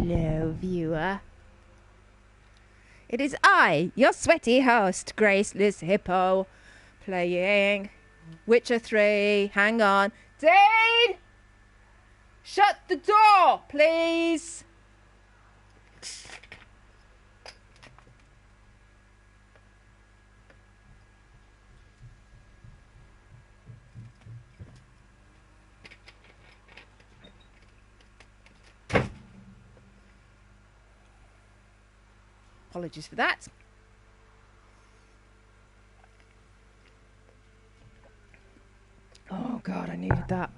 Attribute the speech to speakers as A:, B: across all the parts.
A: Hello, viewer. It is I, your sweaty host, Graceless Hippo, playing Witcher 3. Hang on. Dane! Shut the door, please! Apologies for that. Oh God, I needed that.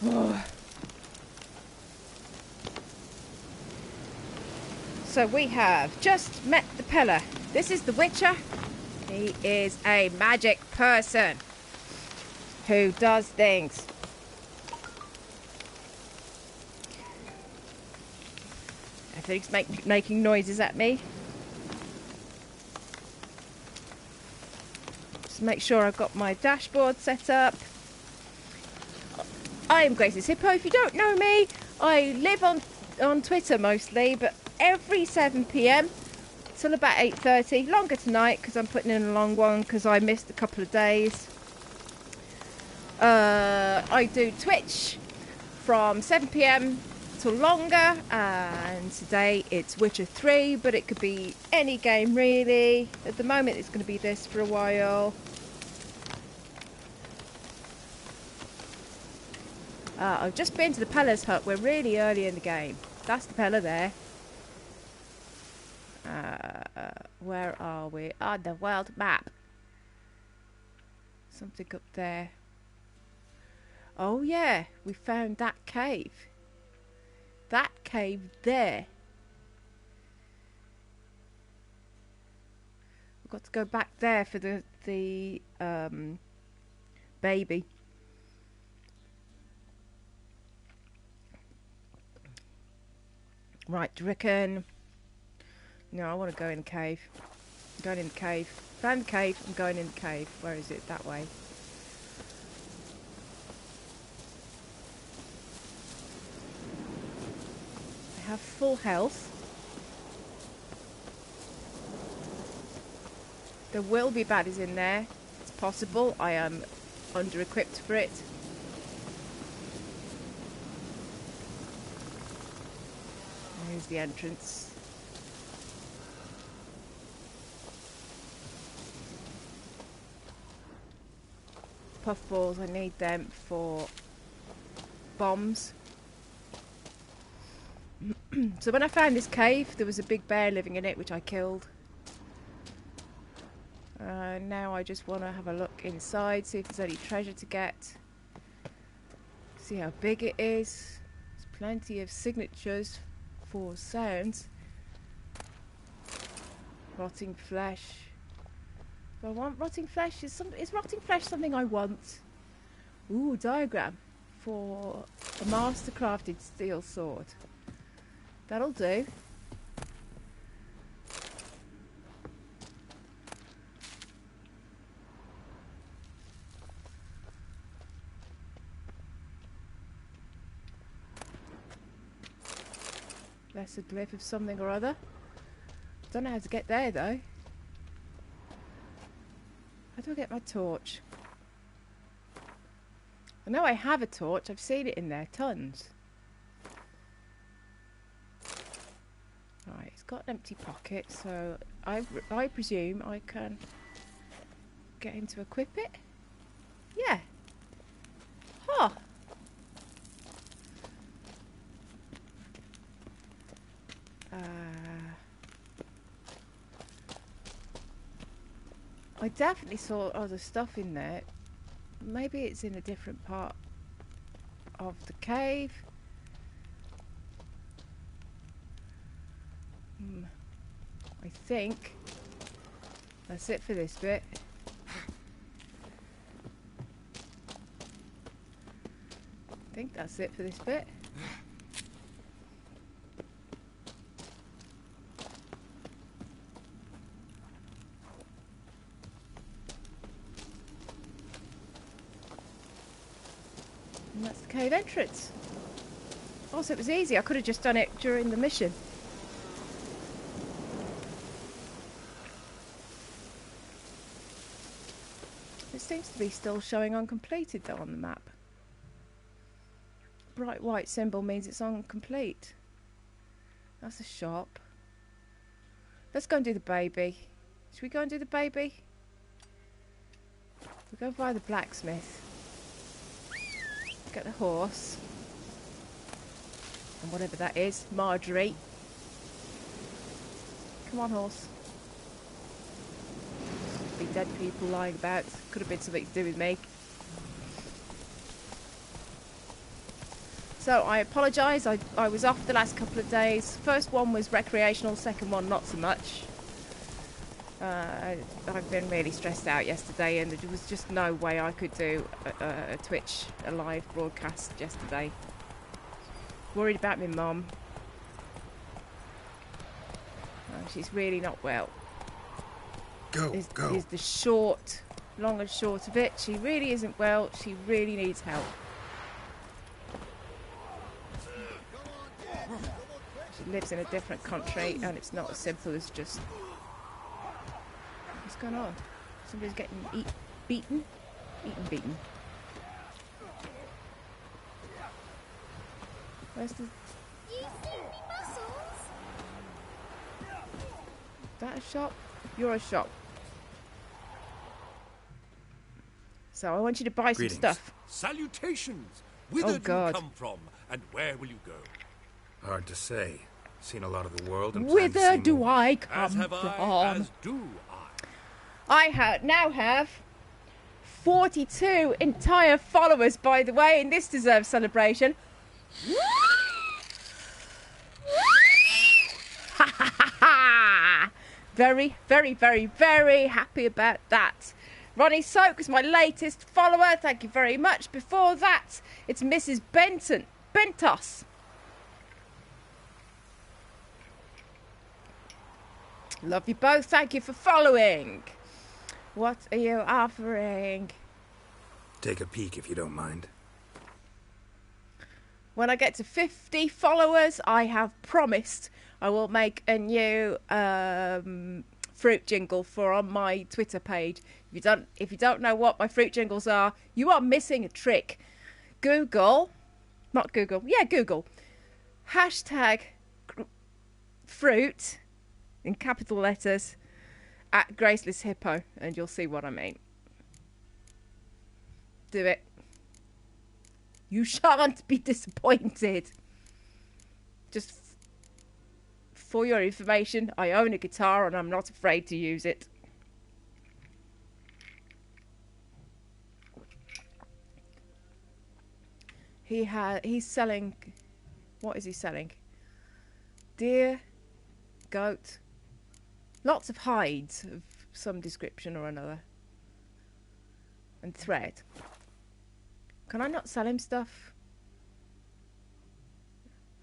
A: Oh. So we have just met the pillar. This is the Witcher. He is a magic person who does things. Everything's making noises at me. Just make sure I've got my dashboard set up. I am Grace's Hippo. If you don't know me, I live on Twitter mostly, but every 7 PM till about 8:30. Longer tonight because I'm putting in a long one because I missed a couple of days. I do Twitch from 7 PM till longer, and today it's Witcher 3, but it could be any game really. At the moment it's going to be this for a while. I've just been to the Pella's hut. We're really early in the game. That's the Pella there. Where are we? On the world map. Something up there. Oh yeah, we found that cave. That cave there. We've got to go back there for the baby. Right, do you reckon? No, I want to go in the cave. I'm going in the cave. Found the cave. I'm going in the cave. Where is it? That way. I have full health. There will be baddies in there. It's possible. I am under-equipped for it. Here's the entrance. Puffballs, I need them for bombs. So when I found this cave, there was a big bear living in it, which I killed. Now I just want to have a look inside, see if there's any treasure to get. See how big it is. There's plenty of signatures for sounds. Rotting flesh. Do I want rotting flesh? Is rotting flesh something I want? Ooh, diagram for a master crafted steel sword. That'll do. That's a glyph of something or other. Don't know how to get there though. How do I get my torch? I know I have a torch. I've seen it in there tons. Right, it's got an empty pocket, so I presume I can get him to equip it. Yeah. Huh. I definitely saw other stuff in there. Maybe it's in a different part of the cave. I think that's it for this bit. I think that's it for this bit. And that's the cave entrance. Also, it was easy. I could have just done it during the mission. It seems to be still showing uncompleted though on the map. Bright white symbol means it's incomplete. That's a shop. Let's go and do the baby. Should we go and do the baby? We'll go by the blacksmith. Get the horse. And whatever that is. Marjorie. Come on, horse. Be dead people lying about. Could have been something to do with me. So I apologise. I was off the last couple of days. First one was recreational. Second one not so much. I've been really stressed out yesterday, and there was just no way I could do a Twitch, a live broadcast yesterday. Worried about my mum. She's really not well.
B: Go.
A: Is the long and short of it. She really isn't well. She really needs help. She lives in a different country, and it's not as simple as just... What's going on? Somebody's getting beaten? Beaten. Where's the...
C: You see me muscles?
A: Is that a shop? You're a shop. So I want you to buy some stuff.
D: Salutations! Whither do you come from, and where will you go?
B: Hard to say. Seen a lot of the world and
A: Whither do I come
D: As have
A: from?
D: as do
A: I now have 42 entire followers, by the way, and this deserves celebration. Very, very, very, very happy about that. Ronnie Soak is my latest follower. Thank you very much. Before that, it's Mrs. Bentos. Love you both. Thank you for following. What are you offering?
B: Take a peek if you don't mind.
A: When I get to 50 followers, I have promised I will make a new fruit jingle for on my Twitter page. If you don't know what my fruit jingles are, you are missing a trick. Google hashtag fruit in capital letters at Graceless Hippo, and you'll see what I mean. Do it. You shan't be disappointed. Just for your information, I own a guitar and I'm not afraid to use it. He's selling... What is he selling? Deer, goat, lots of hides of some description or another. And thread. Can I not sell him stuff?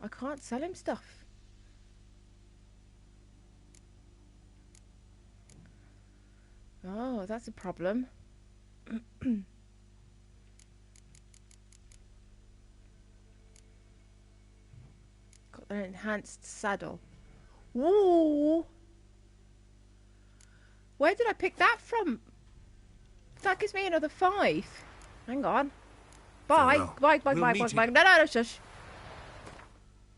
A: I can't sell him stuff. Oh, that's a problem. Got an enhanced saddle. Ooh! Where did I pick that from? That gives me another 5. Hang on. Bye. Bye. No, shush.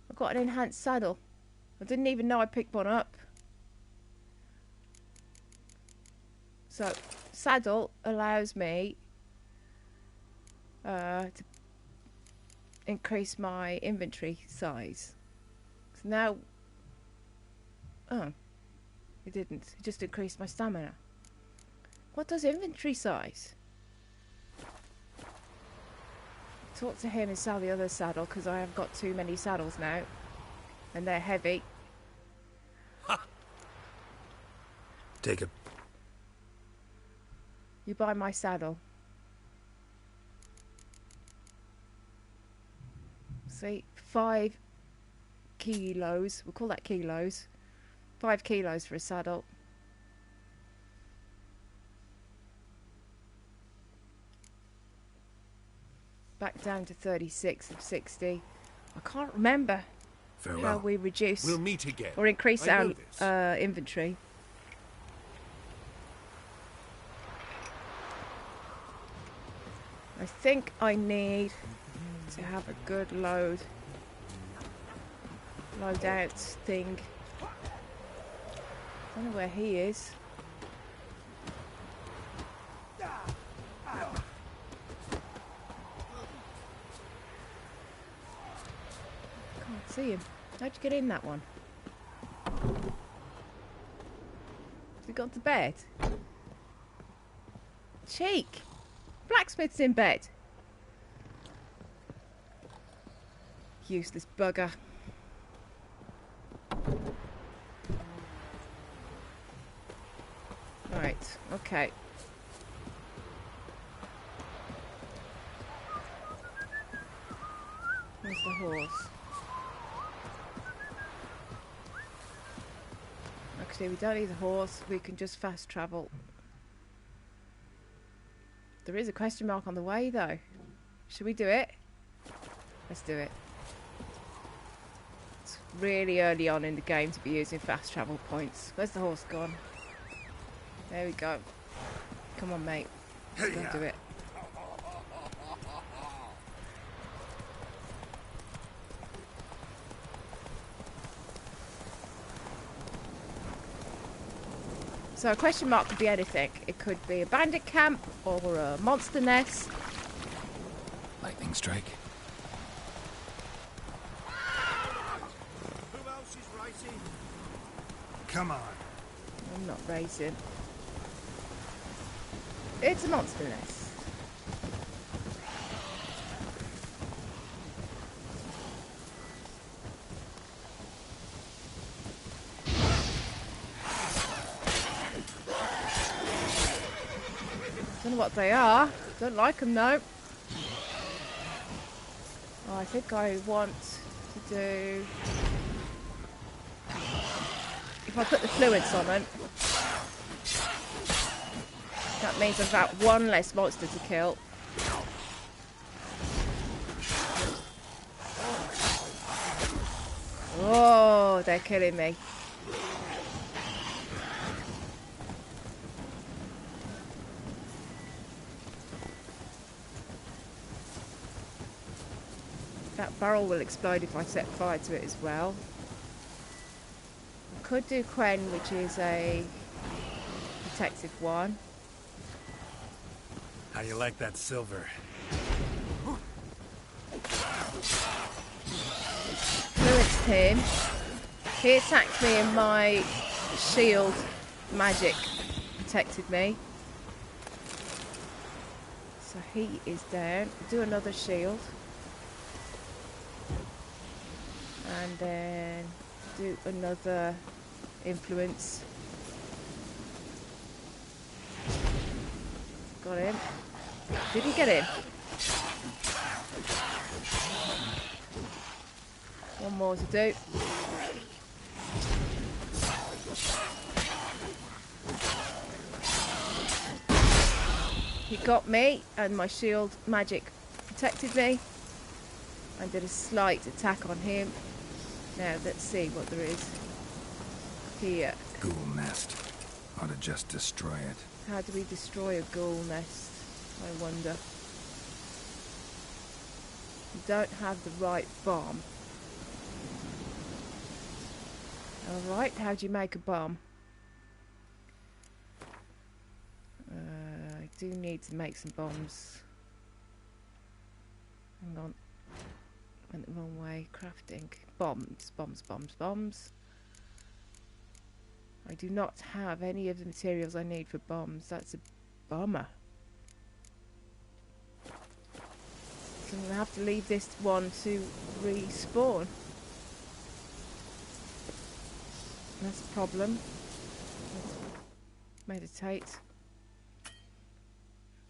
A: I've got an enhanced saddle. I didn't even know I picked one up. So, saddle allows me to increase my inventory size. So now... Oh. It didn't. It just increased my stamina. What does inventory size? Talk to him and sell the other saddle, because I have got too many saddles now. And they're heavy.
D: Ha!
B: Take a...
A: You buy my saddle. See, 5 kilos. We'll call that kilos. 5 kilos for a saddle. Back down to 36 of 60. I can't remember
B: Farewell.
A: how we reduce
D: We'll meet again.
A: or increase
D: I know this.
A: our inventory. I think I need to have a good loadout thing. I don't know where he is. Can't see him. How'd you get in that one? Has he gone to bed? Cheek! Blacksmith's in bed. Useless bugger. Right, okay. Where's the horse? Actually, we don't need the horse. We can just fast travel. There is a question mark on the way, though. Should we do it? Let's do it. It's really early on in the game to be using fast travel points. Where's the horse gone? There we go. Come on, mate. Let's go and do it. So a question mark could be anything. It could be a bandit camp or a monster nest.
B: Lightning strike.
D: Who else is racing?
B: Come on.
A: I'm not racing. It's a monster nest. Don't know what they are. Don't like them though. Oh, I think I want to do... If I put the fluids on it, that means I've got one less monster to kill. Oh, they're killing me. That barrel will explode if I set fire to it as well. I could do Quen, which is a protective one.
B: How do you like that silver?
A: Fluids him. He attacked me and my shield magic protected me. So he is down. Do another shield. And then do another influence. Got him. Did he get him? One more to do. He got me and my shield magic protected me. I did a slight attack on him. Now let's see what there is here.
B: Ghoul nest. Ought to just destroy it.
A: How do we destroy a ghoul nest? I wonder. We don't have the right bomb. Alright, how do you make a bomb? I do need to make some bombs. Hang on. Went the wrong way. Crafting. Bombs, bombs, bombs, bombs. I do not have any of the materials I need for bombs. That's a bummer. So I'm going to have to leave this one to respawn. That's a problem. Let's meditate.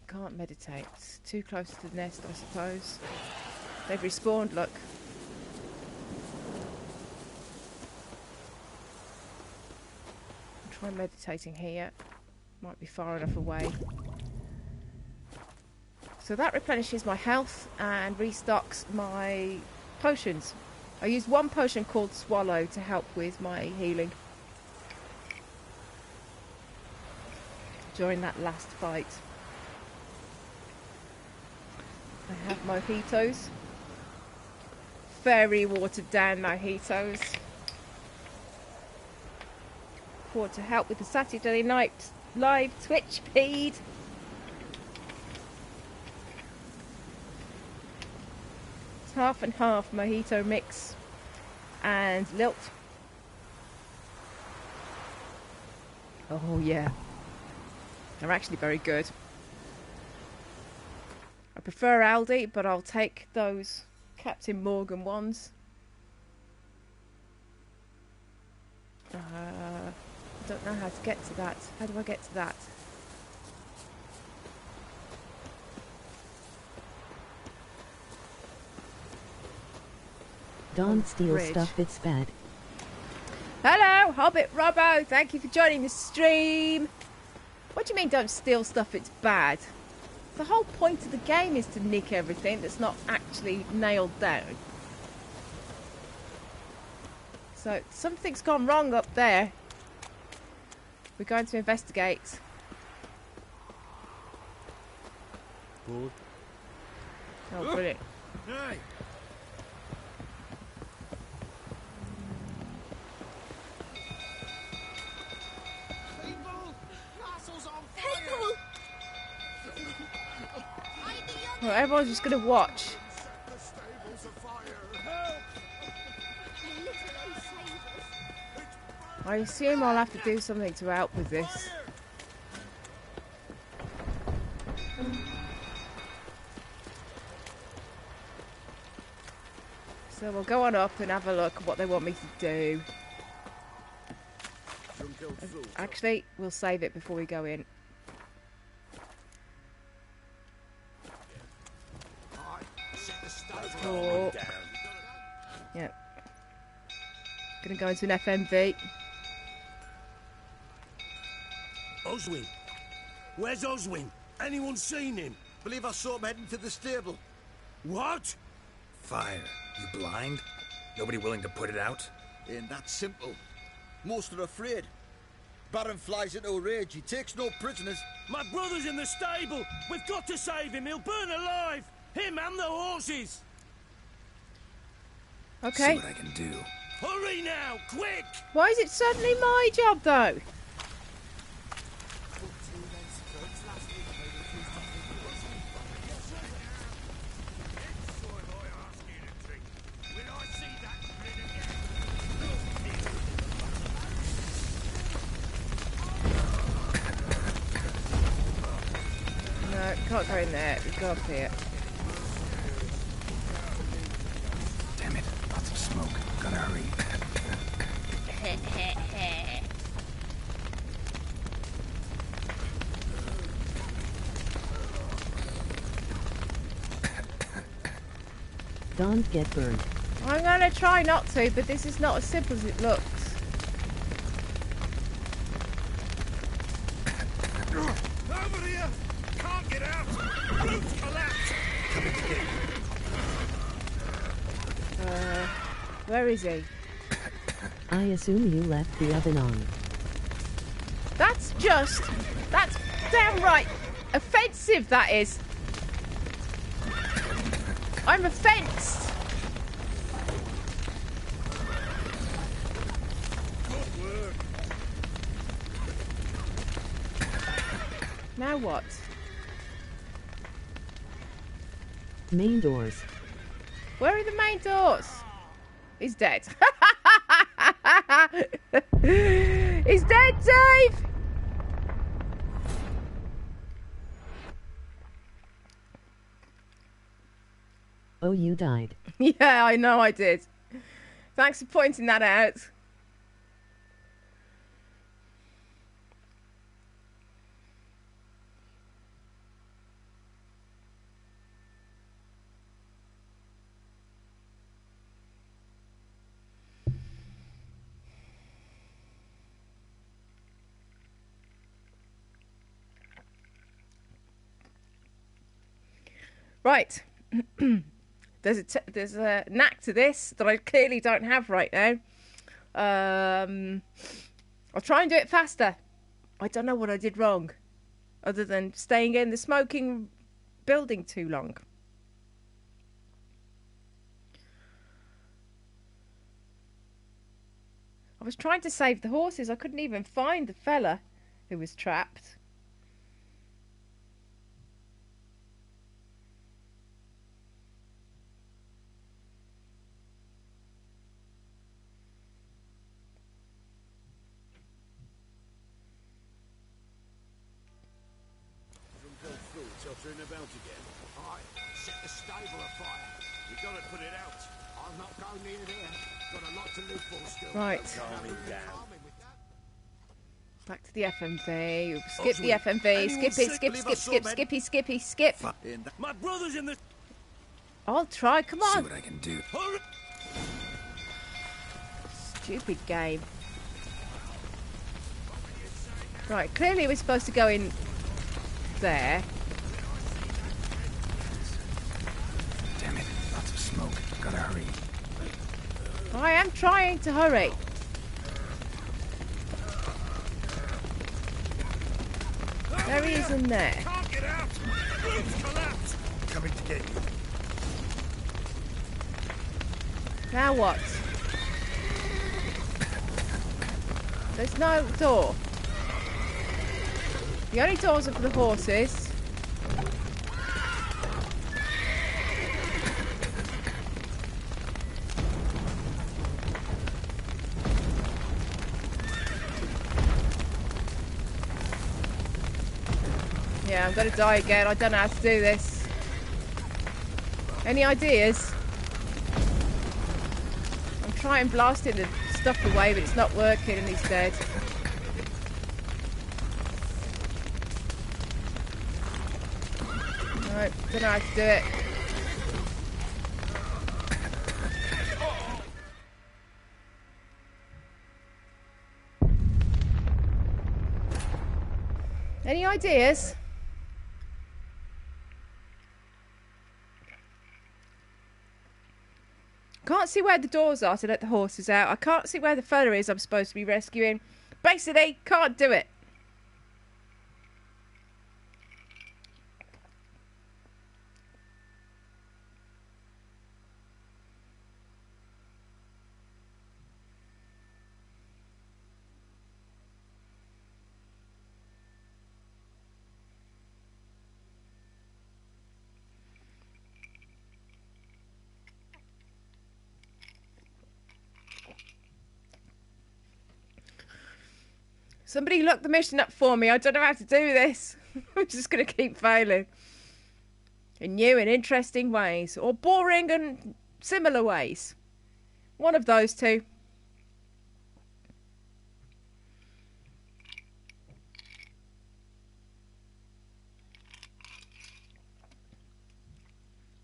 A: Can't meditate. It's too close to the nest, I suppose. They've respawned, look. I'll try meditating here. Might be far enough away. So that replenishes my health and restocks my Potions. I used one potion called Swallow to help with my healing during that last fight. I have mojitos. Very watered down mojitos. For to help with the Saturday night live Twitch feed. It's half and half mojito mix and lilt. Oh yeah, they're actually very good. I prefer Aldi, but I'll take those Captain Morgan ones. I don't know how to get to that. How do I get to that?
E: Don't steal stuff, it's bad.
A: Hello, Hobbit Robbo. Thank you for joining the stream. What do you mean don't steal stuff, it's bad? The whole point of the game is to nick everything that's not actually nailed down. So, something's gone wrong up there. We're going to investigate.
D: Good.
A: Oh, brilliant.
D: Hey.
A: Well, everyone's just going to watch. I assume I'll have to do something to help with this. So we'll go on up and have a look at what they want me to do. Actually, we'll save it before we go in. Oh. Yeah. Gonna go into an FMV.
D: Oswin. Where's Oswin? Anyone seen him?
F: Believe I saw him heading to the stable.
D: What?
B: Fire. You blind? Nobody willing to put it out?
F: Ain't that simple. Most are afraid. Baron flies into a rage. He takes no prisoners.
D: My brother's in the stable. We've got to save him. He'll burn alive. Him and the horses.
A: Okay.
B: See what I can do.
D: Hurry now, quick!
A: Why is it suddenly my job, though? No, can't go in there. We've got up here.
B: Damn it. Lots of smoke. Gotta hurry.
E: Don't get burned.
A: I'm gonna try not to, but this is not as simple as it looks.
D: Over here! Can't get out! Roof collapsed! Coming to get you.
A: Where is he?
E: I assume you left the oven on.
A: That's downright offensive, that is. I'm offensed.
D: Good work.
A: Now what?
E: Main doors.
A: Where are the main doors? He's dead. He's dead, Dave!
E: Oh, you died.
A: Yeah, I know I did. Thanks for pointing that out. Right. There's a knack to this that I clearly don't have right now. I'll try and do it faster. I don't know what I did wrong, other than staying in the smoking building too long. I was trying to save the horses. I couldn't even find the fella who was trapped.
D: Tottering about again.
G: Aye, set the stable afire.
D: We gotta put it out.
G: I'll not go near there. Got a lot to live for still.
A: Right.
D: Calming down.
A: Back to the FMV. Skip the FMV. Skip it. Skip. Skippy. Skip.
D: My brother's in the...
A: I'll try. Come
B: See
A: on.
B: what I can do.
D: Hurry!
A: Stupid game. Right. Clearly we're supposed to go in there.
B: Damn it, lots of smoke. Gotta hurry.
A: I am trying to hurry. There he is in there.
D: Can't get out! Roof's collapsed!
B: Coming to get you.
A: Now what? There's no door. The only doors are for the horses. Yeah, I'm gonna die again. I don't know how to do this. Any ideas? I'm trying blasting the stuff away, but it's not working and he's dead. Right, don't know how to do it. Any ideas? Can't see where the doors are to let the horses out. I can't see where the fella is I'm supposed to be rescuing. Basically, can't do it. Somebody look the mission up for me. I don't know how to do this. I'm just going to keep failing. In new and interesting ways. Or boring and similar ways. One of those two.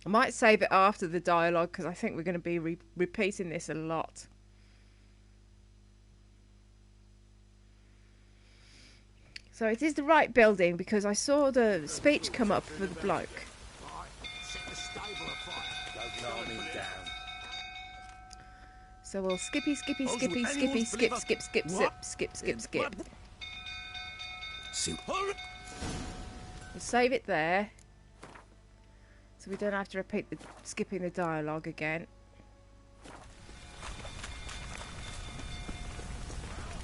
A: I might save it after the dialogue because I think we're going to be repeating this a lot. So it is the right building because I saw the speech come up for the bloke.
G: Set the stable afire.
D: Calming down.
A: So we'll skip, skip,
D: What?
B: See,
D: Hurry!
A: We'll save it there. So we don't have to repeat the skipping the dialogue again.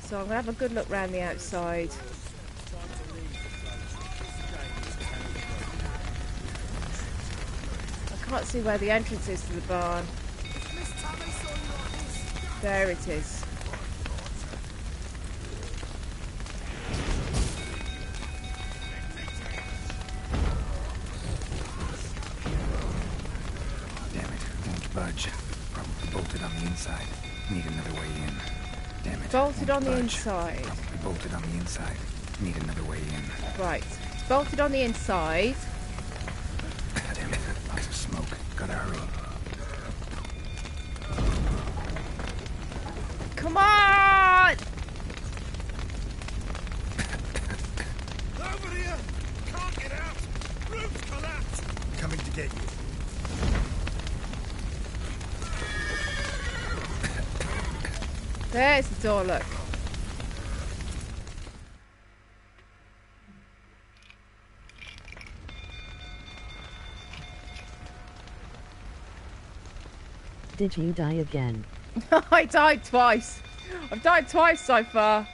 A: So I'm going to have a good look round the outside. I can't see where the entrance is to the barn. There it is.
B: damn it, won't budge. Probably bolted on the inside. Need another way in. Damn it.
A: Bolted
B: won't
A: on the
B: budge.
A: inside.
B: Probably bolted on the inside. Need another way in.
A: Right. It's bolted on the inside.
B: Damn it, lots of smoke. Gotta hurry.
A: Come on!
D: Over here! Can't get out! Roof's collapsed!
B: Coming to get you.
A: There's the door, look.
E: Did you die again?
A: I died twice. I've died twice so far.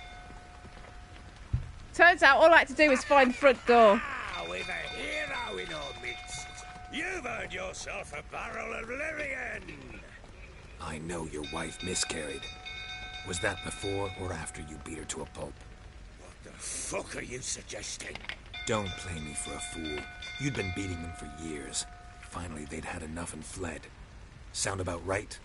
A: Turns out all I had to do was find the front door.
D: Ah, with a hero in our midst. You've earned yourself a barrel of Lyrian.
B: I know your wife miscarried. Was that before or after you beat her to a pulp?
D: What the fuck are you suggesting?
B: Don't play me for a fool. You'd been beating them for years. Finally, they'd had enough and fled. Sound about right?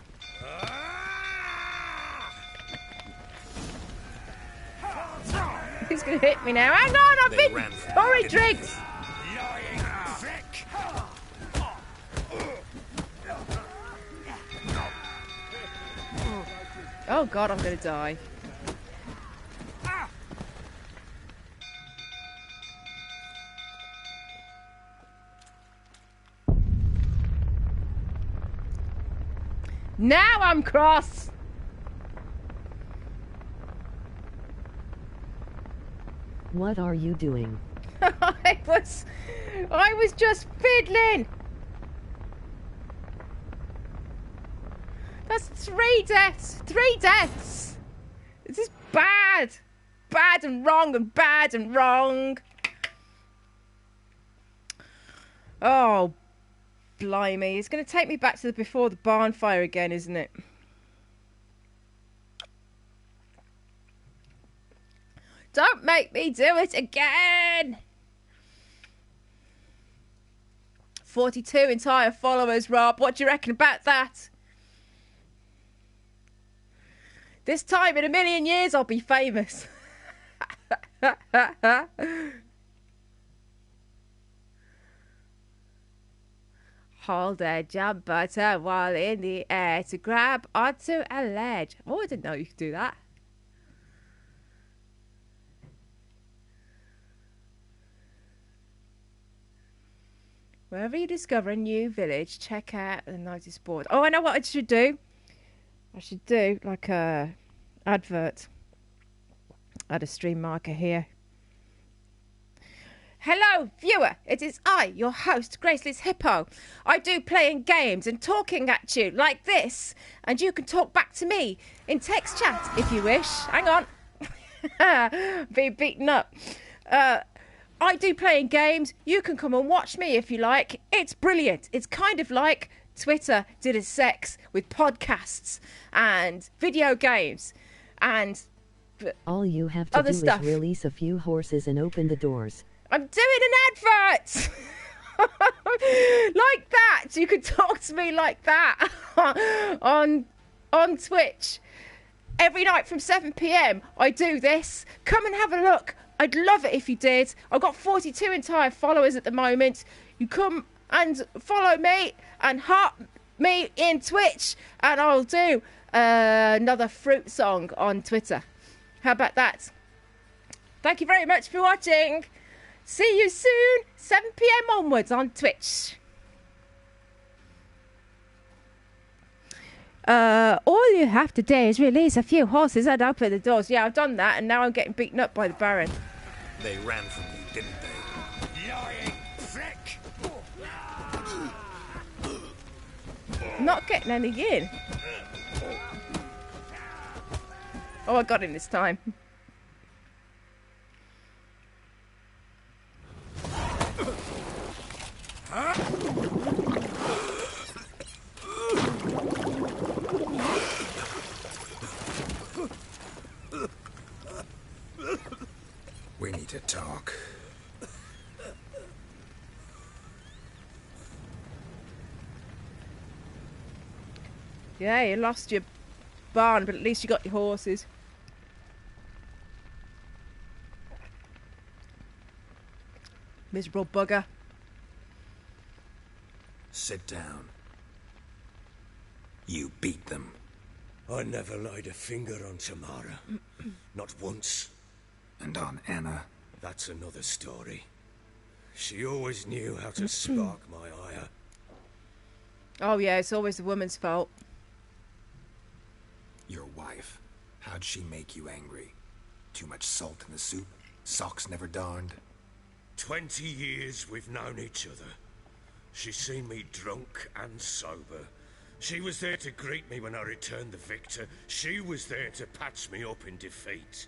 A: He's gonna hit me now. Hang on, I've
B: They
A: been
B: ran from
A: pouring
B: you,
A: drinks.
D: Lying prick!
A: Oh god, I'm gonna die. Now I'm cross.
E: What are you doing?
A: I was just fiddling. That's 3 deaths. 3 deaths. This is bad. Bad and wrong and bad and wrong. Oh, blimey. It's going to take me back to the before the barn fire again, isn't it? Don't make me do it again. 42 entire followers, Rob. What do you reckon about that? This time in a million years, I'll be famous. Hold a jump button while in the air to grab onto a ledge. Oh, I didn't know you could do that. Wherever you discover a new village, check out the notice board. Oh, I know what I should do. I should do like a advert. Add a stream marker here. Hello, viewer. It is I, your host, Graceless Hippo. I do playing games and talking at you like this, and you can talk back to me in text chat if you wish. Hang on. Being beaten up. I do playing games. You can come and watch me if you like. It's brilliant. It's kind of like Twitter did a sex with podcasts and video games and
E: all you have to
A: other
E: do
A: stuff.
E: is release a few horses and open the doors.
A: I'm doing an advert. Like that. You can talk to me like that on Twitch. Every night from 7 p.m. I do this. Come and have a look. I'd love it if you did. I've got 42 entire followers at the moment. You come and follow me and heart me in Twitch, and I'll do another fruit song on Twitter. How about that? Thank you very much for watching. See you soon, 7 p.m. onwards on Twitch. All you have to do is release a few horses and open the doors. Yeah, I've done that, and now I'm getting beaten up by the Baron.
B: They ran from you, didn't they?
D: Lying prick!
A: I'm not getting any in. Oh, I got him this time.
B: We need to talk.
A: Yeah, you lost your barn, but at least you got your horses. Miserable bugger.
B: Sit down. You beat them.
D: I never laid a finger on Tamara. Not once.
B: And on Anna.
D: That's another story. She always knew how to spark my ire.
A: Oh yeah, it's always the woman's fault.
B: Your wife. How'd she make you angry? Too much salt in the soup? Socks never darned?
D: 20 years we've known each other. She's seen me drunk and sober. She was there to greet me when I returned the victor. She was there to patch me up in defeat.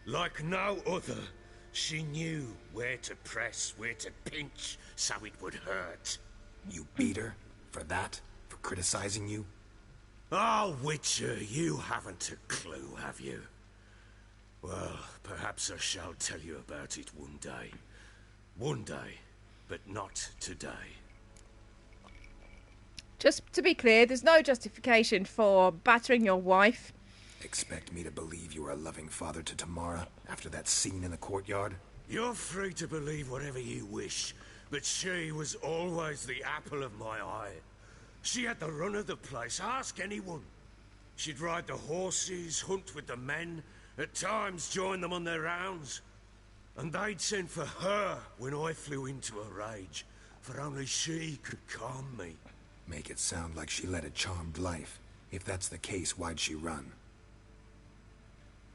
D: Like no other, she knew where to press, where to pinch, so it would hurt.
B: You beat her? For that? For criticizing you?
D: Oh, Witcher, you haven't a clue, have you? Well, perhaps I shall tell you about it one day. One day, but not today.
A: Just to be clear, there's no justification for battering your wife.
B: Expect me to believe you were a loving father to Tamara after that scene in the courtyard?
D: You're free to believe whatever you wish, but she was always the apple of my eye. She had the run of the place, ask anyone. She'd ride the horses, hunt with the men, at times join them on their rounds. And they'd send for her when I flew into a rage, for only she could calm me.
B: Make it sound like she led a charmed life. If that's the case, why'd she run?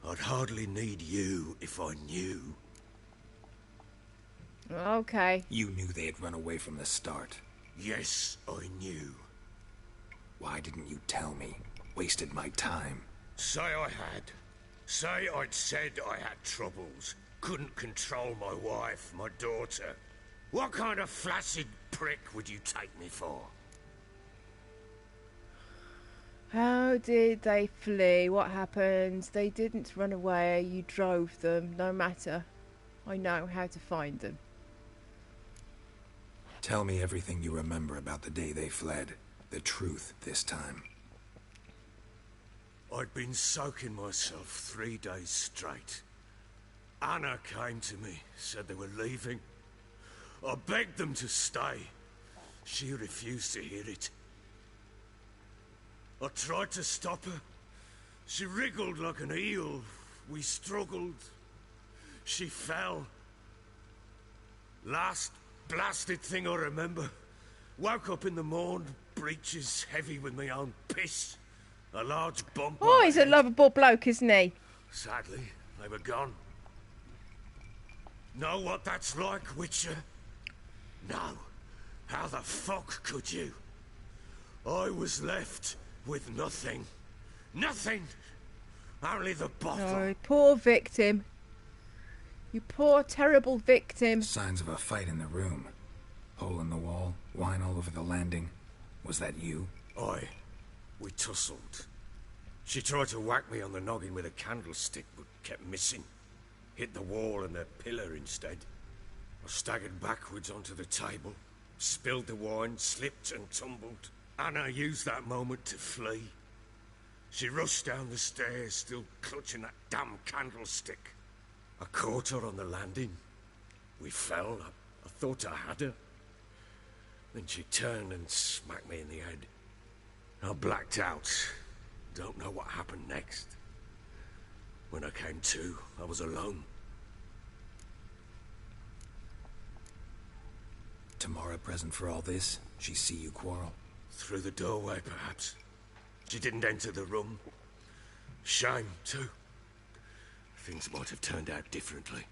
D: I'd hardly need you if I knew.
A: Okay.
B: You knew they had run away from the start.
D: Yes, I knew.
B: Why didn't you tell me? Wasted my time.
D: Say I had. Say I'd said I had troubles. Couldn't control my wife, my daughter. What kind of flaccid prick would you take me for?
A: How did they flee? What happened? They didn't run away. You drove them. No matter. I know how to find them.
B: Tell me everything you remember about the day they fled. The truth this time.
D: I'd been soaking myself 3 days straight. Anna came to me, said they were leaving. I begged them to stay. She refused to hear it. I tried to stop her. She wriggled like an eel. We struggled. She fell. Last blasted thing I remember. Woke up in the morn, breeches heavy with my own piss. A large bump.
A: Oh, he's a lovable bloke, isn't he?
D: Sadly, they were gone. Know what that's like, Witcher? No. How the fuck could you? I was left with nothing. Nothing! Only the bottle.
A: Oh, poor victim. You poor, terrible victim.
B: Signs of a fight in the room. Hole in the wall, wine all over the landing. Was that you?
D: We tussled. She tried to whack me on the noggin with a candlestick, but kept missing. Hit the wall and a pillar instead. I staggered backwards onto the table, spilled the wine, slipped and tumbled. Anna used that moment to flee. She rushed down the stairs, still clutching that damn candlestick. I caught her on the landing. We fell. I thought I had her. Then she turned and smacked me in the head. I blacked out. Don't know what happened next. When I came to, I was alone.
B: Tamara present for all this? She see you quarrel?
D: Through the doorway, perhaps. She didn't enter the room. Shame, too. Things might have turned out differently.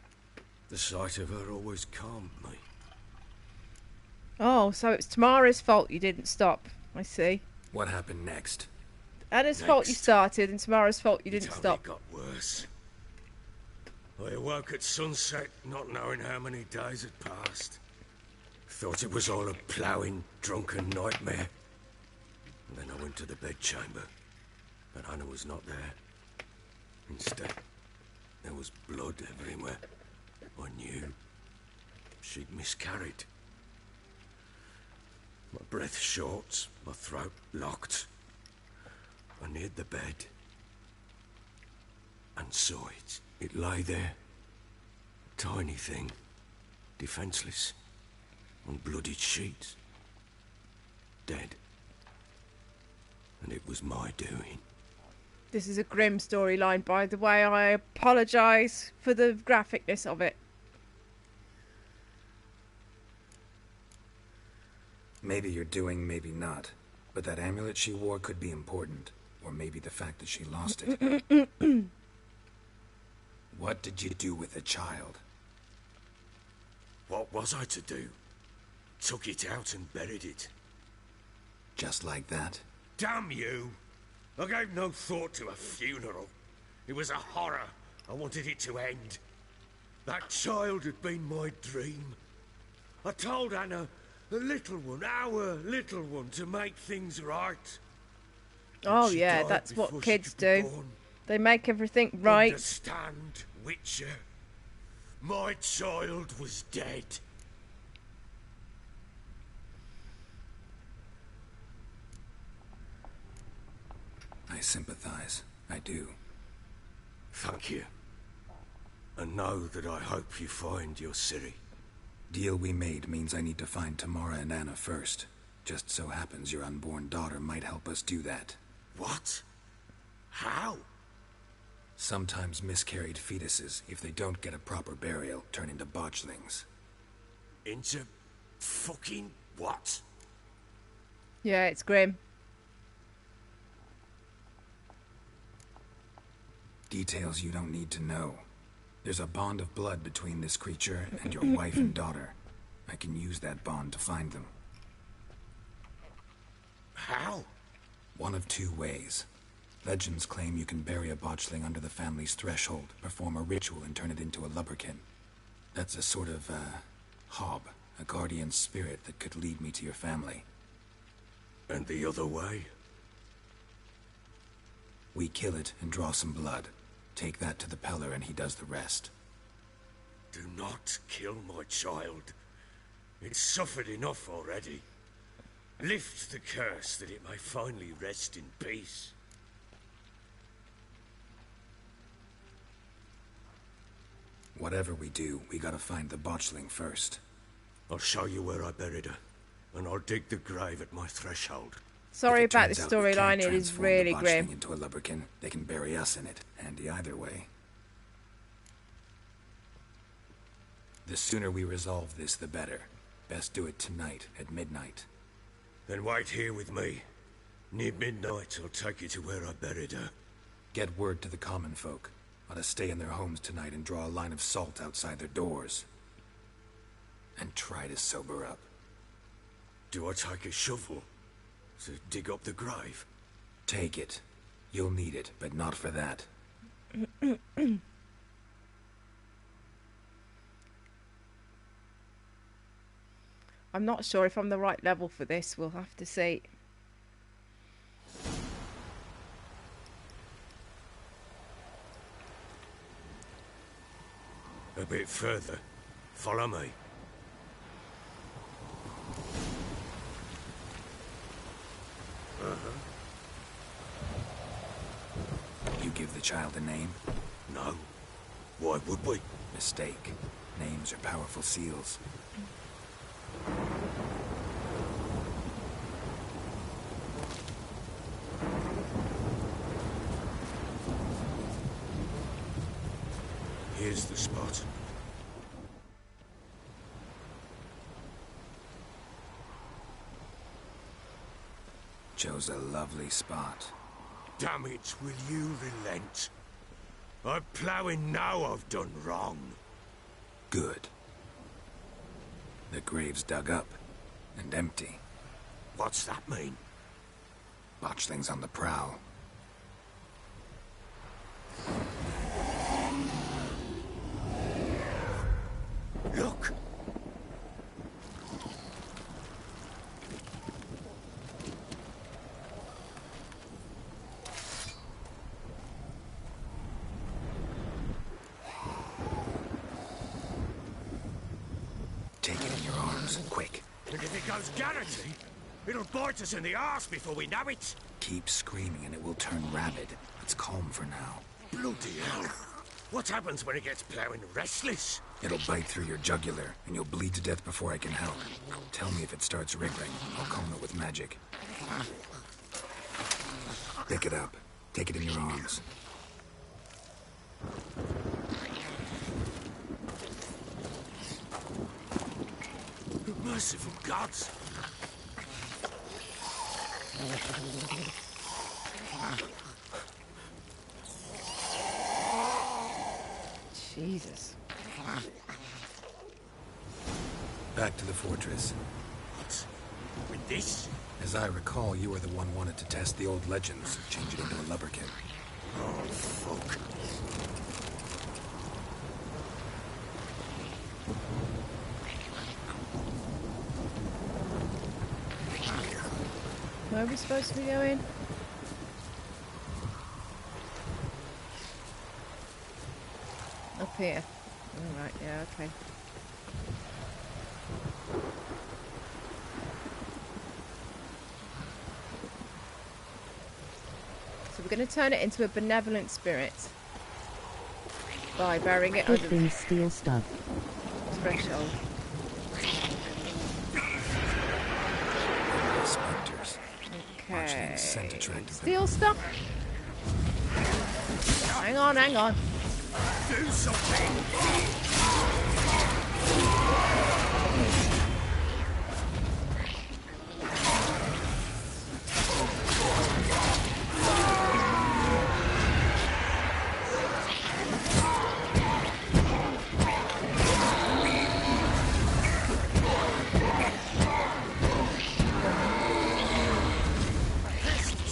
D: The sight of her always calmed me.
A: Oh, so it's Tamara's fault you didn't stop. I see.
B: What happened next?
A: Anna's fault you started, and Tamara's fault you didn't stop.
D: It got worse. I awoke at sunset, not knowing how many days had passed. Thought it was all a ploughing, drunken nightmare. And then I went to the bedchamber, but Anna was not there. Instead, there was blood everywhere. I knew she'd miscarried. My breath short, my throat locked. I neared the bed and saw it. It lay there, a tiny thing, defenseless, on bloodied sheets, dead. And it was my doing.
A: This is a grim storyline, by the way. I apologise for the graphicness of it.
B: Maybe you're doing, maybe not. But that amulet she wore could be important. Or maybe the fact that she lost it. What did you do with the child?
D: What was I to do? Took it out and buried it.
B: Just like that?
D: Damn you! I gave no thought to a funeral. It was a horror. I wanted it to end. That child had been my dream. I told Anna, the little one, our little one, to make things right.
A: Oh
D: She
A: yeah,
D: died
A: that's what
D: before she
A: kids
D: could be
A: do.
D: born.
A: They make everything right.
D: Understand, Witcher? My child was dead.
B: I sympathize. I do.
D: Thank you. And know that I hope you find your Ciri.
B: Deal we made means I need to find Tamara and Anna first. Just so happens your unborn daughter might help us do that.
D: What? How?
B: Sometimes miscarried fetuses, if they don't get a proper burial, turn into botchlings.
D: Into fucking what?
A: Yeah, it's grim.
B: Details you don't need to know. There's a bond of blood between this creature and your wife and daughter. I can use that bond to find them.
D: How?
B: One of two ways. Legends claim you can bury a botchling under the family's threshold, perform a ritual, and turn it into a lubberkin. That's a sort of, hob, a guardian spirit that could lead me to your family.
D: And the other way?
B: We kill it and draw some blood. Take that to the Peller and he does the rest.
D: Do not kill my child. It's suffered enough already. Lift the curse that it may finally rest in peace.
B: Whatever we do, we gotta find the botchling first.
D: I'll show you where I buried her, and I'll dig the grave at my threshold.
A: Sorry
B: If it
A: about the
B: turns out we can't
A: storyline, it is
B: transform
A: really
B: the botchling
A: grim.
B: into a lubberkin, they can bury us in it. Handy either way. The sooner we resolve this, the better. Best do it tonight, at midnight.
D: Then wait here with me. Near midnight, I'll take you to where I buried her.
B: Get word to the common folk. Ought to stay in their homes tonight and draw a line of salt outside their doors. And try to sober up.
D: Do I take a shovel to dig up the grave?
B: Take it. You'll need it, but not for that.
A: I'm not sure if I'm the right level for this. We'll have to see.
D: A bit further. Follow me.
B: You give the child a name?
D: No. Why would we?
B: Mistake. Names are powerful seals.
D: Here's the spot.
B: Chose a lovely spot.
D: Damn it, will you relent? I'm ploughing now I've done wrong.
B: Good. The grave's dug up and empty.
D: What's that mean?
B: Botchling's on the prowl.
D: Look!
B: Take it in your arms, quick.
D: And if it goes Garrity, it'll bite us in the arse before we know it.
B: Keep screaming and it will turn rabid. It's calm for now.
D: Bloody hell. What happens when it gets ploughing restless?
B: It'll bite through your jugular, and you'll bleed to death before I can help. Tell me if it starts wriggling. I'll calm it with magic. Pick it up. Take it in your arms.
D: Merciful gods!
A: Jesus.
B: Back to the fortress.
D: What? With this?
B: As I recall, you were the one wanted to test the old legends, change it into a lubberkin.
D: Oh, fuck.
A: Where are we supposed to be going? Up here. Alright, yeah, okay. So we're going to turn it into a benevolent spirit by burying it
E: Good
A: under
E: things steal stuff.
A: the threshold.
B: Specters.
A: Okay.
B: Botchling's scent attracted them.
A: Steal stuff? Hang on, hang on.
D: Do something!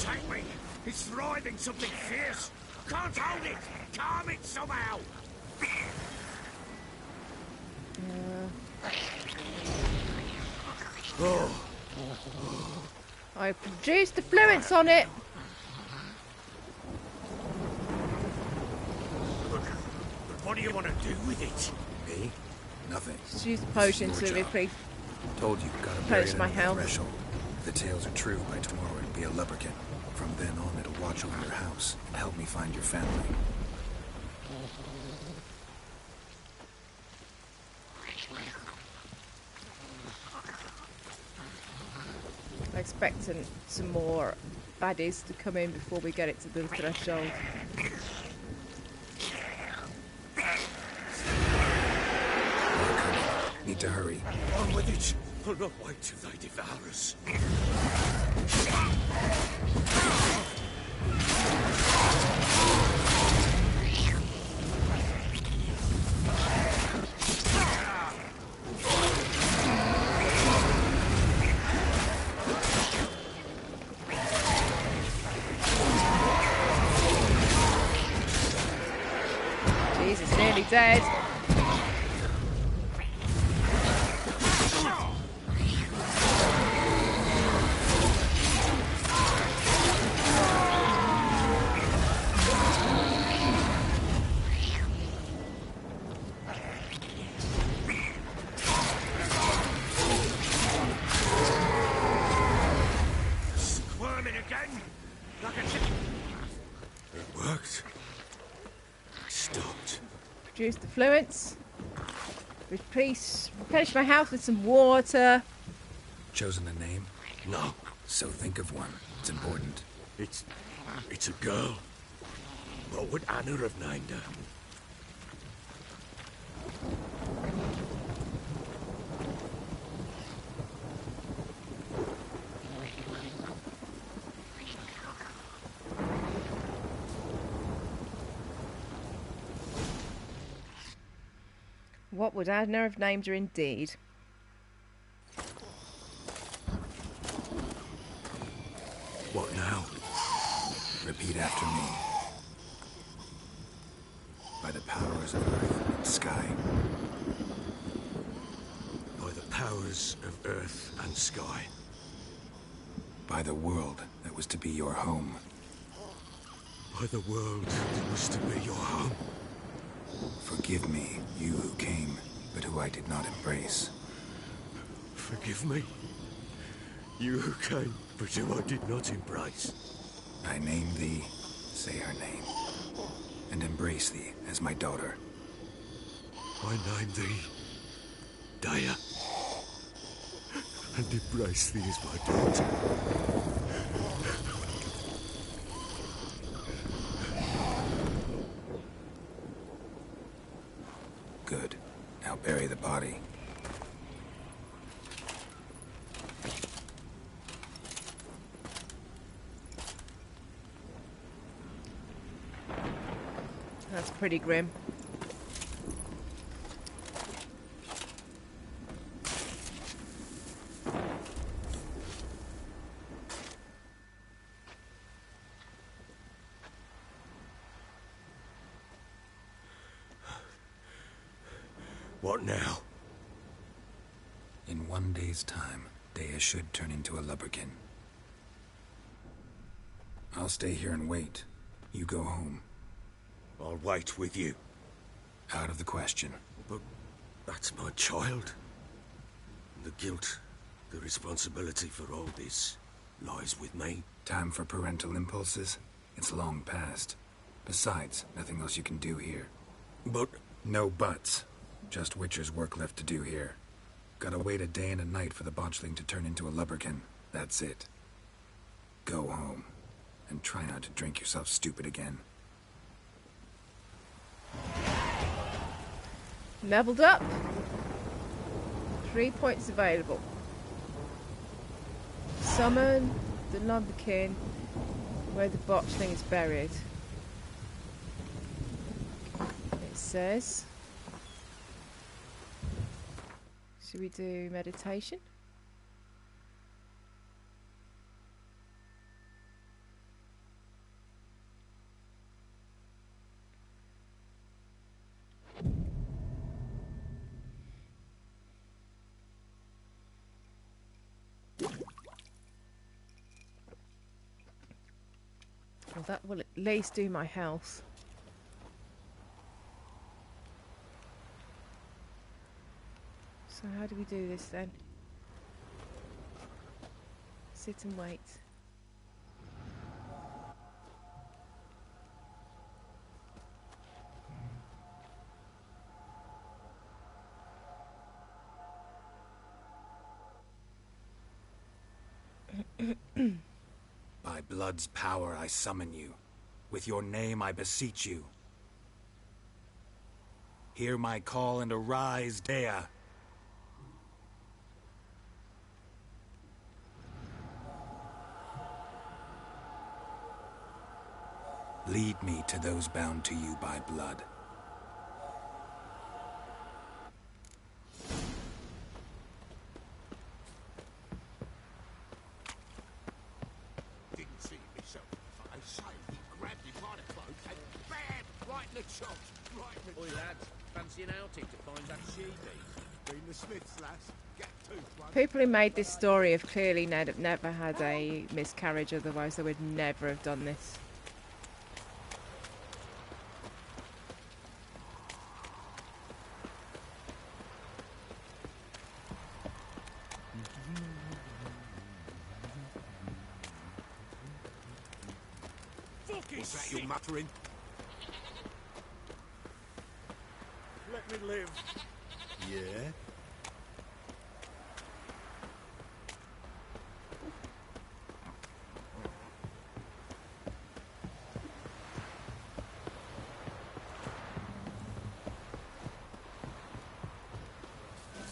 D: Take me! It's thriving something fierce! Can't hold it! Calm it somehow!
A: I produced the fluids on it.
D: What do you want to do with it?
B: Me? Nothing.
A: Just use the potion
B: Your
A: to
B: job.
A: replace.
B: Told you, gotta
A: Close
B: bury it
A: my
B: under the
A: health.
B: threshold. If the tales are true, by tomorrow it'll be a lubberkin. From then on, it'll watch over your house and help me find your family.
A: I'm expecting some more baddies to come in before we get it to the threshold.
B: Need to hurry.
D: On with it! I'll not wait till they devour us.
A: Jesus, nearly dead.
D: Squirming again! Like a chicken. It worked. I stopped.
A: Produce the fluids. Replenish my house with some water.
B: Chosen a name?
D: No,
B: So think of one. It's important.
D: it's a girl. What would Anna have named her?
A: What would Adna have named her indeed?
D: What now?
B: Repeat after me. By the powers of earth and sky.
D: By the powers of earth and sky.
B: By the world that was to be your home.
D: By the world that was to be your home.
B: Forgive me, you who came, but who I did not embrace.
D: Forgive me. You who came, but who I did not embrace.
B: I name thee, say her name, and embrace thee as my daughter.
D: I name thee Daya, and embrace thee as my daughter.
B: Good. Now bury the body.
A: pretty grim.
D: What now?
B: In 1 day's time, Dea should turn into a lubberkin. I'll stay here and wait. You go home.
D: I'll wait with you.
B: Out of the question.
D: But that's my child. The guilt, the responsibility for all this lies with me.
B: Time for parental impulses? It's long past. Besides, nothing else you can do here.
D: But
B: No buts. Just Witcher's work left to do here. Gotta wait a day and a night for the Botchling to turn into a lubberkin. That's it. Go home. And try not to drink yourself stupid again.
A: Leveled up. 3 points available. Summon the lubberkin where the Botchling is buried. It says... Should we do meditation? Well, that will at least do my health. So how do we do this then? Sit and wait.
B: By blood's power I summon you. With your name I beseech you. Hear my call and arise, Dea. Lead me to those bound to you by blood.
G: Didn't see it myself. I say he grabbed him by the cloak and bam! Right in the chops. Right in the
H: Oi lads, fancy an outing to find that she-beast?
G: Been the Smiths, lass. Get tooth one.
A: People who made this story have clearly never had a miscarriage, otherwise they would never have done this.
G: What's that you're muttering? Let me live. Yeah?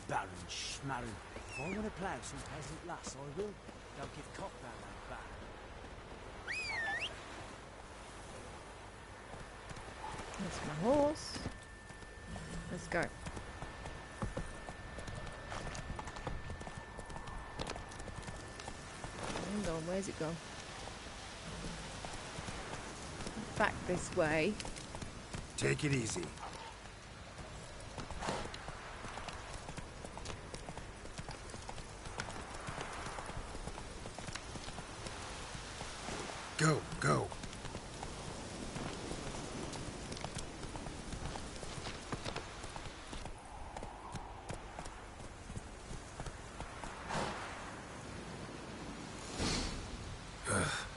I: Baron Schmarren. If I want to plough some peasant lass, I will. Don't give cock round that baron.
A: That's my horse. Let's go. Hang on, where's it gone? Back this way.
B: Take it easy. Go, go.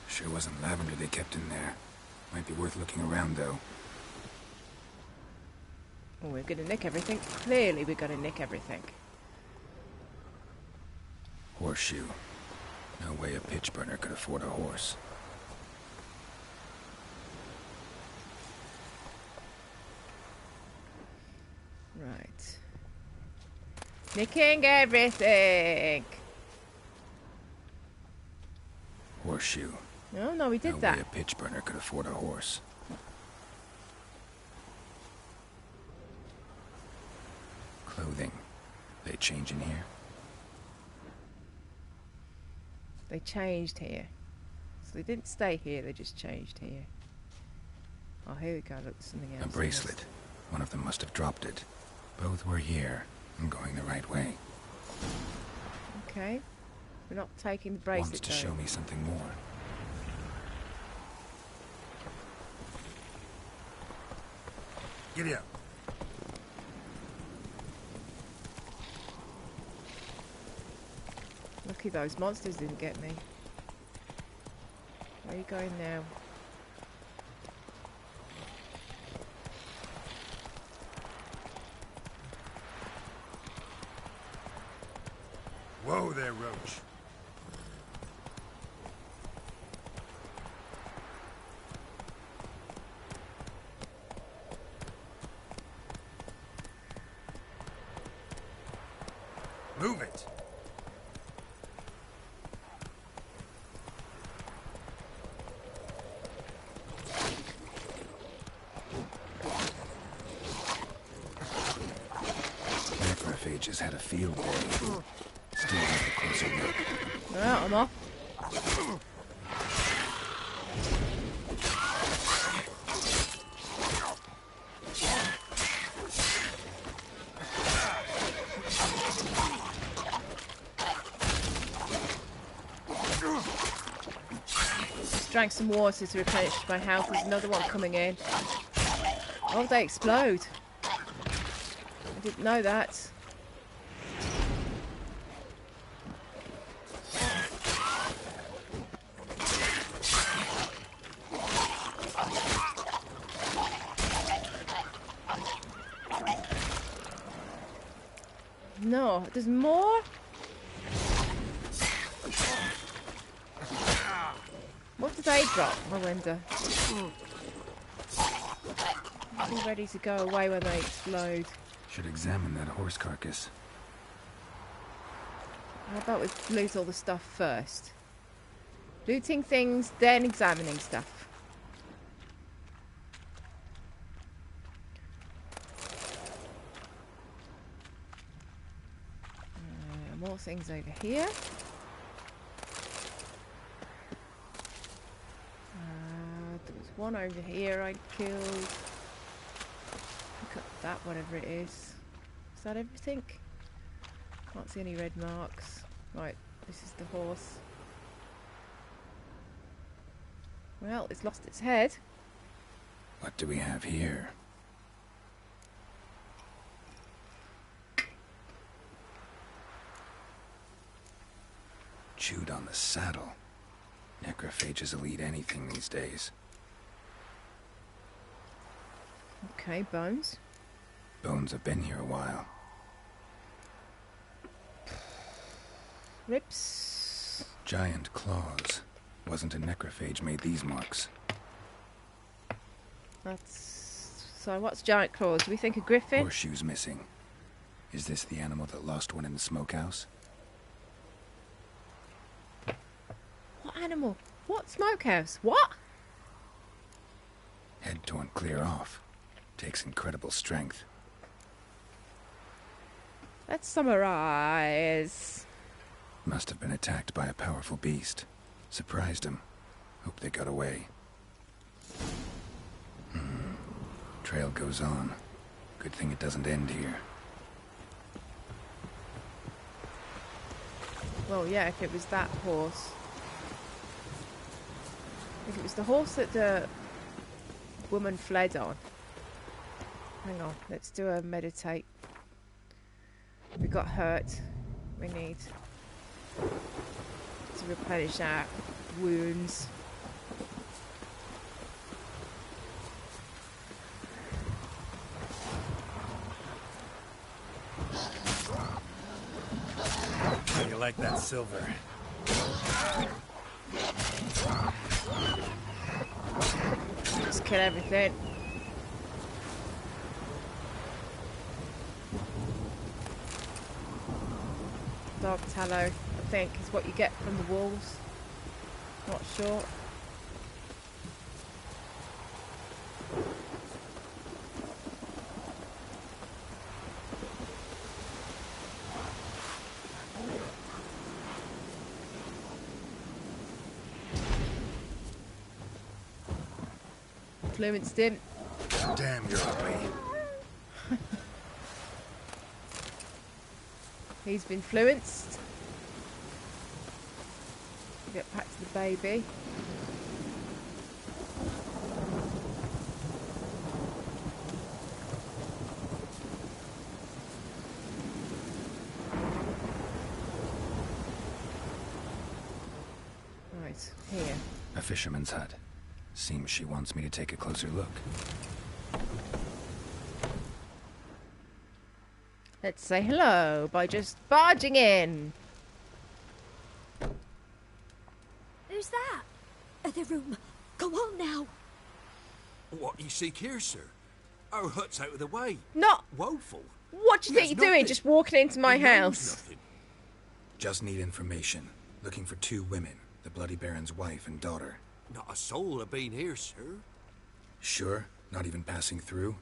B: Sure wasn't lavender they kept in there. Might be worth looking around, though.
A: Oh, we're gonna nick everything. Clearly we're gonna nick everything.
B: Horseshoe. No way a pitch burner could afford a horse.
A: Right. Nicking everything!
B: Horseshoe.
A: No, we did
B: No
A: that.
B: way a pitch burner could afford a horse. Clothing. They change in here?
A: They changed here. So they didn't stay here, they just changed here. Oh, here we go, look, something else.
B: A bracelet. One of them must have dropped it. Both were here. I'm going the right way.
A: Okay. We're not taking the bracelet.
B: Wants to show me something more.
G: Giddy up.
A: Lucky those monsters didn't get me. Where are you going now?
G: Whoa there, Roach. Move it.
B: Necrophages had a field day. Still have a closer look.
A: Well, I'm off. Just drank some water to replenish my health. There's another one coming in. Oh, they explode. I didn't know that. No, there's more? What did they drop, I wonder? Be ready to go away when they explode.
B: Should examine that horse carcass.
A: How about we loot all the stuff first? Looting things, then examining stuff. More things over here. There was one over here I killed. Look at that, whatever it is. Is that everything? Can't see any red marks. Right, this is the horse. Well, it's lost its head.
B: What do we have here? Chewed on the saddle. Necrophages will eat anything these days.
A: Okay, bones.
B: Bones have been here a while.
A: Rips.
B: Giant claws. Wasn't a necrophage made these marks.
A: That's... So what's giant claws? Do we think a griffin?
B: Horseshoes missing. Is this the animal that lost one in the smokehouse?
A: What animal? What smokehouse? What?
B: Head torn clear off. Takes incredible strength.
A: Let's summarize.
B: Must have been attacked by a powerful beast. Surprised him. Hope they got away. Trail goes on. Good thing it doesn't end here.
A: Well, yeah, if it was that horse. If it was the horse that the woman fled on. Hang on, let's do a meditate. We got hurt. We need to replenish our wounds.
G: How do you like that silver?
A: Just kill everything. Dog tallow, I think, is what you get from the wolves. Not sure. Influenced him.
B: Damn, you're ugly.
A: He's been influenced. Get back to the baby. Right, here.
B: A fisherman's hut. Seems she wants me to take a closer look.
A: Let's say hello by just barging in.
C: Who's that? Other room. Go on now.
G: What you seek here, sir? Our hut's out of the way.
A: Not.
G: Woeful.
A: What do you think
G: There's
A: you're doing?
G: nothing.
A: Just walking into my
G: He knows
A: house?
G: nothing.
B: Just need information. Looking for 2 women. The Bloody Baron's wife and daughter.
G: Not a soul have been here, sir.
B: Sure? Not even passing through?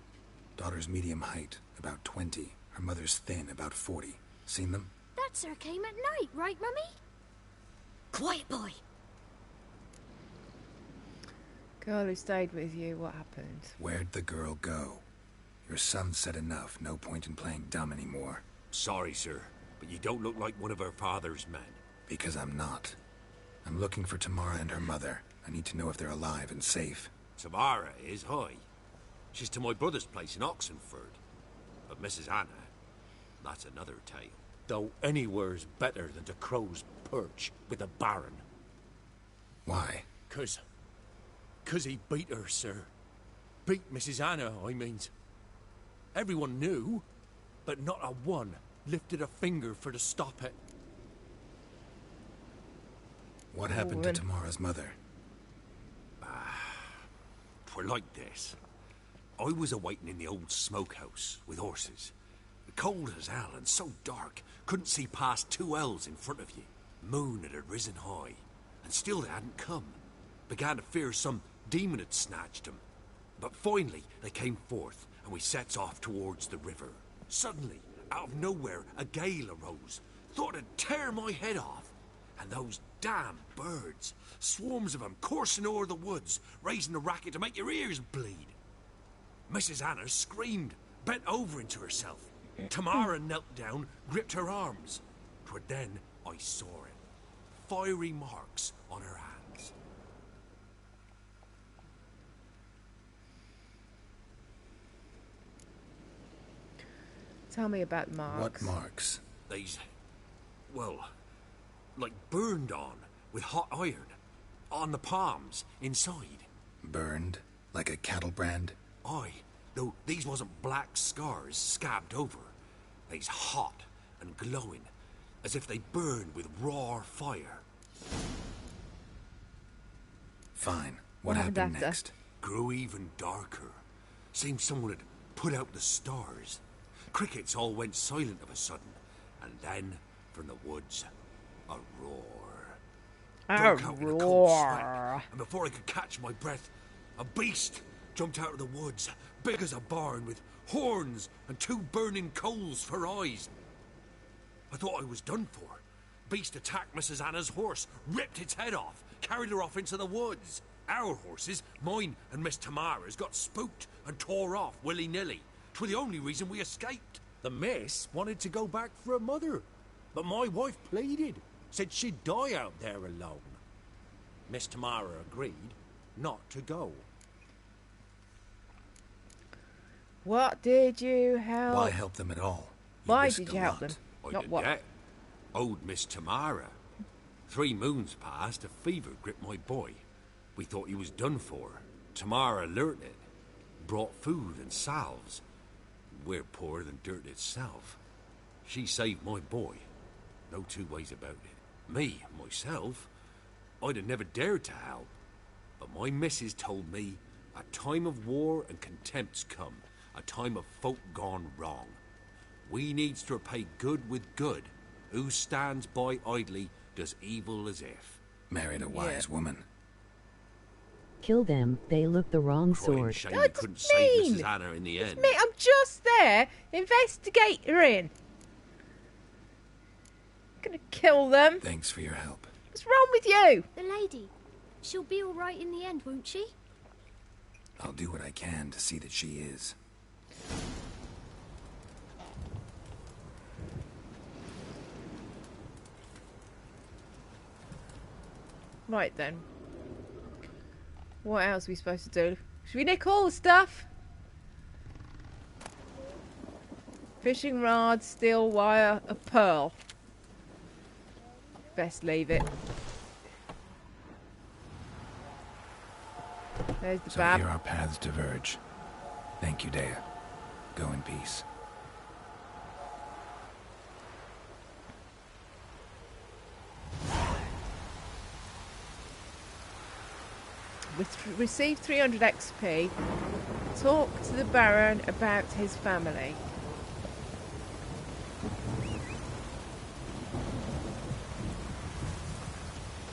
B: Daughter's medium height, about 20. Her mother's thin, about 40. Seen them?
C: That sir came at night, right, Mummy? Quiet, boy.
A: Girl who stayed with you, what happened?
B: Where'd the girl go? Your son said enough. No point in playing dumb anymore.
G: Sorry, sir, but you don't look like one of our father's men.
B: Because I'm not. I'm looking for Tamara and her mother. I need to know if they're alive and safe.
G: Tamara is high. She's to my brother's place in Oxenford. But Mrs. Anna, that's another tale. Though anywhere's better than the Crow's Perch with the Baron.
B: Why?
G: 'Cause he beat her, sir. Beat Mrs. Anna, I means. Everyone knew, but not a one lifted a finger for to stop it.
B: What happened to Tamara's mother?
G: 'Twere like this. I was awaiting in the old smokehouse with horses. Cold as hell and so dark, couldn't see past 2 ells in front of you. Moon had risen high, and still they hadn't come. Began to fear some demon had snatched them. But finally they came forth, and we sets off towards the river. Suddenly, out of nowhere, a gale arose. Thought it'd tear my head off. And those damn birds, swarms of them coursing o'er the woods, raising a racket to make your ears bleed. Mrs. Anna screamed, bent over into herself. Tamara knelt down, gripped her arms. 'Twere then I saw it. Fiery marks on her hands.
A: Tell me about marks.
B: What marks?
G: These, well, like burned on with hot iron. On the palms, inside.
B: Burned? Like a cattle brand?
G: Aye, though these wasn't black scars scabbed over. They's hot and glowing, as if they burned with raw fire.
B: Fine. What
A: happened
B: happened
A: after?
B: next?
G: Grew even darker. Seemed someone had put out the stars. Crickets all went silent of a sudden, and then, from the woods, a roar. Broke out in a cold sweat, and before I could catch my breath, a beast jumped out of the woods, big as a barn, with horns and 2 burning coals for eyes. I thought I was done for. Beast attacked Mrs. Anna's horse, ripped its head off, carried her off into the woods. Our horses, mine and Miss Tamara's, got spooked and tore off willy-nilly. 'Twere the only reason we escaped. The miss wanted to go back for her mother, but my wife pleaded, said she'd die out there alone. Miss Tamara agreed not to go.
A: What did you help?
B: Why help them at all?
A: Why
B: risked
A: did
B: a
A: you help
B: lot.
A: them?
G: I
A: Not
G: did
A: what?
G: that. Owed Miss Tamara. 3 moons passed, a fever gripped my boy. We thought he was done for. Tamara learnt it. Brought food and salves. We're poorer than dirt itself. She saved my boy. No 2 ways about it. Me, myself, I'd have never dared to help. But my missus told me a time of war and contempt's come. A time of folk gone wrong. We needs to repay good with good. Who stands by idly does evil as if.
B: Married a wise woman.
E: Kill them, they look the wrong
G: Crying
E: sort.
G: shame we
A: That's
G: couldn't save
A: mean.
G: Mrs. Anna in the
A: It's
G: end.
A: me, I'm just there, investigating. Gonna kill them.
B: Thanks for your help.
A: What's wrong with you?
C: The lady. She'll be all right in the end, won't she?
B: I'll do what I can to see that she is.
A: Right then. What else are we supposed to do? Should we nick all the stuff? Fishing rod, steel wire, a pearl. Best leave it. There's the
B: So
A: bab.
B: here our paths diverge. Thank you, Dea. Go in peace.
A: Receive 300 XP. Talk to the Baron about his family.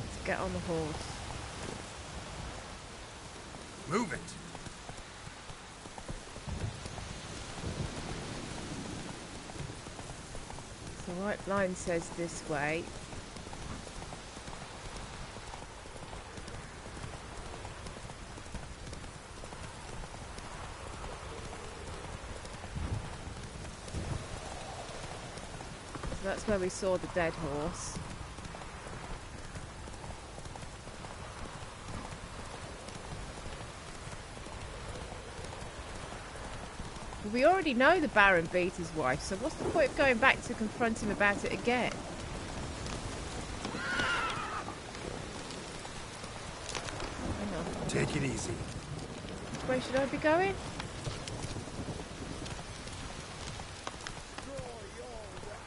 A: Let's get on the horse.
G: Move it.
A: The white line says this way. So that's where we saw the dead horse. Well, we already know the Baron beat his wife, so what's the point of going back to confront him about it again? Hang on.
G: Take it easy.
A: Which way should I be going?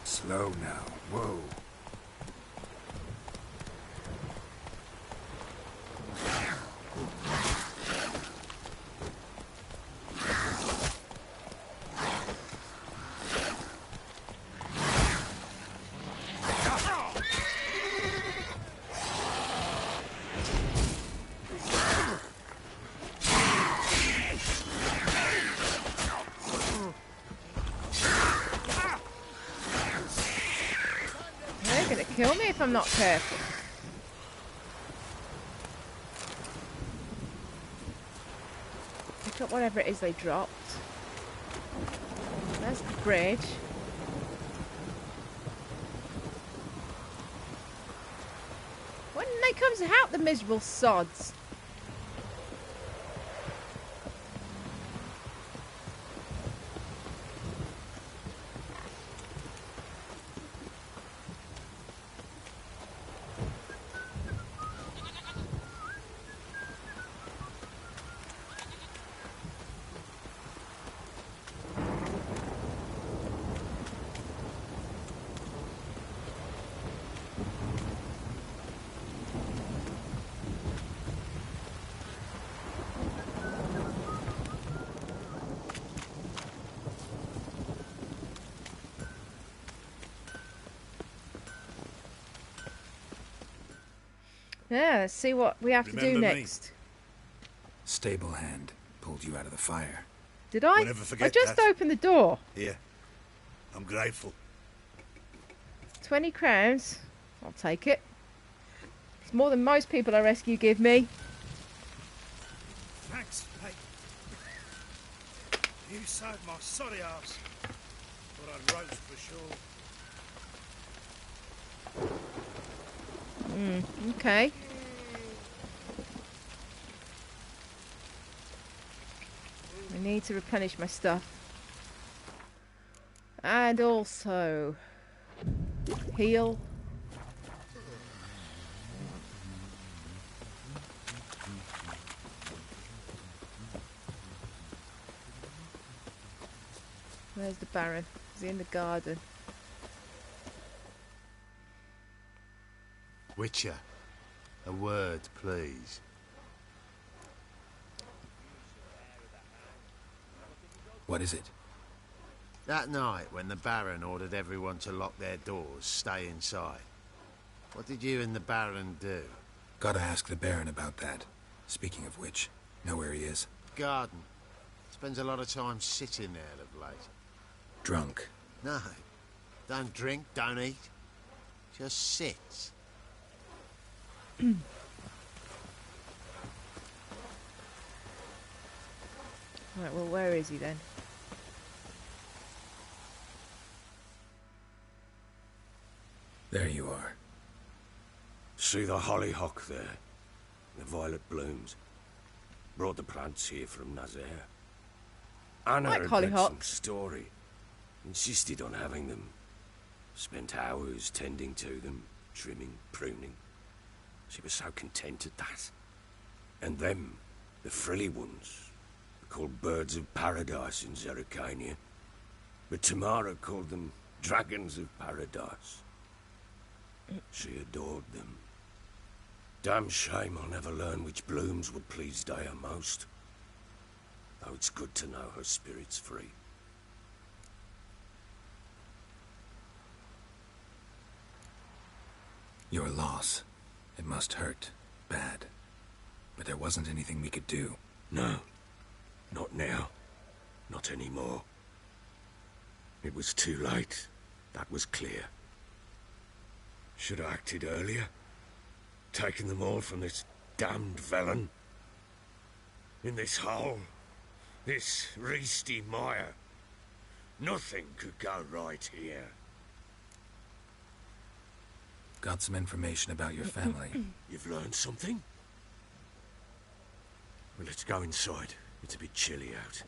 B: Slow now. Whoa.
A: They're gonna kill me if I'm not careful. Pick up whatever it is they dropped. There's the bridge. Why didn't they come to help, the miserable sods? Yeah, let's see what we have to do
G: Remember me?
A: next.
B: Stable hand pulled you out of the fire.
A: Did I?
G: We'll never forget
A: I just
G: that.
A: opened the door.
G: Here. I'm grateful.
A: 20 crowns. I'll take it. It's more than most people I rescue give me.
J: Thanks, mate. You saved my soddy ass. Thought I'd roast for sure.
A: Okay. I need to replenish my stuff. And also heal. Where's the Baron? Is he in the garden?
K: Witcher, a word, please.
B: What is it?
K: That night when the Baron ordered everyone to lock their doors, stay inside. What did you and the Baron do?
B: Gotta ask the Baron about that. Speaking of which, know where he is?
K: Garden. Spends a lot of time sitting there of late.
B: Drunk.
K: No. Don't drink, don't eat. Just sits.
A: Right, well, where is he then?
B: There you are.
D: See the hollyhock there? The violet blooms. Brought the plants here from Nazaire. Anna
A: Like
D: had read some
A: hollyhocks.
D: story. Insisted on having them. Spent hours tending to them, trimming, pruning. She was so content at that. And them, the frilly ones, are called birds of paradise in Zerrikania. But Tamara called them dragons of paradise. She adored them. Damn shame I'll never learn which blooms would please Daya most. Though it's good to know her spirit's free.
B: Your loss. It must hurt. Bad. But there wasn't anything we could do.
D: No. Not now. Not anymore. It was too late. That was clear. Should have acted earlier. Taken them all from this damned felon. In this hole. This reesty mire. Nothing could go right here.
B: Got some information about your family.
D: You've learned something? Well, let's go inside. It's a bit chilly out.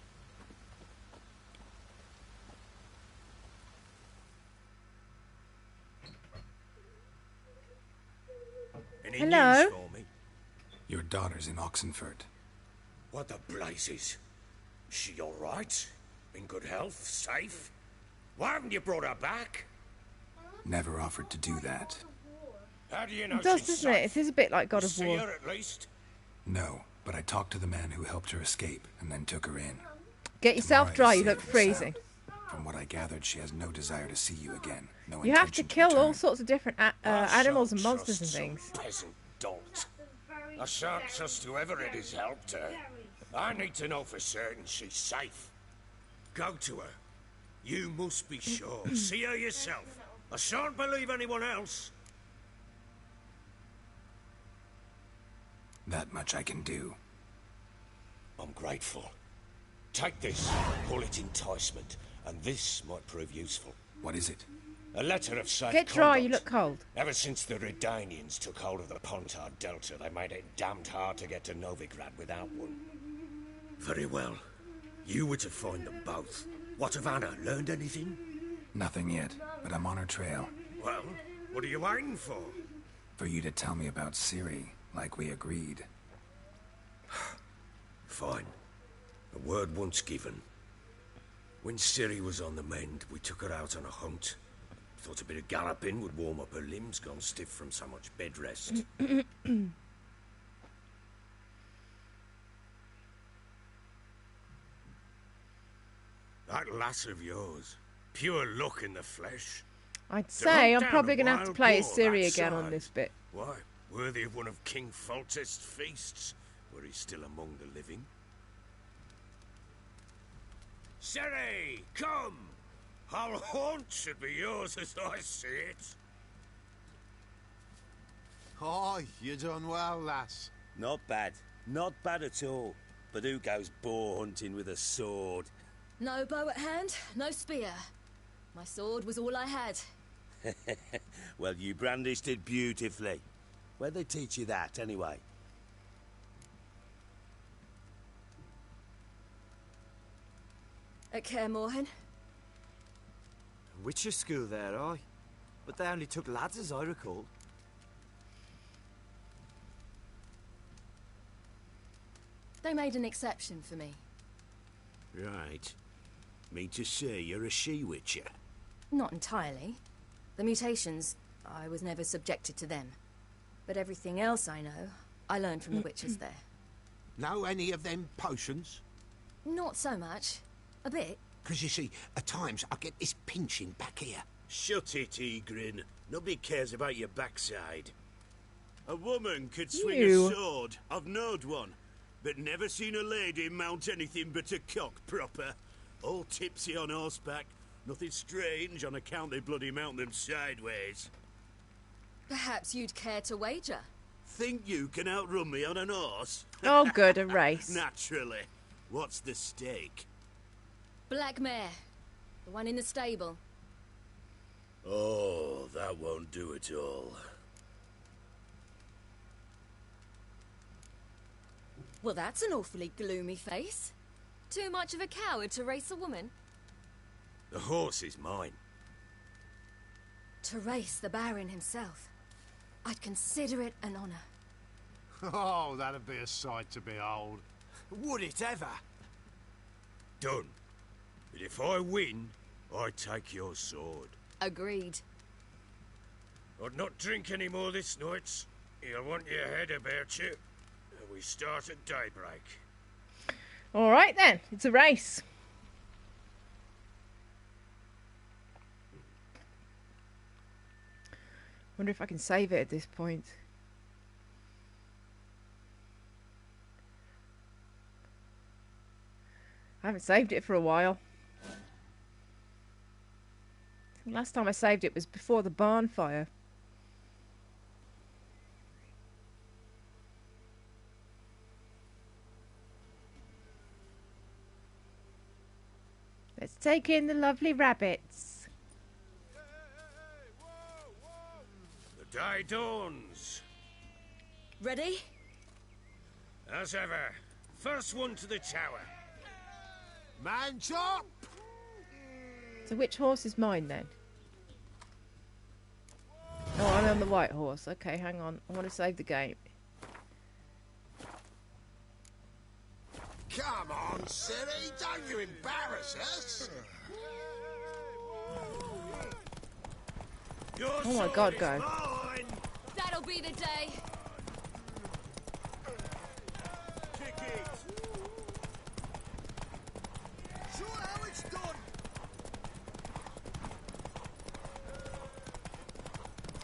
D: Any
A: Hello?
D: news for me?
B: Your daughter's in Oxenford.
D: What the blazes? She all right? In good health? Safe? Why haven't you brought her back?
B: Never offered to do that.
D: How do you know
A: It does,
D: she's
A: doesn't it?
D: safe?
A: It is a bit like God
D: You
A: of
D: see
A: War.
D: her at least?
B: No, but I talked to the man who helped her escape and then took her in.
A: Get yourself
B: Tamara
A: dry,
B: is
A: you look
B: safe and
A: freezing.
B: sound. From what I gathered, she has no desire to see you again. No
A: You have to
B: intention
A: kill all
D: return.
A: sorts of different animals and monsters and things.
D: Peasant dolt. I shan't trust whoever it is helped her. I need to know for certain she's safe. Go to her. You must be sure. See her yourself. I shan't believe anyone else.
B: That much I can do.
D: I'm grateful. Take this. Call it enticement. And this might prove useful.
B: What is it?
D: A letter of safe
A: Get dry, you
D: conduct.
A: look cold.
D: Ever since the Redanians took hold of the Pontar Delta, they made it damned hard to get to Novigrad without one. Very well. You were to find them both. What of Anna? Learned anything?
B: Nothing yet, but I'm on her trail.
D: Well, what are you waiting for?
B: For you to tell me about Ciri, like we agreed.
D: Fine. A word once given. When Ciri was on the mend, we took her out on a hunt. Thought a bit of galloping would warm up her limbs, gone stiff from so much bed rest. That lass of yours, pure luck in the flesh.
A: I'd
D: To
A: say
D: hunt
A: I'm
D: down
A: probably
D: a
A: going to have to
D: wild
A: play as
D: boar
A: Ciri
D: that
A: again on
D: size.
A: this bit.
D: Why, worthy of one of King Foltest's feasts, where he's still among the living. Ciri, come! Our haunt should be yours as I see it.
K: Oh, you done well, lass.
I: Not bad. Not bad at all. But who goes boar hunting with a sword?
L: No bow at hand, no spear. My sword was all I had.
I: Well, you brandished it beautifully. Where'd they teach you that, anyway?
L: At Kaer Morhen.
M: Witcher school there, aye. But they only took lads, as I recall.
L: They made an exception for me.
G: Right. Mean to say you're a she-witcher?
L: Not entirely. The mutations, I was never subjected to them. But everything else I know, I learned from the witches there.
G: Know any of them potions?
L: Not so much. A bit.
G: 'Cause you see, at times I get this pinching back here.
I: Shut it, Egrin. Nobody cares about your backside. A woman could swing
A: You.
I: a sword. I've knowed one. But never seen a lady mount anything but a cock proper. All tipsy on horseback. Nothing strange on account they bloody mount them sideways.
L: Perhaps you'd care to wager.
I: Think you can outrun me on an horse?
A: Oh, good, a race.
I: Naturally. What's the stake?
L: Black mare. The one in the stable.
I: Oh, that won't do it all.
L: Well, that's an awfully gloomy face. Too much of a coward to race a woman?
D: The horse is mine.
L: To race the Baron himself. I'd consider it an honor.
G: Oh, that'd be a sight to behold.
M: Would it ever?
D: Done. But if I win, I take your sword.
L: Agreed.
D: I'd not drink any more this night. You'll want your head about you. And we start at daybreak.
A: All right then, it's a race. Wonder if I can save it at this point. I haven't saved it for a while. Last time I saved it was before the barn fire. Let's take in the lovely rabbits.
D: The day dawns.
L: Ready?
D: As ever, first one to the tower.
G: Man chop!
A: So which horse is mine then? Oh, I'm on the white horse. Okay, hang on. I want to save the game.
F: Come on, silly, don't you embarrass us.
A: Oh my god, go.
L: That'll be the day.
I: Kick it!
F: Show how it's done.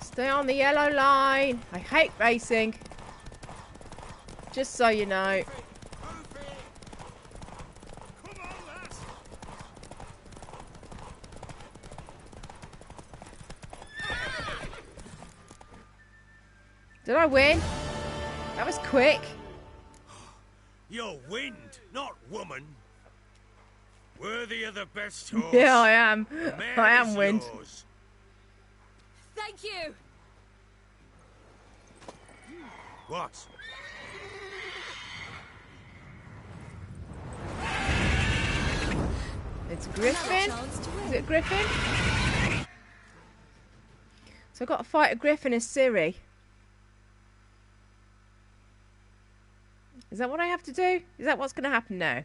A: Stay on the yellow line. I hate racing. Just so you know. Did I win? That was quick.
D: You're wind, not woman. Worthy of the best horse.
A: Yeah, I am. I am wind.
D: Yours.
L: Thank you.
D: What?
A: It's Griffin. Is it Griffin? So I've got to fight a Griffin and Siri. Is that what I have to do? Is that what's going to happen now?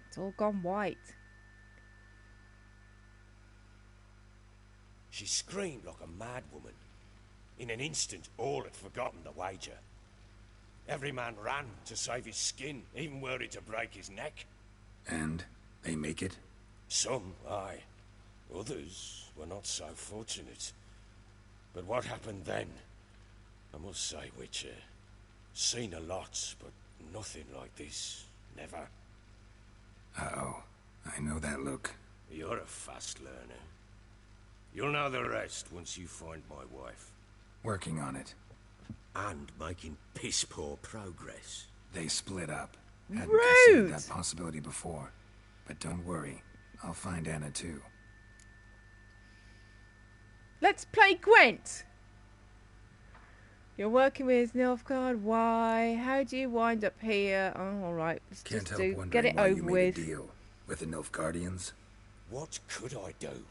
A: It's all gone white.
D: She screamed like a mad woman. In an instant, all had forgotten the wager. Every man ran to save his skin, even were it to break his neck.
B: And they make it?
D: Some, aye. Others were not so fortunate. But what happened then? I must say, Witcher, seen a lot, but nothing like this. Never.
B: Uh-oh. I know that look.
D: You're a fast learner. You'll know the rest once you find my wife.
B: Working on it.
D: And making piss-poor progress.
B: They split up. Hadn't
A: Rude!
B: considered that possibility before. But don't worry. I'll find Anna too.
A: Let's play Gwent. You're working with Nilfgaard. Why? How do you wind up here? Oh, all right. Let's
B: Can't
A: just
B: help
A: get
B: wondering
A: it
B: why you
A: over
B: made
A: with.
B: a deal with the Nilfgaardians.
D: What could I do?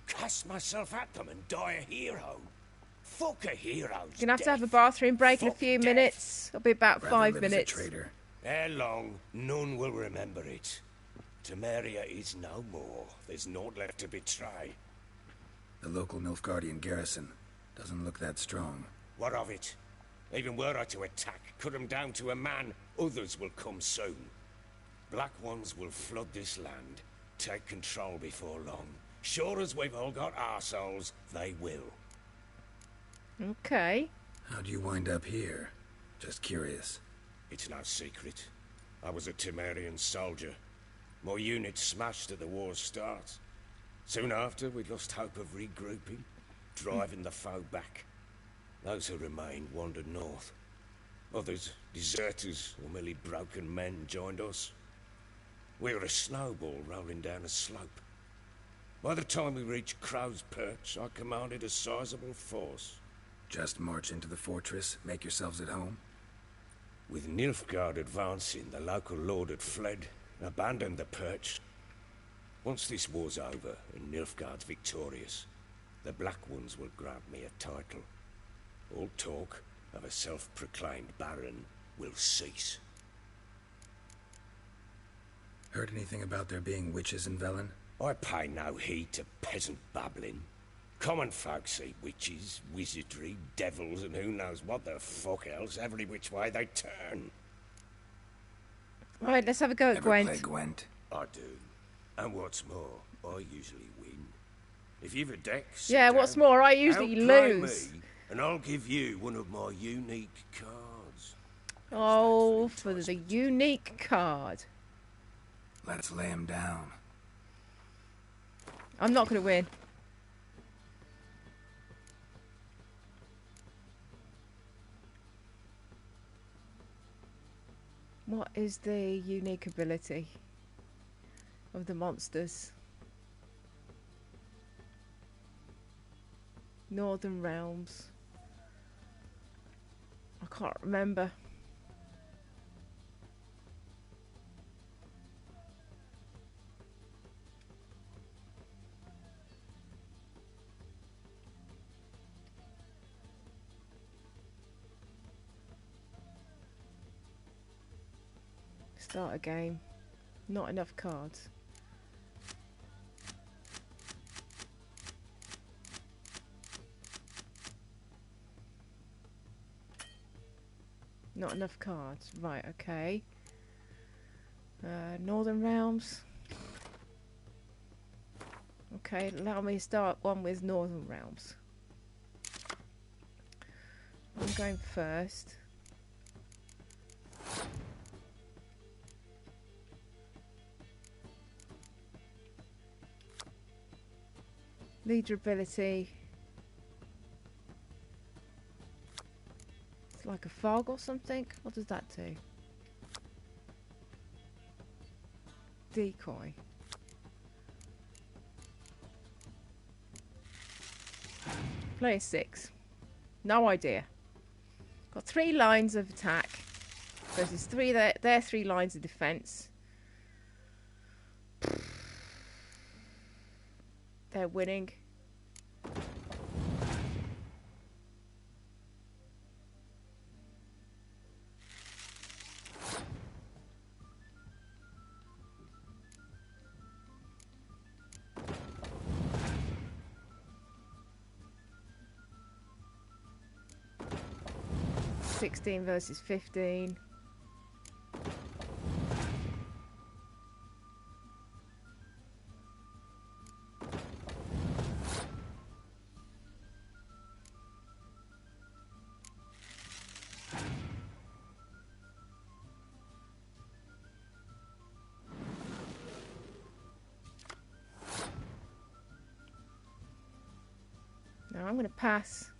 D: Cast myself at them and die a hero? Fuck a hero's
A: You're gonna have
D: death.
A: to have a bathroom break in a
D: Fuck
A: few
D: death.
A: minutes. It'll be about
B: Rather
A: 5
B: live as a
A: minutes.
B: traitor.
D: Ere long, none will remember it. Temeria is no more. There's naught left to betray.
B: The local Nilfgaardian garrison doesn't look that strong.
D: What of it? Even were I to attack, cut them down to a man, others will come soon. Black ones will flood this land, take control before long. Sure as we've all got arseholes, they will.
A: Okay.
B: How'd you wind up here? Just curious.
D: It's no secret. I was a Temerian soldier. My unit smashed at the war's start. Soon after, we lost hope of regrouping, driving the foe back. Those who remained wandered north. Others, deserters or merely broken men, joined us. We were a snowball rolling down a slope. By the time we reached Crow's Perch, I commanded a sizable force.
B: Just march into the fortress, make yourselves at home?
D: With Nilfgaard advancing, the local lord had fled, abandoned the perch. Once this war's over and Nilfgaard's victorious, the Black Ones will grant me a title. All talk of a self-proclaimed baron will cease.
B: Heard anything about there being witches in Velen?
D: I pay no heed to peasant babbling. Common folk see witches, wizardry, devils, and who knows what the fuck else every which way they turn.
A: Right, let's have a go at Gwent.
B: Play Gwent?
D: I do. And what's more, I usually win. If you've a deck,
A: yeah, what's more, I usually lose.
D: Me, and I'll give you one of my unique cards.
A: Oh, for the unique card.
B: Let's lay him down.
A: I'm not going to win. What is the unique ability of the monsters? Northern Realms. I can't remember. Start a game. Not enough cards. Not enough cards. Right, okay. Northern Realms. Okay, allow me to start one with Northern Realms. I'm going first. Leader ability. It's like a fog or something. What does that do? Decoy. Player 6. No idea. Got 3 lines of attack versus 3 their 3 lines of defense. They're winning. $16 versus $15. Now I'm going to pass.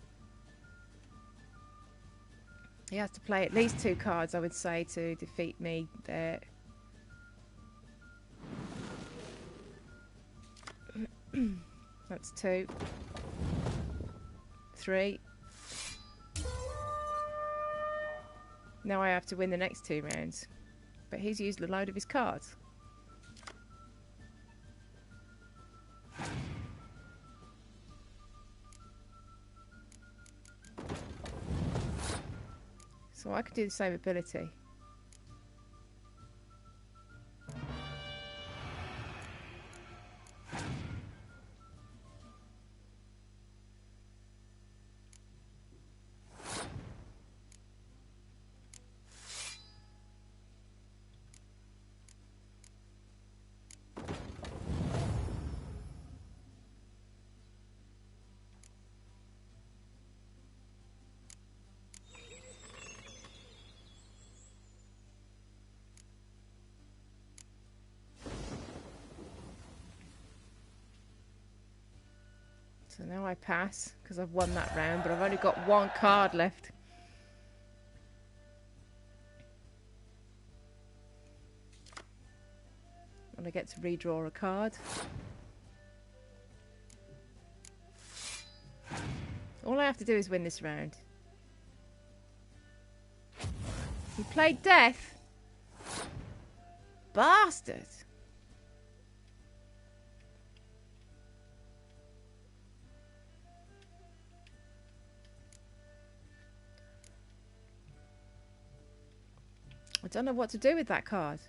A: He has to play at least 2 cards, I would say, to defeat me there. That's 2. 3. Now I have to win the next 2 rounds. But he's used a load of his cards. So I could do the same ability. So now I pass, because I've won that round, but I've only got 1 card left. And I get to redraw a card. All I have to do is win this round. He played death. Bastard. I don't know what to do with that card.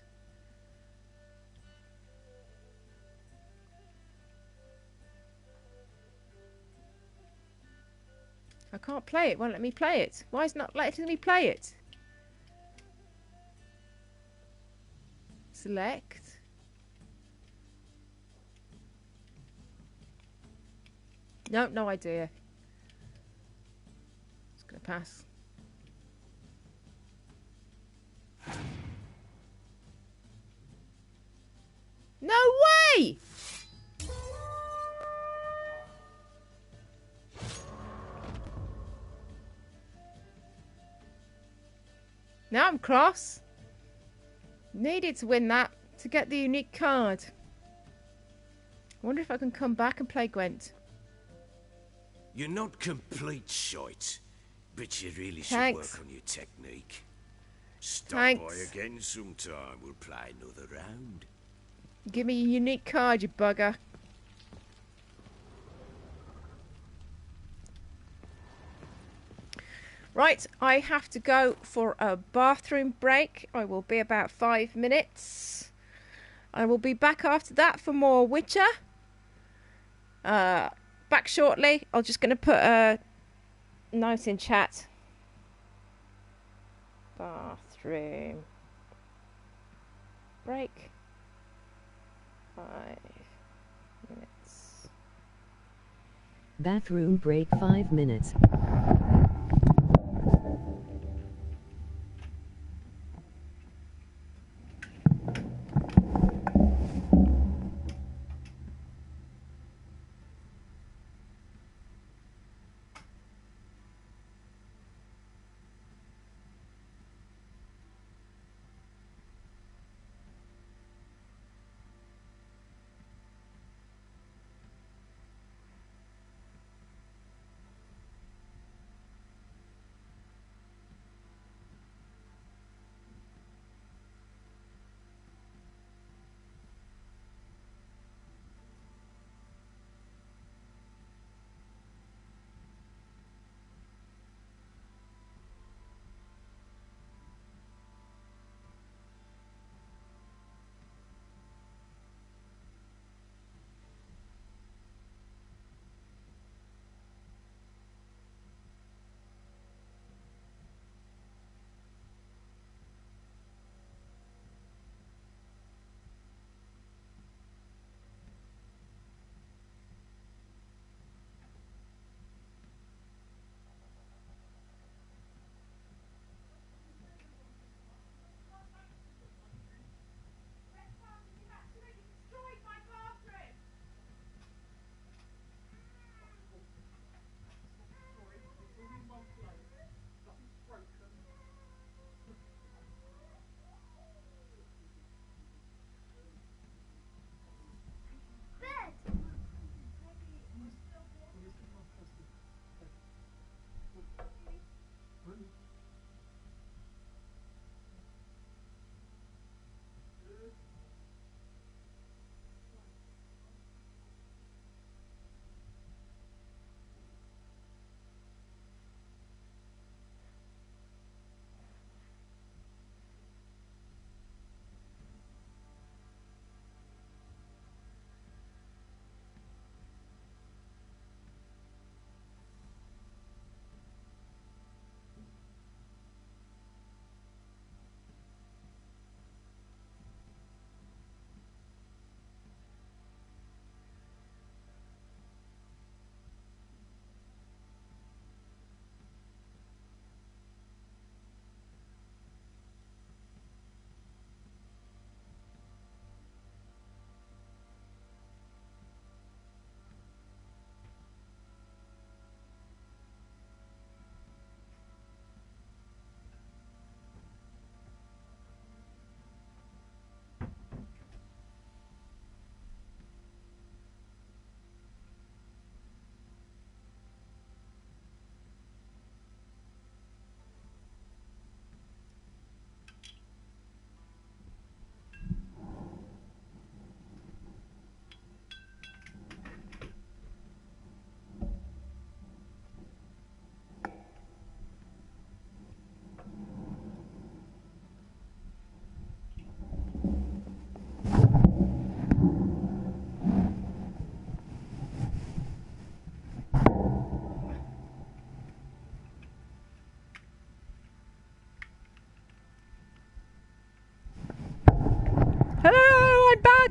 A: I can't play it. Won't let me play it. Why is it not letting me play it? Select. No, no idea. Just gonna pass. No way! Now I'm cross. Needed to win that to get the unique card. I wonder if I can come back and play Gwent.
D: You're not complete shite, but you really
A: Thanks.
D: should work on your technique. Stop
A: Thanks.
D: by again sometime. We'll play another round.
A: Give me a unique card, you bugger. Right, I have to go for a bathroom break. I will be about 5 minutes. I will be back after that for more Witcher. Back shortly. I'm just going to put a note in chat. Bathroom break. 5 minutes.
E: Bathroom break 5 minutes.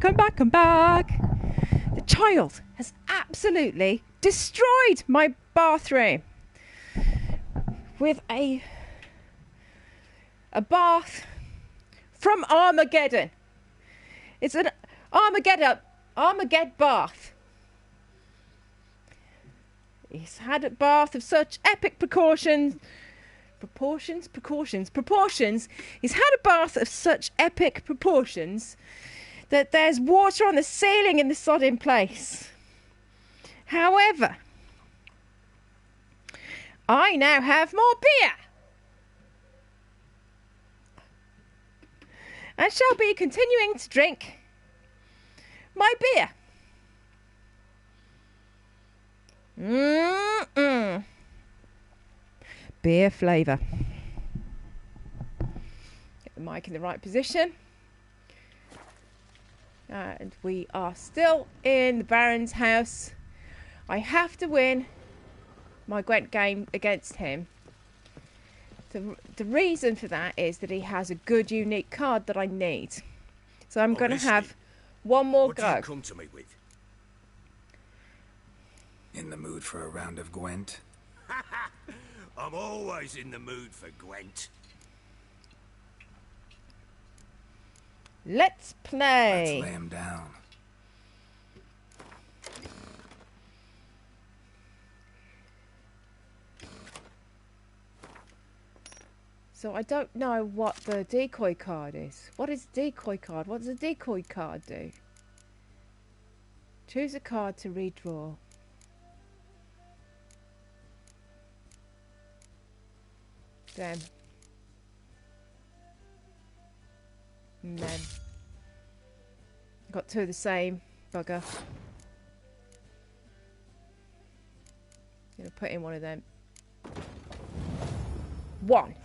A: back, I'm back, I'm back. The child has absolutely destroyed my bathroom with a bath from Armageddon. It's an Armageddon bath. He's had a bath of such epic proportions. He's had a bath of such epic proportions that there's water on the ceiling in the sodding place. However, I now have more beer and shall be continuing to drink my beer. Beer flavour. Get the mic in the right position. And we are still in the Baron's house. I have to win my Gwent game against him. The reason for that is that he has a good, unique card that I need. So I'm going to have one more go.
D: What do you come to me with?
B: In the mood for a round of Gwent?
D: I'm always in the mood for Gwent.
A: Let's play.
B: Let's lay him down.
A: So I don't know what the decoy card is. What is a decoy card? What does a decoy card do? Choose a card to redraw. Them. And then got two of the same bugger. Gonna put in one of them. One.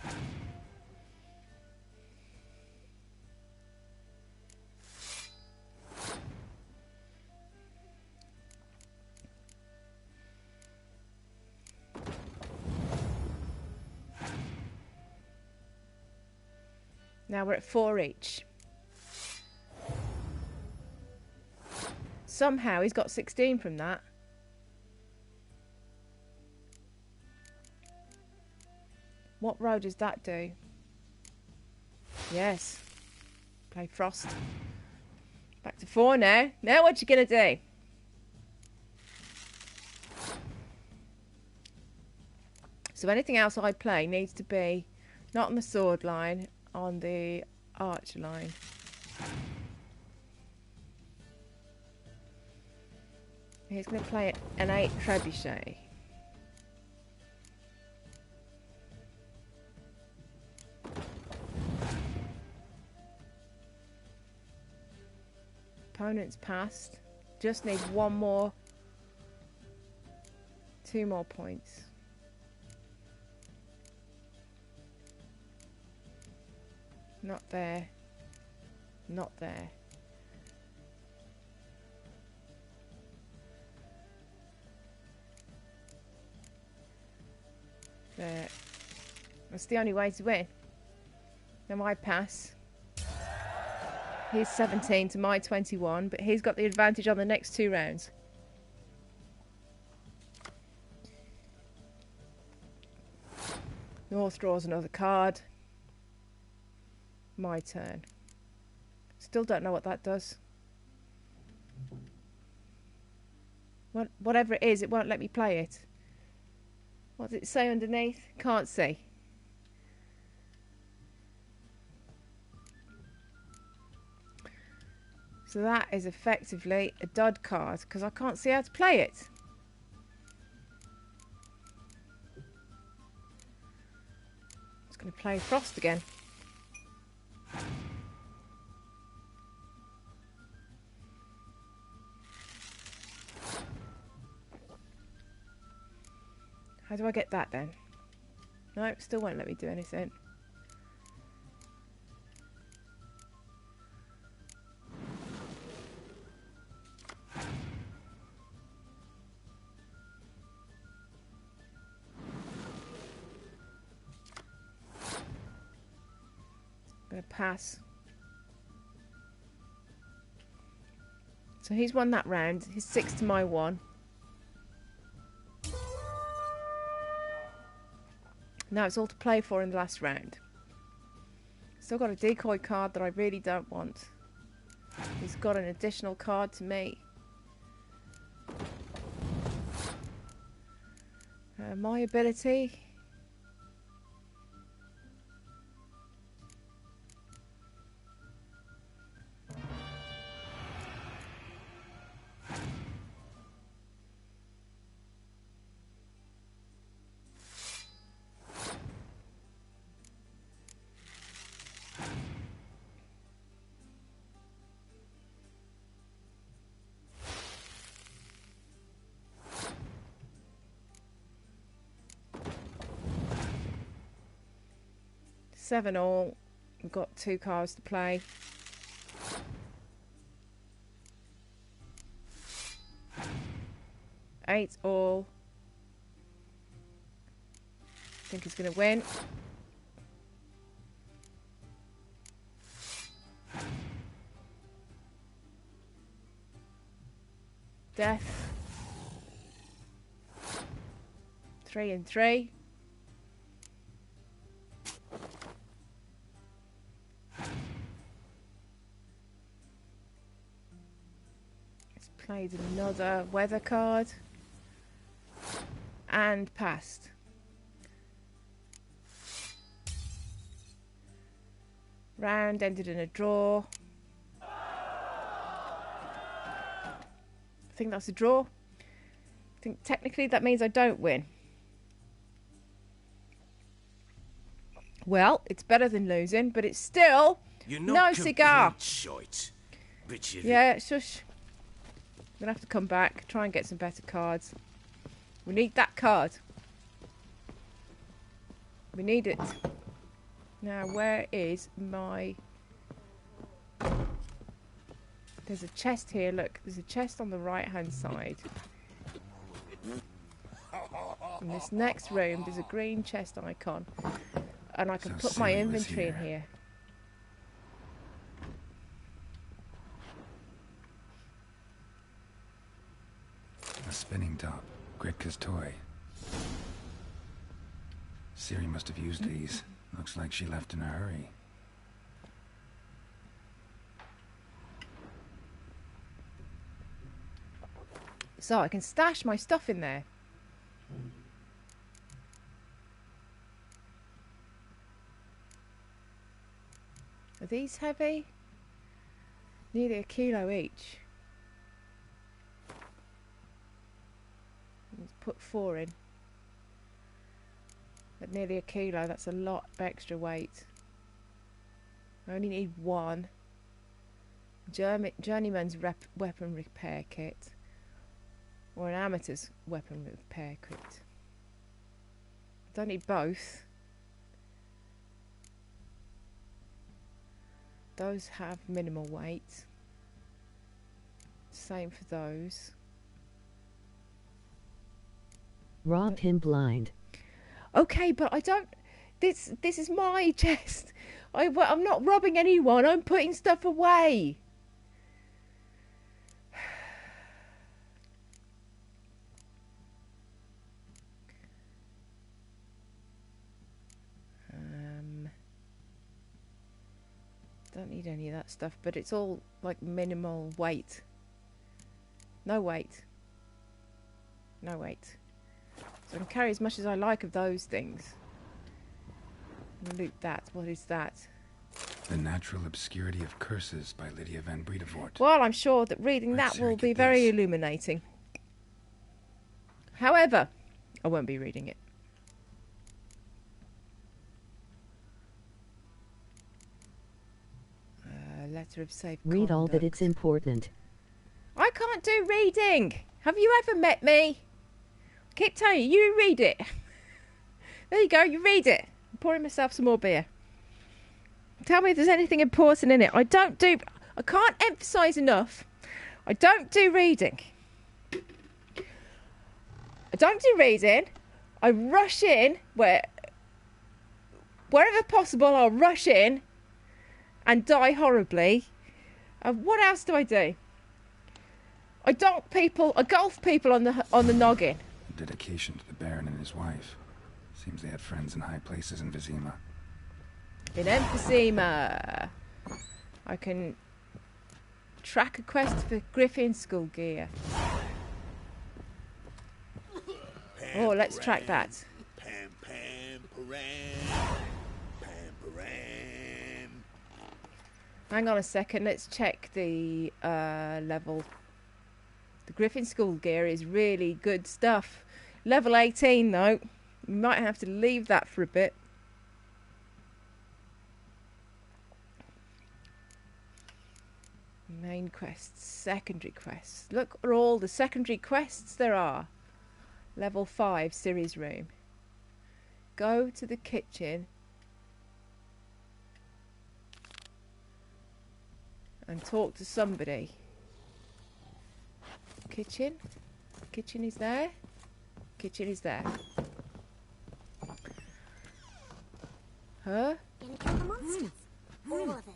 A: Now we're at 4 each. Somehow he's got 16 from that. What row does that do? Yes. Play Frost. Back to 4 now. Now what you gonna do? So anything else I play needs to be not on the sword line, on the archer line. He's going to play an 8 trebuchet. Opponent's passed. Just need 1 more. 2 more points. Not there. Not there. There. That's the only way to win. Now I pass. He's 17 to my 21, but he's got the advantage on the next 2 rounds. North draws another card. My turn. Still don't know what that does. Whatever it is, it won't let me play it. What does it say underneath? Can't see. So that is effectively a dud card because I can't see how to play it. Just going to play Frost again. How do I get that then? No, still won't let me do anything. I'm gonna pass. So he's won that round. He's 6 to my 1. Now it's all to play for in the last round. Still got a decoy card that I really don't want. He's got an additional card to me. My ability. Seven all. We've got 2 cards to play. Eight all. I think he's going to win. Death. 3 and 3. Played another weather card and passed. Round ended in a draw. I think that's a draw. I think technically that means I don't win. Well, it's better than losing, but it's still no cigar.
D: Shite.
A: Yeah, shush. I'm going to have to come back, try and get some better cards. We need that card. We need it. Now, where is my... There's a chest here, look. There's a chest on the right-hand side. In this next room, there's a green chest icon. And I can put my inventory in here.
B: A spinning top. Gritka's toy. Siri must have used these. Looks like she left in a hurry.
A: So I can stash my stuff in there. Are these heavy? Nearly a kilo each. Let's put 4 in. At nearly a kilo, that's a lot of extra weight. I only need 1. Journeyman's weapon repair kit. Or an amateur's weapon repair kit. I don't need both. Those have minimal weight. Same for those.
E: Robbed him blind.
A: Okay, but I don't... This is my chest. I'm not robbing anyone. I'm putting stuff away. Don't need any of that stuff, but it's all like minimal weight. No weight. No weight. So I can carry as much as I like of those things. Loot that. What is that?
B: The Natural Obscurity of Curses by Lydia van Bredevoort.
A: Well, I'm sure that reading that will be very illuminating. However, I won't be reading it. Letter of safe
E: Read all
A: conduct.
E: that it's important.
A: I can't do reading. Have you ever met me? I keep telling you, you read it. There you go, you read it. I'm pouring myself some more beer. Tell me if there's anything important in it. I can't emphasise enough. I don't do reading. I don't do reading. I rush in wherever possible. I'll rush in and die horribly. What else do I do? I golf people on the noggin.
B: Dedication to the Baron and his wife. Seems they had friends in high places in Vizima.
A: In emphysema, I can track a quest for Griffin School gear. Oh, let's track that.
I: Pam, pam, param. Pam, param.
A: Hang on a second, let's check the level. The Griffin School gear is really good stuff. Level 18 though. We might have to leave that for a bit. Main quests, secondary quests. Look at all the secondary quests there are. Level 5, Ciri's room. Go to the kitchen and talk to somebody. Kitchen? Kitchen is there? Kitchen is there. Huh?
C: Gonna kill the monsters. All of them.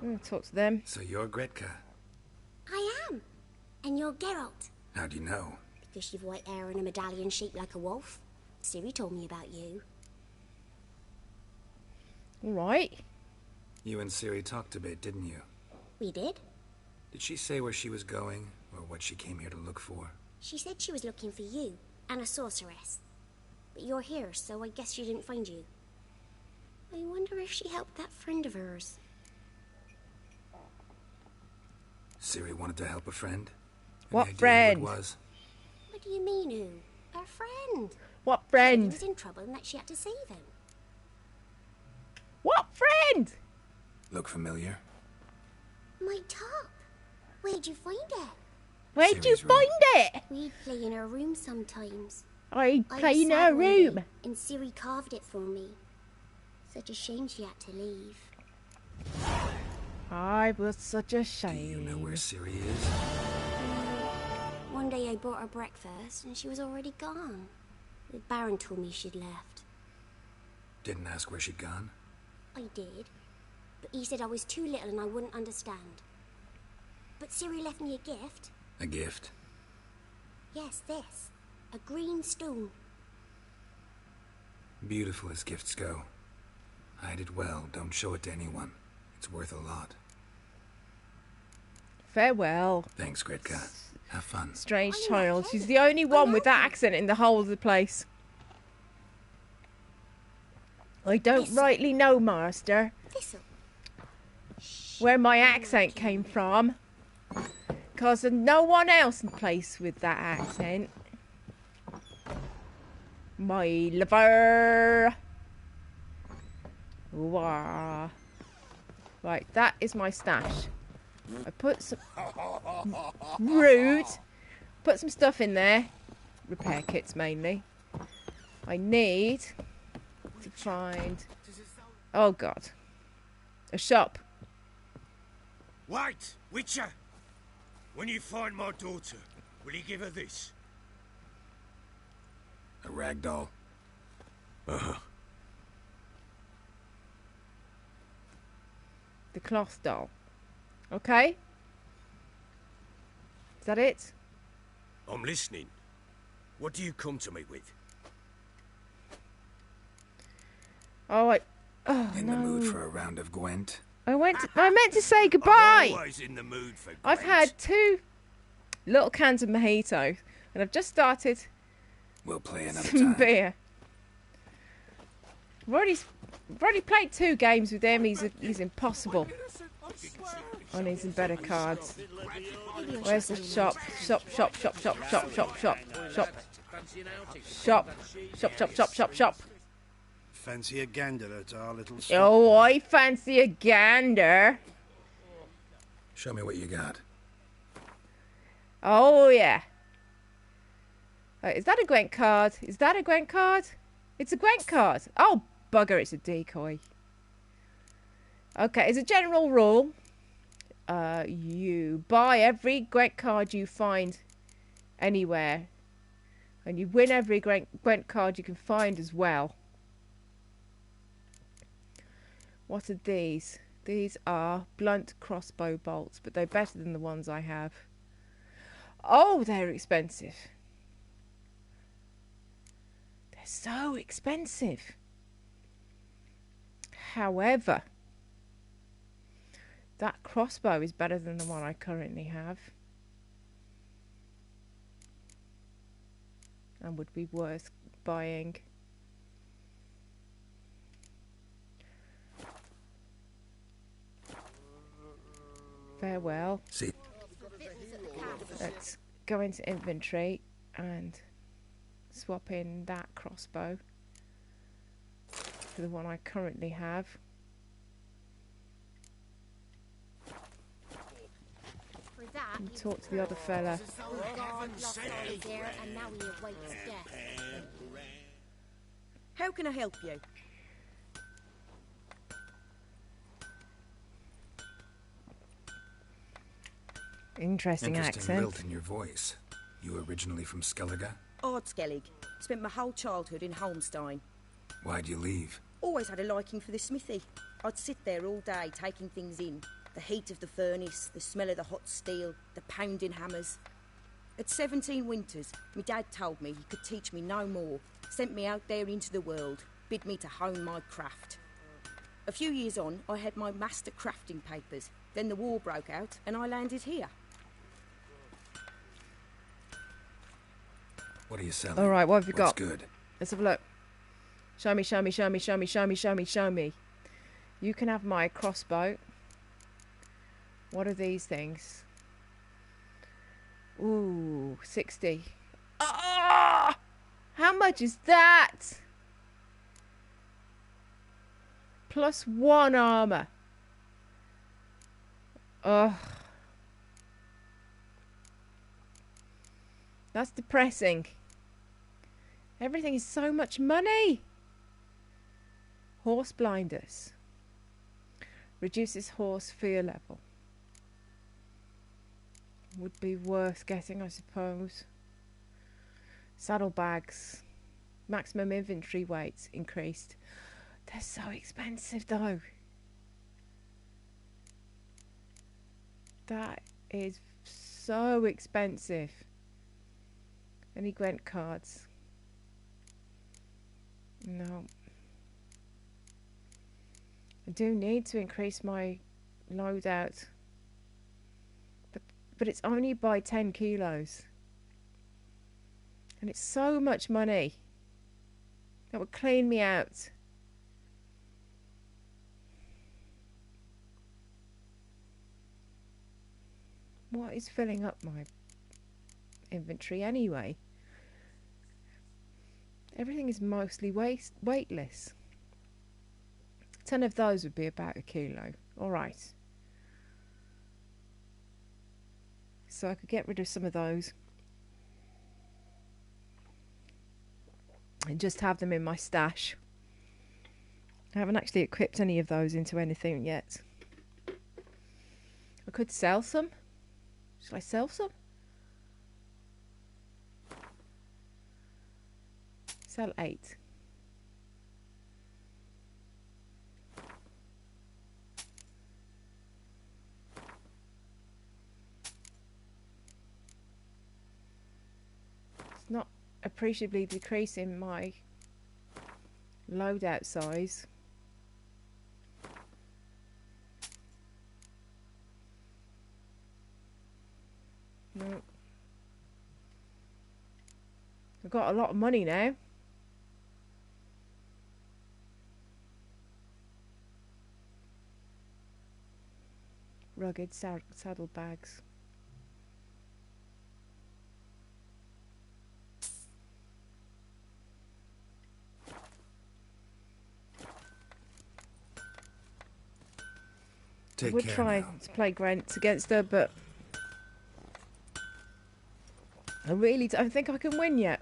A: I'm gonna talk to them.
B: So you're Gretka.
C: I am. And you're Geralt.
B: How do you know?
C: Because you've white hair and a medallion shaped like a wolf. Ciri told me about you.
A: Alright.
B: You and Ciri talked a bit, didn't you?
C: We did.
B: Did she say where she was going, or what she came here to look for?
C: She said she was looking for you, and a sorceress. But you're here, so I guess she didn't find you. I wonder if she helped that friend of hers.
B: Ciri wanted to help a friend?
A: What
B: Any idea
A: friend?
B: Who it was?
C: What do you mean, who? Her friend.
A: What
C: He
A: friend?
C: was in trouble and that she had to save him.
A: What friend?
B: Look familiar?
C: My top. Where'd you find it?
A: Where'd you
B: Ciri's room.
A: find it?
C: We'd play in her room sometimes.
A: I
C: I
A: play
C: was
A: in
C: sad
A: her
C: one day,
A: room.
C: and Ciri carved it for me. Such a shame she had to leave.
A: I was such a
B: Do
A: shame.
B: you know where Ciri is?
C: One day I brought her breakfast, and she was already gone. The Baron told me she'd left.
B: Didn't ask where she'd gone?
C: I did, but he said I was too little and I wouldn't understand. But Ciri left me a gift.
B: A gift?
C: Yes, this. A green stone.
B: Beautiful as gifts go. Hide it well, don't show it to anyone. It's worth a lot.
A: Farewell,
B: Thanks, Gretka. Have fun.
A: strange
C: I'm
A: child.
C: not
A: She's the only one with that
C: welcome.
A: accent in the whole of the place. I don't
C: Listen.
A: rightly know, Master,
C: This'll.
A: where my accent came from. Because there's no one else in the place with that accent. My lover. Wah. Right, that is my stash. I put some... Rude. Put some stuff in there. Repair kits mainly. I need to find... Oh God. A shop.
D: Wait, Witcher! When you find my daughter, will you give her this?
B: A rag doll.
D: Uh-huh.
A: The cloth doll. Okay? Is that it?
D: I'm listening. What do you come to me with?
A: Oh, oh
B: In
A: no.
B: the mood for a round of Gwent?
A: I meant to say goodbye.
D: I'm always in the mood for
A: I've
D: Gwent.
A: had 2 little cans of mojito, and I've just started
B: We'll play another
A: some
B: time.
A: beer. I've already played 2 games with him. He's impossible. I need some better cards. Where's the shop? Shop.
J: Fancy a gander at our little stop.
A: Oh, I fancy a gander.
B: Show me what you got.
A: Oh, yeah. Is that a Gwent card? Is that a Gwent card? It's a Gwent card. Oh, bugger, it's a decoy. Okay, as a general rule, you buy every Gwent card you find anywhere. And you win every Gwent card you can find as well. What are these? These are blunt crossbow bolts, but they're better than the ones I have. Oh, they're expensive. They're so expensive. However, that crossbow is better than the one I currently have. And would be worth buying. Farewell.
B: See.
A: Let's go into inventory and swap in that crossbow for the one I currently have. And talk to the other fella.
N: How can I help you?
A: Interesting accent.
B: Lilt in your voice. You originally from Skellige?
N: Ardskellig. Spent my whole childhood in Holmstein.
B: Why'd you leave?
N: Always had a liking for the smithy. I'd sit there all day taking things in. The heat of the furnace, the smell of the hot steel, the pounding hammers. At 17 winters, my dad told me he could teach me no more. Sent me out there into the world, bid me to hone my craft. A few years on, I had my master crafting papers. Then the war broke out and I landed here.
B: What are you selling?
A: All right, what have you got?
B: What's good?
A: Let's have a look. Show me, show me, show me, show me, show me, show me, show me. You can have my crossbow. What are these things? Ooh, 60. Ah! How much is that? +1 armor. Ugh. That's depressing. Everything is so much money. Horse blinders. Reduces horse fear level. Would be worth getting, I suppose. Saddlebags. Maximum inventory weights increased. They're so expensive though. That is so expensive. Any Gwent cards? No. I do need to increase my loadout. But it's only by 10 kilos. And it's so much money. That would clean me out. What is filling up my inventory anyway? Everything is mostly weightless. 10 of those would be about 1 kilo. Alright. So I could get rid of some of those. And just have them in my stash. I haven't actually equipped any of those into anything yet. I could sell some. Should I sell some? Sell 8. It's not appreciably decreasing my loadout size. No. I've got a lot of money now. Rugged saddlebags. I would try to play Gwent against her, but I really don't think I can win yet.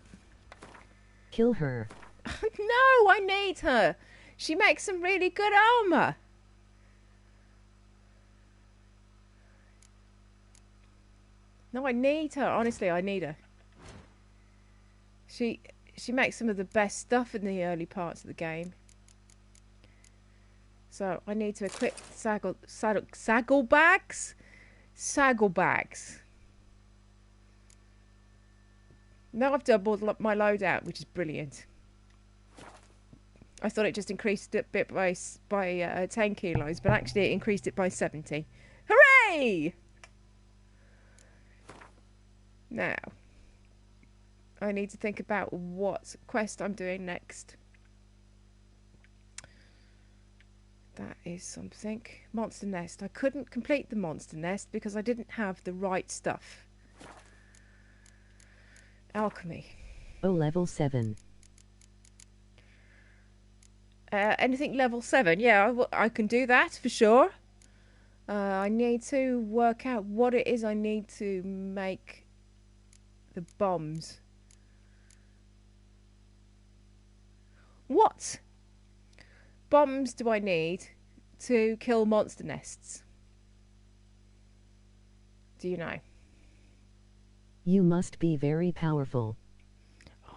E: Kill her.
A: No, I need her. She makes some really good armor. No, I need her. Honestly, I need her. She makes some of the best stuff in the early parts of the game. So I need to equip saddlebags. Now I've doubled my loadout, which is brilliant. I thought it just increased it a bit by 10 kilos, but actually it increased it by 70. Hooray! Now, I need to think about what quest I'm doing next. That is something. Monster Nest. I couldn't complete the Monster Nest because I didn't have the right stuff. Alchemy.
E: Oh, level 7.
A: Anything level 7? Yeah, I can do that for sure. I need to work out what it is I need to make the bombs. What bombs do I need to kill monster nests? Do you know?
E: You must be very powerful.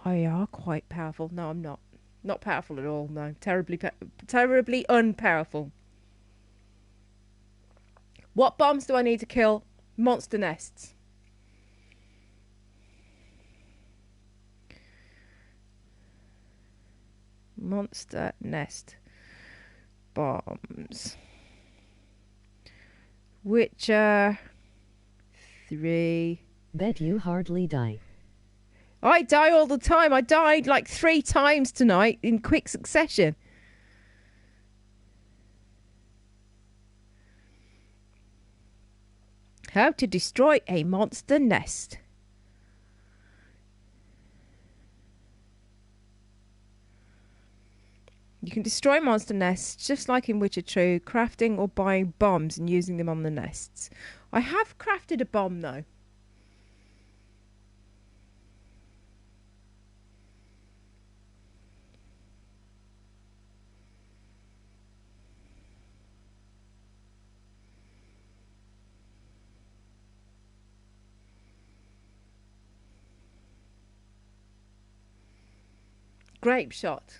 A: I are quite powerful. No, I'm not. Not powerful at all, no. Terribly unpowerful. What bombs do I need to kill monster nests? Monster nest bombs. Witcher 3.
E: Bet you hardly die.
A: I die all the time. I died like 3 times tonight in quick succession. How to destroy a monster nest. You can destroy monster nests just like in Witcher 2, crafting or buying bombs and using them on the nests. I have crafted a bomb though. Grape shot.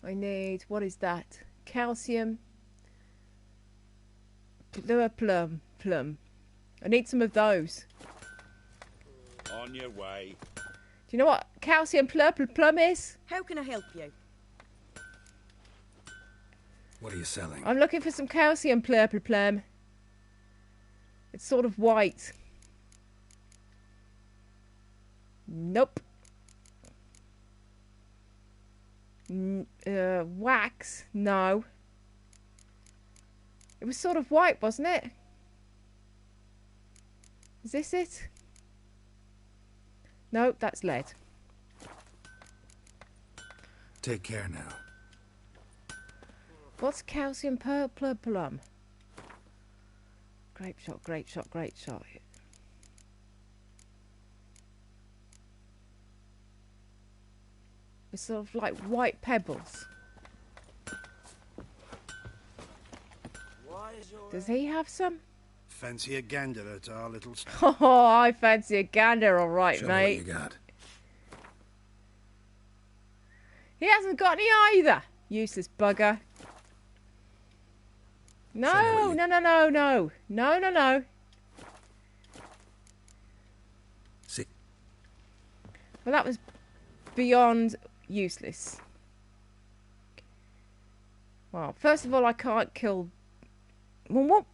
A: I need, what is that? Calcium. Plum. I need some of those.
I: On your way.
A: Do you know what calcium plum is?
N: How can I help you?
B: What are you selling?
A: I'm looking for some calcium plum. It's sort of white. Nope. Wax? No. It was sort of white, wasn't it? Is this it? No, that's lead.
B: Take care now.
A: What's calcium plum? Grape shot. It's sort of like white pebbles. Does he have some?
J: Fancy a gander at our little...
A: Oh, I fancy a gander, all right,
B: Show
A: mate.
B: me what you got.
A: He hasn't got any either. Useless bugger. No.
B: See.
A: Well, that was beyond useless. Well, first of all, I can't kill... Well, what?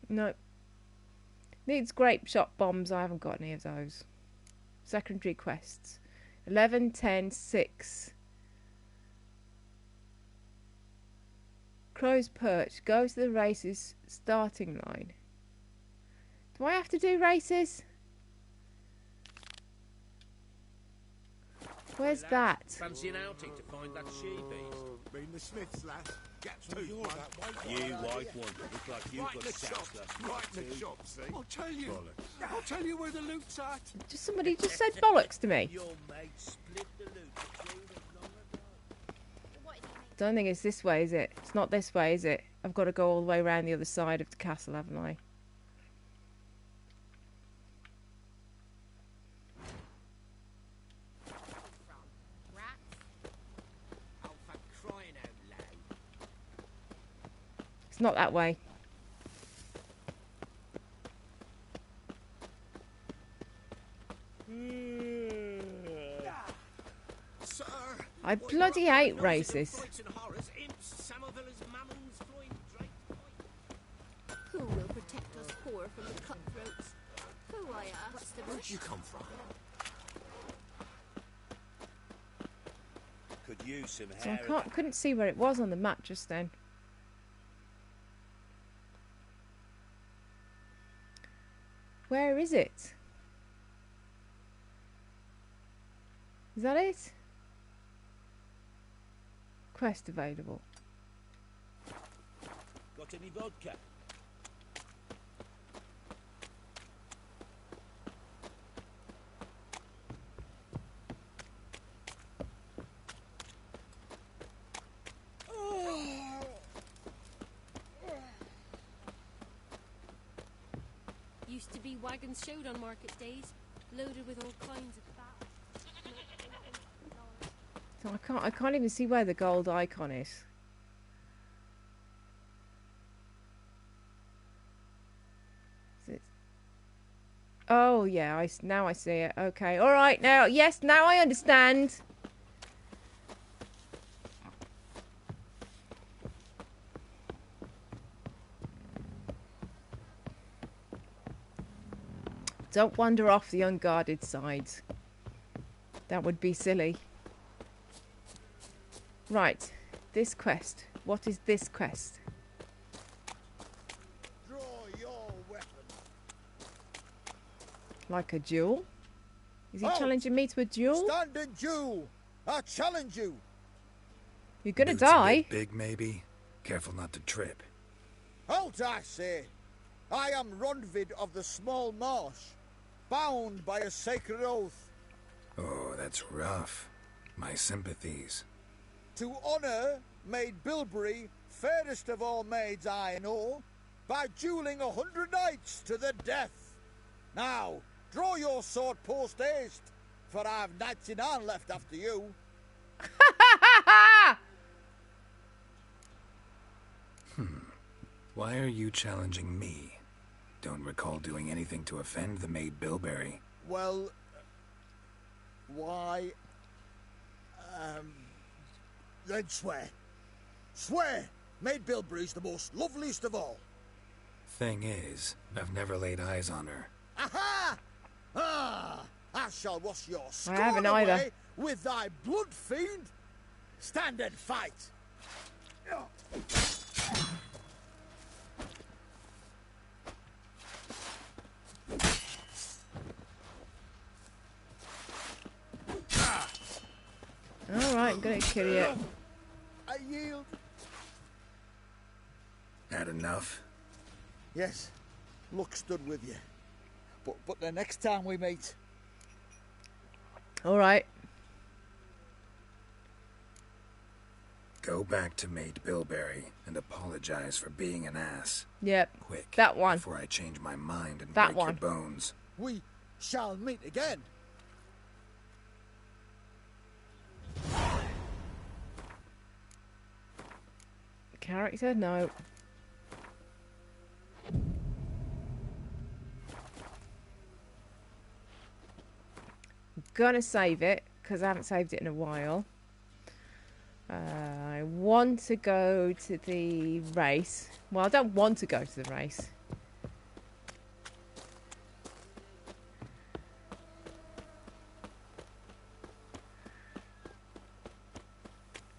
A: No. Needs grape shot bombs. I haven't got any of those. Secondary quests. 11, 10, 6. Crow's Perch. Go to the races starting line. Do I have to do races? Where's that?
H: Fancy an outing to find that she-beast?
G: Been the Smiths, lass. Get to
I: You white one. Look like you've got south last
G: right in the shop, see? I'll tell you where the loot's at.
A: Just somebody just said bollocks to me.
H: Your mate split the loot between us long ago.
A: Don't think it's this way, is it? It's not this way, is it? I've got to go all the way around the other side of the castle, haven't I? It's not that way.
D: Sir,
A: I bloody hate races.
O: Who will protect us poor from the cutthroats? Who, I asked.
G: Where'd you come from?
I: Could use some
A: So I
I: hair.
A: couldn't see where it was on the map just then. Where is it? Is that it? Quest available.
I: Got any vodka?
O: Used to be wagons showed on market days, loaded with all kinds of fat.
A: So I can't even see where the gold icon is. Is it? Oh yeah, now I see it. Okay, all right, now yes, now I understand. Don't wander off the unguarded side. That would be silly. Right, this quest. What is this quest?
F: Draw your weapon.
A: Like a duel? Is he
F: Halt!
A: challenging me to a duel?
F: Stand and duel. I challenge you.
A: You're gonna
B: Boots a
A: die.
B: bit big, maybe. Careful not to trip.
F: Halt, I say. I am Rondvid of the Small Marsh, bound by a sacred oath.
B: Oh, that's rough. My sympathies.
F: To honour Maid Bilberry, fairest of all maids I know, by duelling 100 knights to the death. Now, draw your sword post haste, for I've knights in hand left after you.
B: Why are you challenging me? Don't recall doing anything to offend the Maid Bilberry.
F: Well, why, then swear. Swear Maid Bilberry's the most loveliest of all.
B: Thing is, I've never laid eyes on her.
F: Aha! Ah! I shall wash your
A: I haven't
F: scorn away
A: either.
F: with thy blood, fiend. Stand and fight.
A: Alright, I'm gonna kill you.
F: I yield.
B: Had enough?
F: Yes, luck stood with you. But the next time we meet...
A: Alright.
B: Go back to Maid Bilberry and apologize for being an ass.
A: Yep.
B: Quick.
A: That one.
B: Before I change my mind and
A: That
B: break
A: one.
B: your bones.
F: We shall meet again.
A: Character? No. I'm gonna save it, because I haven't saved it in a while. I want to go to the race. Well, I don't want to go to the race.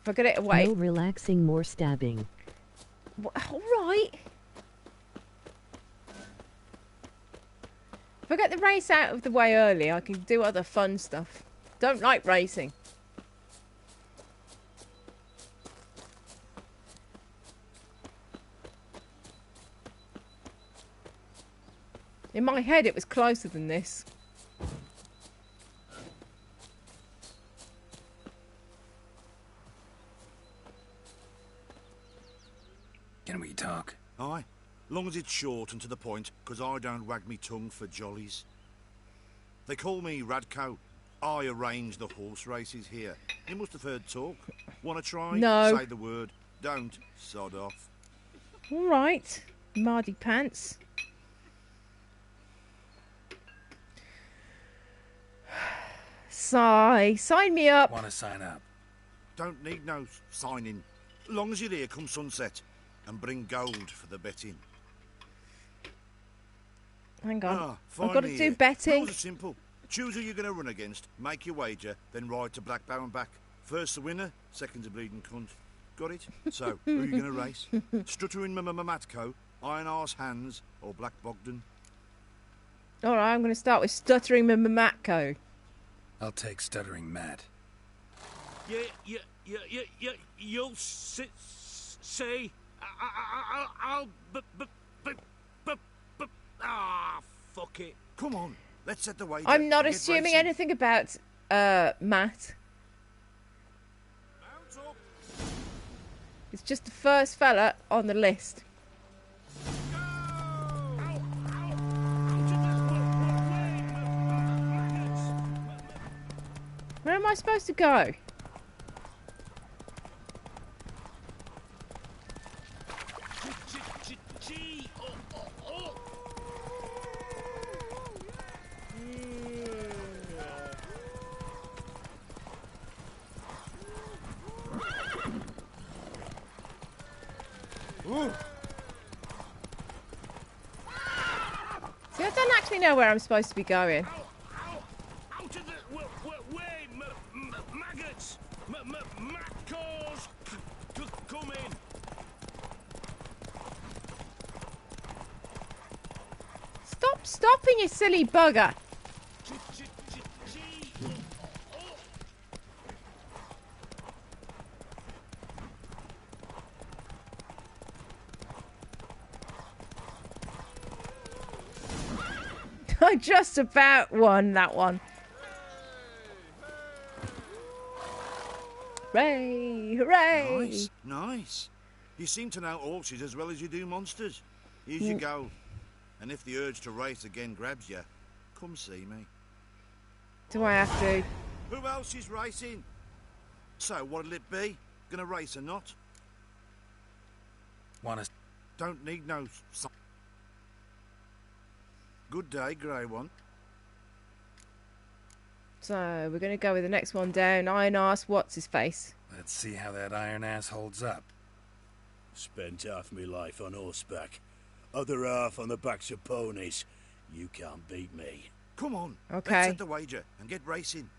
A: If I get it away.
E: No relaxing, more stabbing.
A: All right. If I get the race out of the way early, I can do other fun stuff. Don't like racing. In my head, it was closer than this.
B: Can we talk?
G: Aye. Long as it's short and to the point, 'cause I don't wag me tongue for jollies. They call me Radko. I arrange the horse races here. You must have heard talk. Want to try?
A: No.
G: Say the word. Don't. Sod off.
A: All right, Mardy Pants. Sign me up.
B: Want to sign up?
P: Don't need no signing. Long as you're here come sunset. And bring gold for the betting.
A: Hang on.
P: Ah,
A: I've got to do betting.
P: Rules are simple. Choose who you're going to run against, make your wager, then ride to Blackbow and back. First the winner, second's a bleeding cunt. Got it? So, who are you going to race? Stuttering Matco, Iron Arse Hands, or Black Bogdan?
A: All right, I'm going to start with Stuttering Matco.
B: I'll take Stuttering Matt.
I: You'll say... fuck it.
P: Come on, let's set the wager.
A: I'm not assuming anything about Matt. It's just the first fella on the list. Where am I supposed to go? See, I don't actually know where I'm supposed to be going.
I: Out of the way, maggots! Maccaws! Come in!
A: Stop stopping, you silly bugger! I just about won that one. Hooray! Hooray!
P: Nice, nice. You seem to know horses as well as you do monsters. Here's your goal. And if the urge to race again grabs you, come see me.
A: Do I have to?
P: Who else is racing? So, what'll it be? Gonna race or not?
B: Want to...
P: Don't need no... Good day, grey one.
A: So, we're going to go with the next one down. Iron Arse, what's his face?
B: Let's see how that iron ass holds up.
I: Spent half my life on horseback. Other half on the backs of ponies. You can't beat me.
P: Come on.
A: Okay.
P: Let's set the wager and get racing.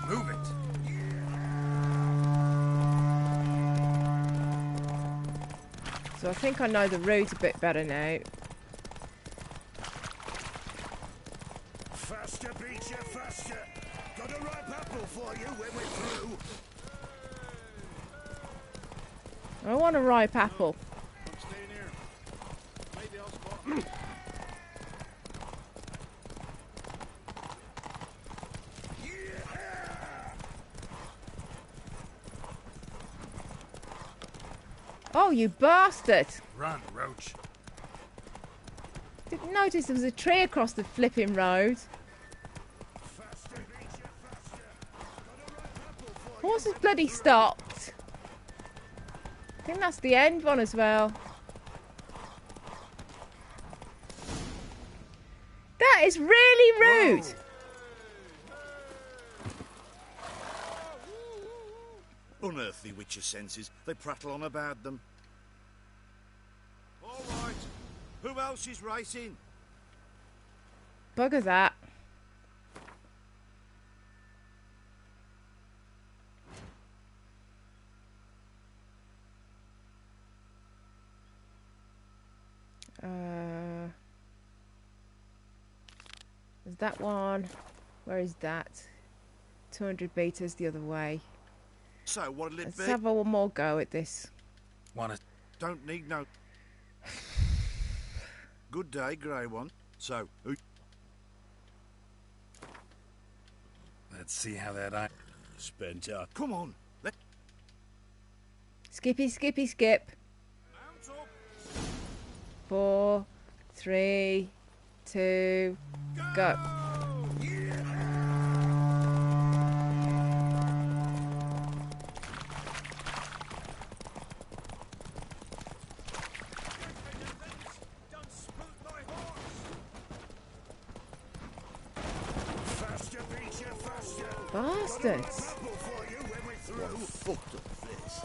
B: Move it.
A: So I think I know the route a bit better now.
J: Faster, beat you, faster. Got a ripe apple for you when we're through.
A: I want a ripe apple.
J: I'm staying here. Maybe I'll spot.
A: Oh, you bastard!
B: Run, Roach.
A: Didn't notice there was a tree across the flipping road. Horse has bloody stopped. I think that's the end one as well. That is really rude.
P: Unearthly with your senses. They prattle on about them. All right. Who else is racing?
A: Bugger that. Is that one? Where is that? 200 meters the other way.
P: So, what'll it
A: Let's
P: be?
A: have one more go at this.
B: Want to...
P: Don't need no... Good day, grey one. So, who...
B: Let's see how that iron...
I: Spent up.
P: Come on. Let...
A: Skippy, skippy, skip. 4, 3, 2, go. Bastards.
F: What a fucked up place.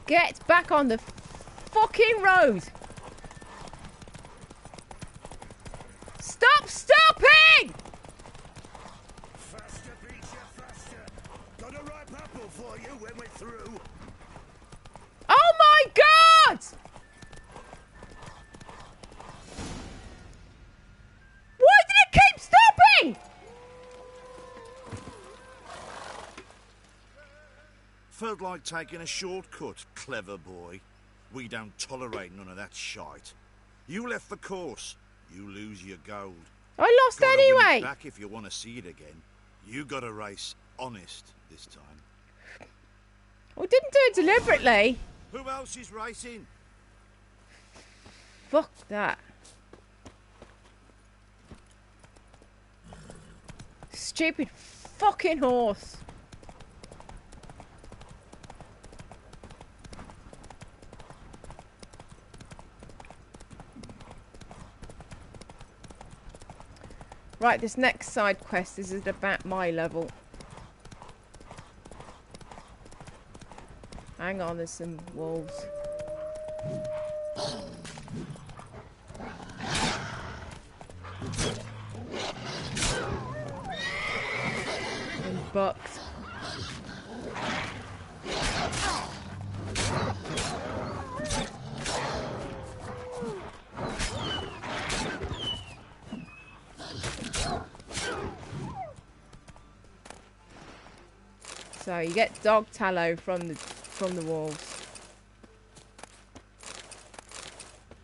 A: Get back on the fucking road. Stop stopping!
J: Faster, Peter, faster. Got a ripe apple for you when we're through.
A: Oh my God! Why did it keep stopping?
P: Felt like taking a shortcut, clever boy. We don't tolerate none of that shite. You left the course. You lose your gold.
A: I lost
P: Gotta win
A: anyway.
P: it back if you want to see it again. You got to race honest this time.
A: I didn't do it deliberately.
P: Who else is racing?
A: Fuck that. Stupid fucking horse. Right, this next side quest is at about my level. Hang on, there's some wolves. And bucks. So you get dog tallow from the wolves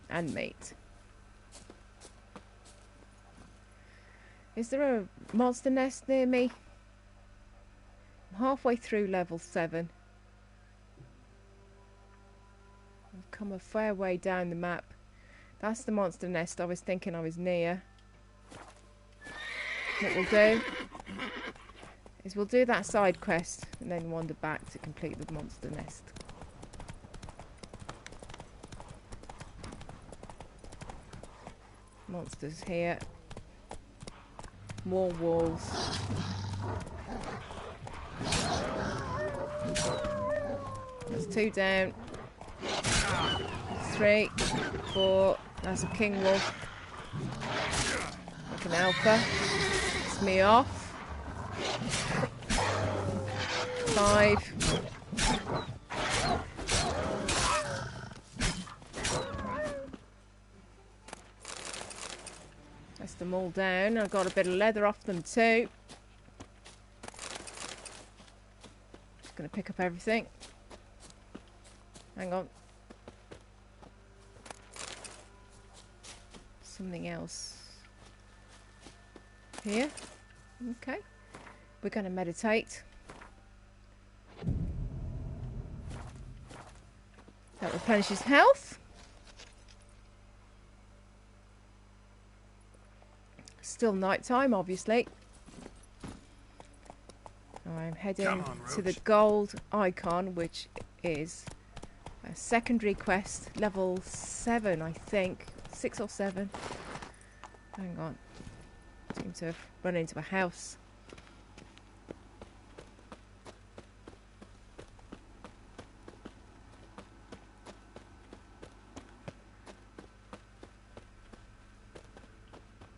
A: and meat. Is there a monster nest near me? I'm halfway through level 7. I've come a fair way down the map. That's the monster nest I was thinking I was near. What we'll do is we'll do that side quest and then wander back to complete the monster nest. Monsters here. More wolves. That's 2 down. 3, 4. That's a king wolf. Like an alpha. It's me off. 5. That's them all down. I got a bit of leather off them too. Just gonna pick up everything. Hang on. Something else here. Okay. We're gonna meditate. That replenishes health. Still night time, obviously. I'm heading to the gold icon, which is a secondary quest, level 7, I think. 6 or 7. Hang on. Seem to have run into a house.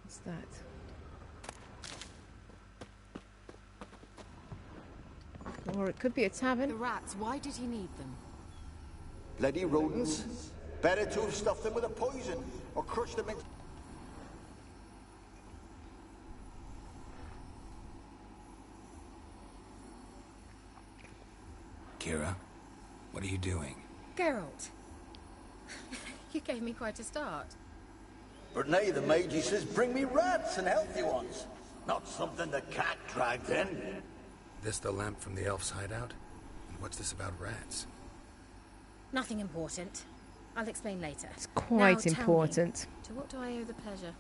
A: What's that? Or it could be a tavern.
Q: The rats, why did he need them?
F: Bloody rodents. Better to have stuffed them with a poison or crushed them in.
B: Kira, what are you doing?
Q: Geralt. You gave me quite a start.
F: But now the mage says bring me rats and healthy ones. Not something the cat dragged in.
B: This the lamp from the elf's hideout? And what's this about rats?
Q: Nothing important. I'll explain later.
A: It's quite important.
Q: To what do I owe the pleasure?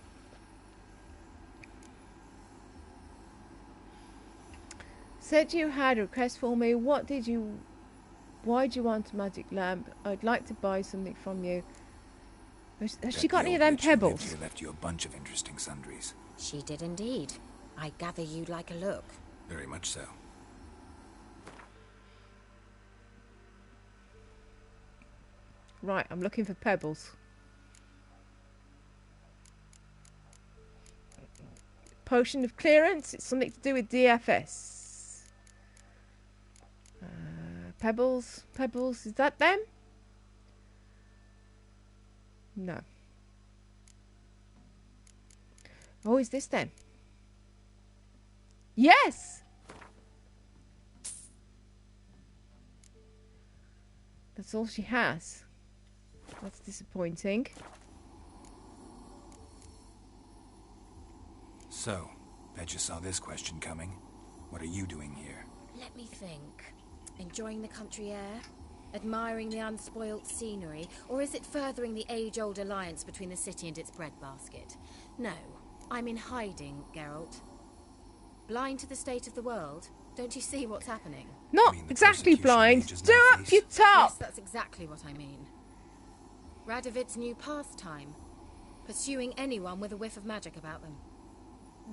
A: Said you had a request for me. Why do you want a magic lamp? I'd like to buy something from you. Has she got any of them pebbles?
B: She left you a bunch of interesting sundries.
N: She did indeed. I gather you'd like a look.
B: Very much so.
A: Right, I'm looking for pebbles. Potion of clearance. It's something to do with DFS. Pebbles. Pebbles. Is that them? No. Oh, is this them? Yes! That's all she has. That's disappointing.
B: So, bet you saw this question coming. What are you doing here?
L: Let me think. Enjoying the country air? Admiring the unspoilt scenery? Or is it furthering the age-old alliance between the city and its breadbasket? No, I'm in hiding, Geralt. Blind to the state of the world? Don't you see what's happening?
A: Not exactly blind. Do up your top!
L: Yes, that's exactly what I mean. Radovid's new pastime. Pursuing anyone with a whiff of magic about them.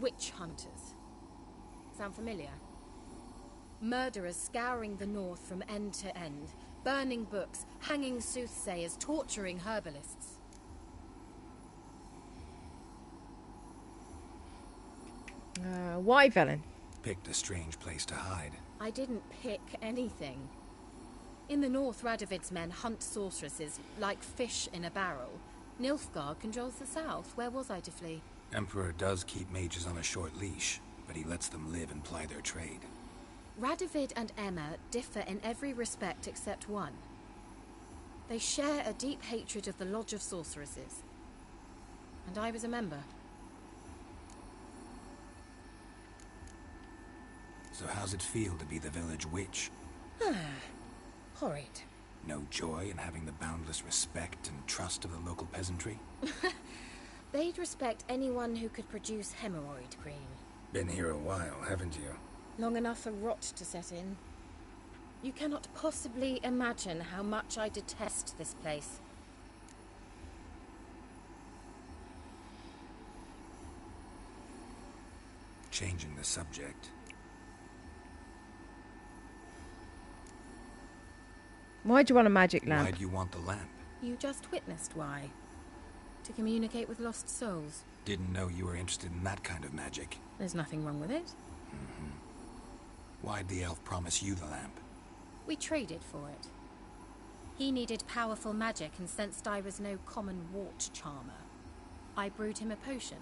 L: Witch hunters. Sound familiar? Murderers scouring the north from end to end, burning books, hanging soothsayers, torturing herbalists.
A: Why, Velen?
B: Picked a strange place to hide.
L: I didn't pick anything. In the north, Radovid's men hunt sorceresses like fish in a barrel. Nilfgaard controls the south. Where was I to flee?
B: Emperor does keep mages on a short leash, but he lets them live and ply their trade.
L: Radovid and Emma differ in every respect except one. They share a deep hatred of the Lodge of Sorceresses. And I was a member.
B: So how's it feel to be the village witch?
L: Horrid.
B: No joy in having the boundless respect and trust of the local peasantry?
L: They'd respect anyone who could produce hemorrhoid cream.
B: Been here a while, haven't you?
L: Long enough for rot to set in. You cannot possibly imagine how much I detest this place.
B: Changing the subject.
A: Why do you want a magic lamp?
B: Why do you want the lamp?
L: You just witnessed why. To communicate with lost souls.
B: Didn't know you were interested in that kind of magic.
L: There's nothing wrong with it.
B: Why'd the elf promise you the lamp?
L: We traded for it. He needed powerful magic and sensed I was no common wart charmer. I brewed him a potion.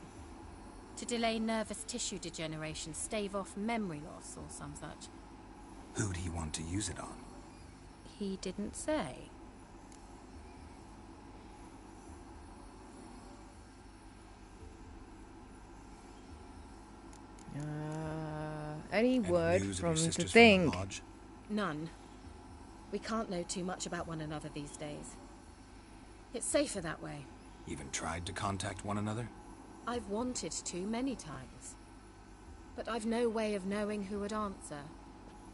L: To delay nervous tissue degeneration, stave off memory loss or some such.
B: Who'd he want to use it on?
L: He didn't say.
A: Any word
B: news of
A: from
B: your
A: the
B: sisters
A: thing?
B: from the lodge?
L: None. We can't know too much about one another these days. It's safer that way.
B: Even tried to contact one another?
L: I've wanted to many times. But I've no way of knowing who would answer,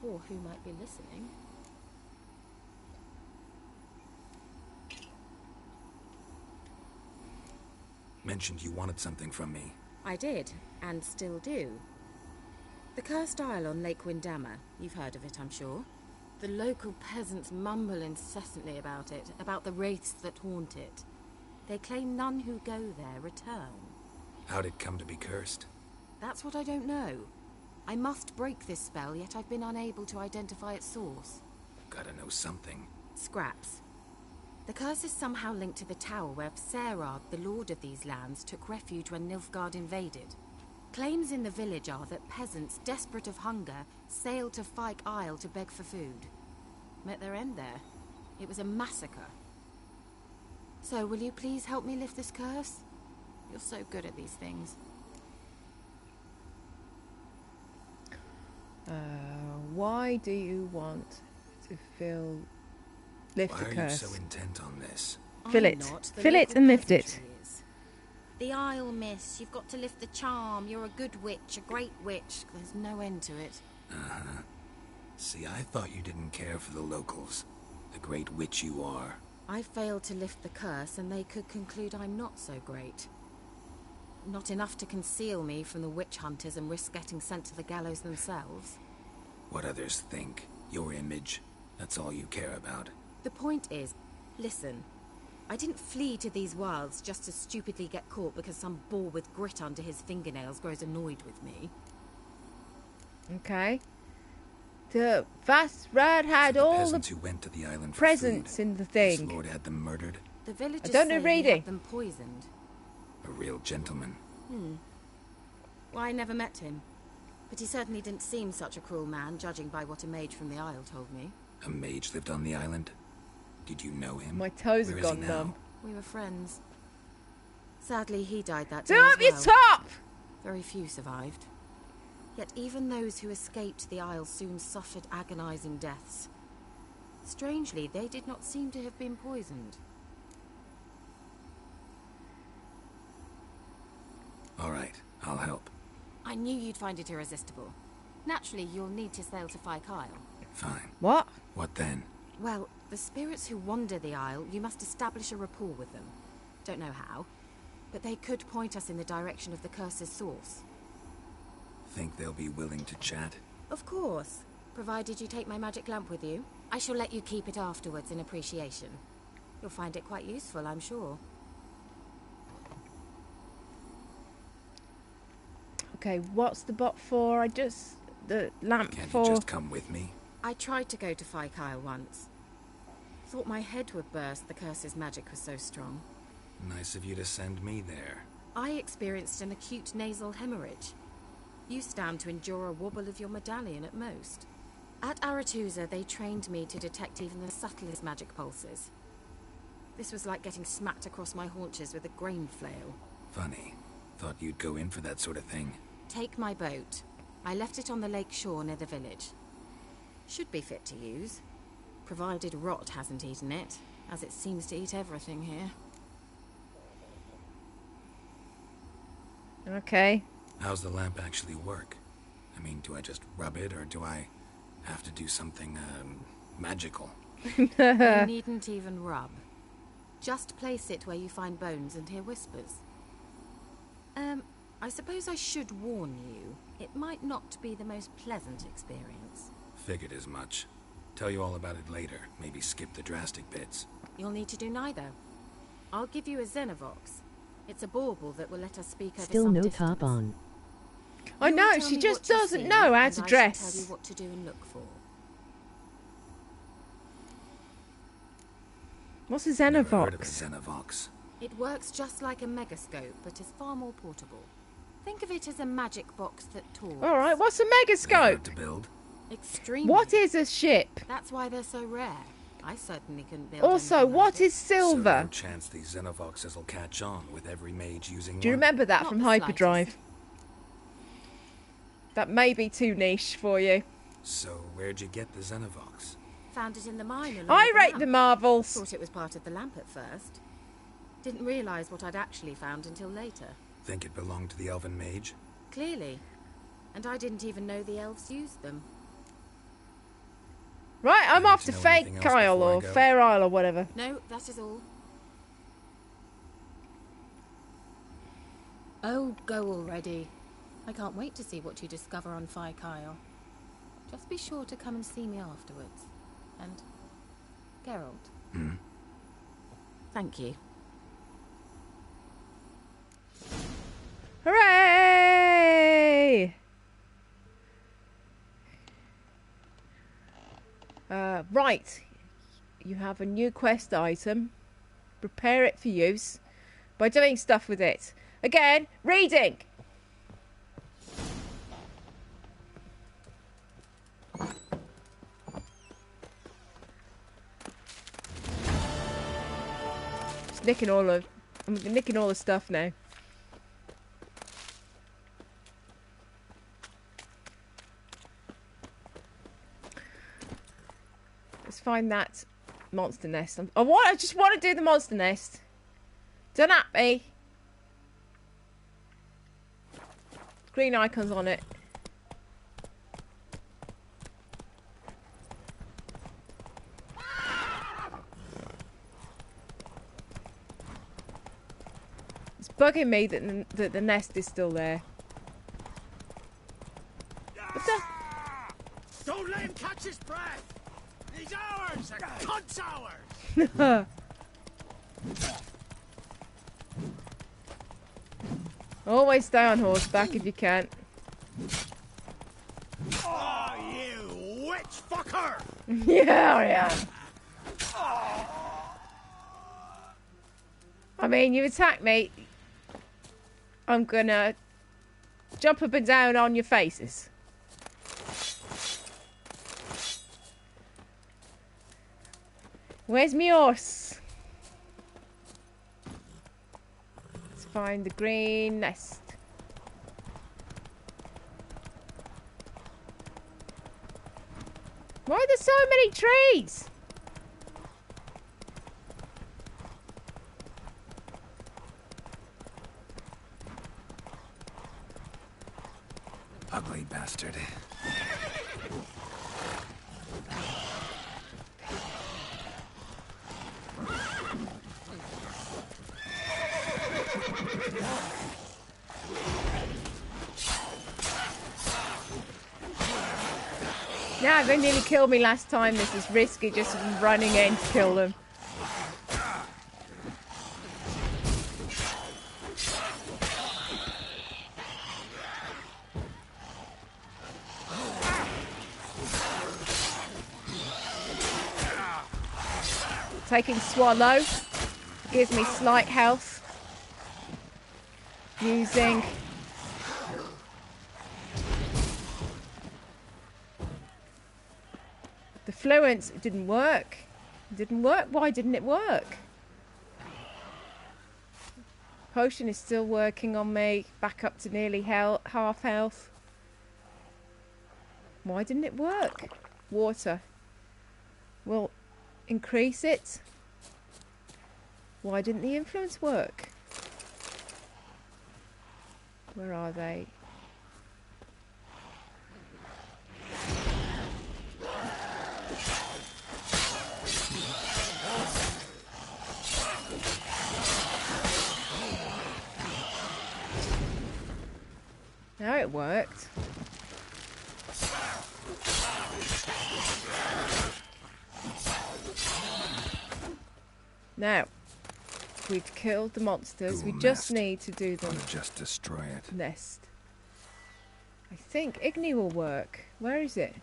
L: or who might be listening.
B: Mentioned you wanted something from me.
L: I did, and still do. The Cursed Isle on Lake Windammer. You've heard of it, I'm sure. The local peasants mumble incessantly about it, about the wraiths that haunt it. They claim none who go there return.
B: How'd it come to be cursed?
L: That's what I don't know. I must break this spell, yet I've been unable to identify its source.
B: Gotta know something.
L: Scraps. The curse is somehow linked to the tower where Serard, the lord of these lands, took refuge when Nilfgaard invaded. Claims in the village are that peasants, desperate of hunger, sailed to Fyke Isle to beg for food. Met their end there. It was a massacre. So, will you please help me lift this curse? You're so good at these things.
A: Why do you want to lift
B: Why
A: the
B: are
A: curse?
B: you so intent on this?
A: Fill it. Fill it and lift it.
L: The Isle, miss. You've got to lift the charm. You're a good witch, a great witch. There's no end to it.
B: Uh-huh. See, I thought you didn't care for the locals. The great witch you are.
L: I failed to lift the curse, and they could conclude I'm not so great. Not enough to conceal me from the witch hunters and risk getting sent to the gallows themselves.
B: What others think. Your image. That's all you care about.
L: The point is, listen, I didn't flee to these wilds just to stupidly get caught because some boar with grit under his fingernails grows annoyed with me.
A: Okay. The vast rat had
B: So the
A: all
B: peasants
A: the
B: who went to the island for
A: presents
B: food,
A: in the
B: this
A: thing.
B: lord had them murdered.
L: The villagers
A: I don't
L: say
A: know
L: he
A: reading.
L: had them poisoned.
B: A real gentleman.
L: Well, I never met him. But he certainly didn't seem such a cruel man, judging by what a mage from the Isle told me.
B: A mage lived on the island. Did you know him?
A: My toes
B: Where
A: have
B: is he
A: gone
B: now?
A: numb.
L: We were friends. Sadly, he died that
A: Do
L: day
A: up
L: as
A: your
L: well.
A: top!
L: Very few survived. Yet even those who escaped the Isle soon suffered agonizing deaths. Strangely, they did not seem to have been poisoned.
B: All right, I'll help.
L: I knew you'd find it irresistible. Naturally, you'll need to sail to Fyke Isle.
B: Fine.
A: What?
B: What then?
L: Well, the spirits who wander the Isle, you must establish a rapport with them. Don't know how, but they could point us in the direction of the curse's source.
B: Think they'll be willing to chat?
L: Of course, provided you take my magic lamp with you. I shall let you keep it afterwards in appreciation. You'll find it quite useful, I'm sure.
A: Okay, what's the bot for? The lamp
B: Can't
A: for...
B: you just come with me?
L: I tried to go to Fyke Isle once. Thought my head would burst, the curse's magic was so strong.
B: Nice of you to send me there.
L: I experienced an acute nasal hemorrhage. You stand to endure a wobble of your medallion at most. At Aretusa, they trained me to detect even the subtlest magic pulses. This was like getting smacked across my haunches with a grain flail.
B: Funny. Thought you'd go in for that sort of thing.
L: Take my boat. I left it on the lake shore near the village. Should be fit to use, provided rot hasn't eaten it, as it seems to eat everything here.
A: Okay.
B: How's the lamp actually work? I mean, do I just rub it, or do I have to do something, magical?
L: You needn't even rub. Just place it where you find bones and hear whispers. I suppose I should warn you, it might not be the most pleasant experience.
B: Figured as much. Tell you all about it later. Maybe skip the drastic bits.
L: You'll need to do neither. I'll give you a Xenovox. It's a bauble that will let us speak over
E: Still
L: some
E: no
L: distance.
E: top on.
A: I know,
L: You'll tell
A: she
L: me
A: just
L: what you
A: doesn't
L: see,
A: know how
L: and
A: to
L: I shall
A: dress.
L: tell you what to do and look for.
A: What's a
B: Never heard of a
A: Xenovox?
B: Xenovox.
L: It works just like a megascope, but is far more portable. Think of it as a magic box that talks.
A: Alright, what's a
B: Hard
A: megascope?
B: to build.
L: Extremely.
A: What is a ship?
L: That's why they're so rare. I certainly couldn't build
A: Also,
L: anything
A: what
L: like it.
A: is silver?
B: So no chance these Xenovoxes will catch on with every mage using
A: Do you
B: one?
A: remember that
L: Not
A: from
L: the
A: Hyperdrive? That may be too niche for you.
B: So where'd you get the Xenovox?
L: Found it in the mine. along
A: I
L: with
A: rate
L: lamp.
A: the Marvels.
L: Thought it was part of the lamp at first. Didn't realise what I'd actually found until later.
B: Think it belonged to the elven mage?
L: Clearly. And I didn't even know the elves used them.
A: Right, I'm off
B: to
A: to
B: know
A: Fake
B: anything else
A: Isle
B: before I
A: or
B: go?
A: Fair Isle or whatever.
L: No, that is all.
Q: Oh, go already. I can't wait to see what you discover on Fyke Isle. Just be sure to come and see me afterwards. And Geralt.
L: Thank you.
A: Hooray! Right. You have a new quest item. Prepare it for use by doing stuff with it. Again, reading. Just nicking all of... I'm nicking all the stuff now. Let's find that monster nest. I just want to do the monster nest. Don't at me. Green icons on it. bugging me that the nest is still there. What the?
J: Don't let him catch his breath! He's ours! A cunt's ours!
A: Always stay on horseback if you can.
J: Oh, you witch fucker!
A: Yeah, I am. I mean, you attack me, I'm gonna jump up and down on your faces. Where's my horse? Let's find the green nest. Why are there so many trees?
B: Ugly bastard.
A: Yeah, they nearly killed me last time. This is risky, just running in to kill them. Taking Swallow gives me slight health. Using the Fluence, it didn't work. It didn't work. Why didn't it work? Potion is still working on me. Back up to nearly half health. Why didn't it work? Water will increase it. Why didn't the influence work? Where are they? Now it worked. Now, we've killed the monsters. We just need to do the
B: just destroy it.
A: Nest. I think Igni will work. Where is it?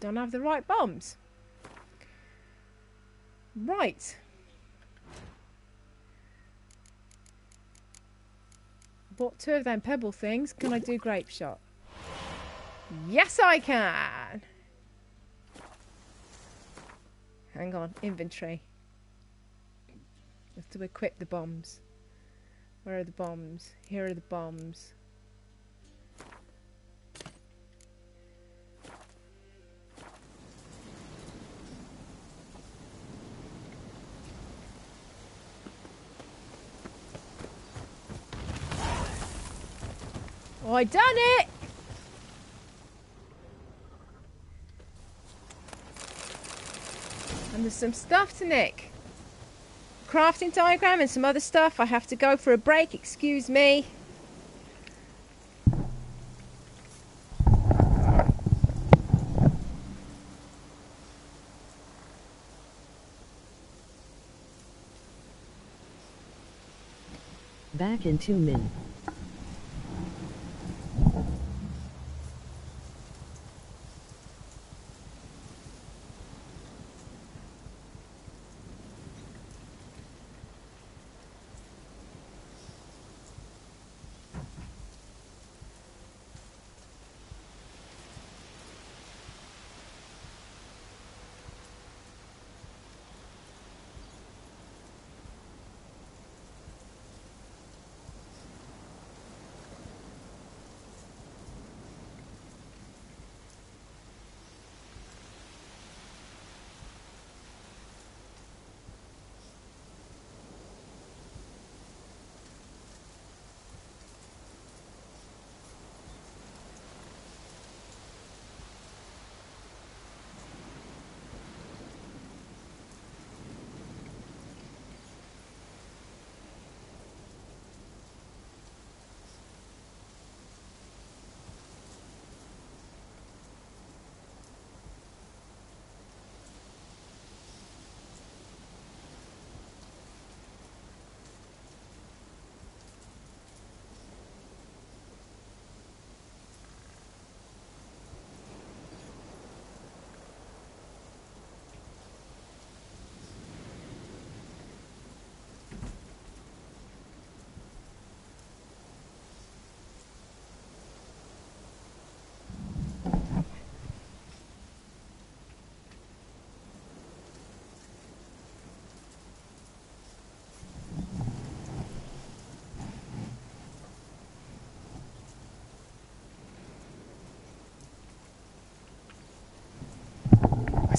A: Don't have the right bombs. Right. Bought 2 of them pebble things. Can I do grape shot? Yes, I can. Hang on, inventory. Have to equip the bombs. Where are the bombs? Here are the bombs. Oh, I done it! And there's some stuff to nick. Crafting diagram and some other stuff. I have to go for a break, excuse me.
E: Back in 2 minutes.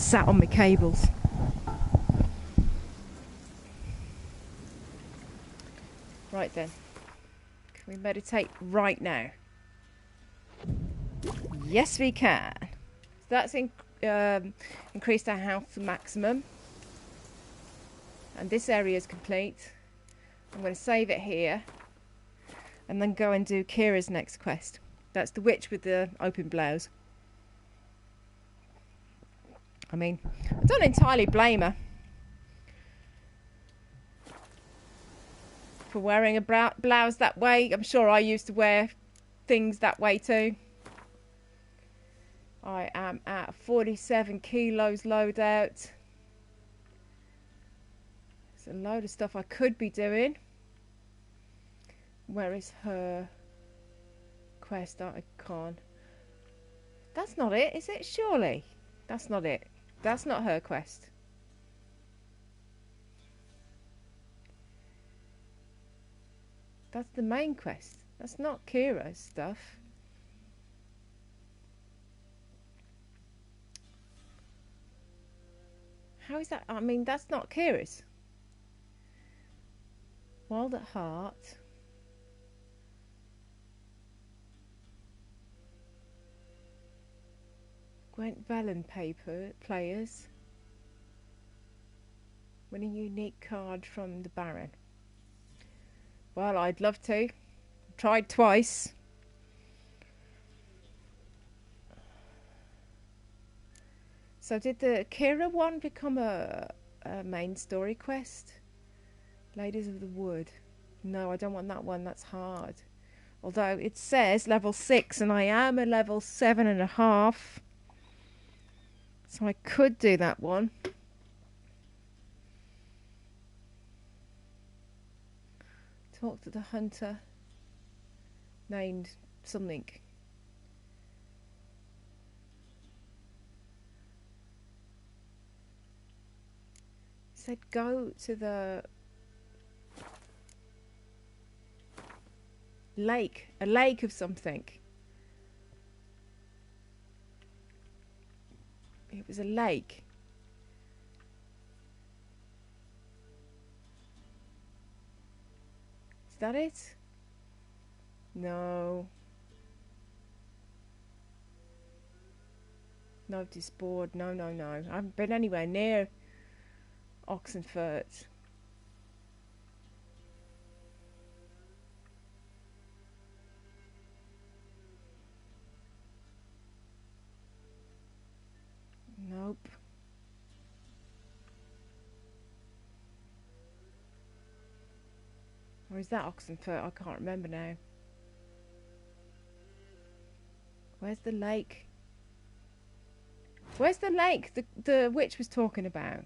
A: sat on my cables. Right then. Can we meditate right now? Yes, we can. So that's increased our health to maximum. And this area is complete. I'm going to save it here. And then go and do Kira's next quest. That's the witch with the open blouse. I mean, I don't entirely blame her for wearing a blouse that way. I'm sure I used to wear things that way too. I am at 47 kilos loadout. There's a load of stuff I could be doing. Where is her quest? I can't. That's not it, is it? Surely. That's not it. That's not her quest. That's the main quest. That's not Kira's stuff. How is that? I mean, that's not Kira's. Wild at Heart. Gwent Velen players. Win a unique card from the Baron. Well, I'd love to. Tried twice. So did the Kira one become a main story quest? Ladies of the Wood. No, I don't want that one. That's hard. Although it says level 6 and I am a level 7.5. So I could do that one. Talk to the hunter named something. Said go to the lake, a lake of something. It was a lake. Is that it? No. Notice board. No, no, no. I haven't been anywhere near Oxenfurt. Nope. Or is that Oxenfurt? I can't remember now. Where's the lake? Where's the lake the witch was talking about?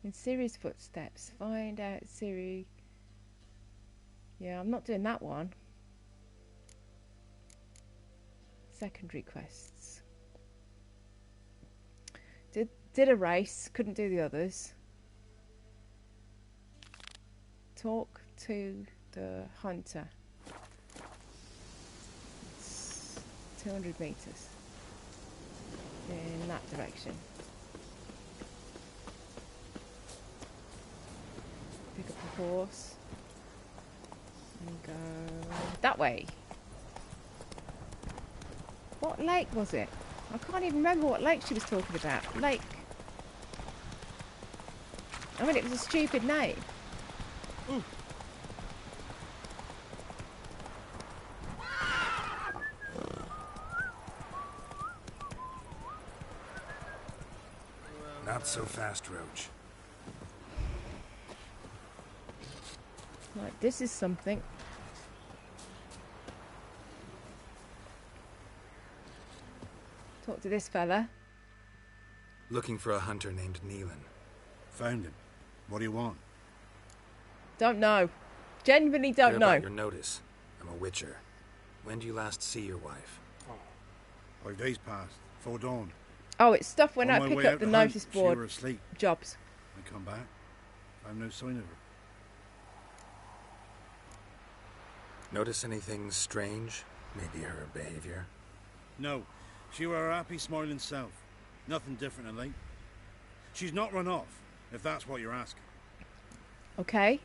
A: In Ciri's footsteps. Find out Ciri. Yeah, I'm not doing that one. Secondary quests. Did a race, couldn't do the others. Talk to the hunter. It's 200 meters in that direction. Pick up a horse and go that way. What lake was it? I can't even remember what lake she was talking about. Lake. I mean, it was a stupid name. Ooh.
B: Not so fast, Roach.
A: Right, this is something. Talk to this fella.
B: Looking for a hunter named Neelan.
P: Found him. What do you want?
A: Don't know. Genuinely don't know.
B: About your notice. I'm a witcher. When do you last see your wife?
P: 5 days passed. 4 dawn.
A: Oh, it's stuff when
P: On
A: I
P: my
A: pick
P: way
A: up
P: out
A: the
P: to hunt,
A: notice
P: she
A: board
P: were asleep.
A: jobs.
P: I come back. I've no sign of her.
B: Notice anything strange? Maybe her behavior?
P: No. She were her happy, smiling self. Nothing different than late. She's not run off, if that's what you're asking.
A: Okay.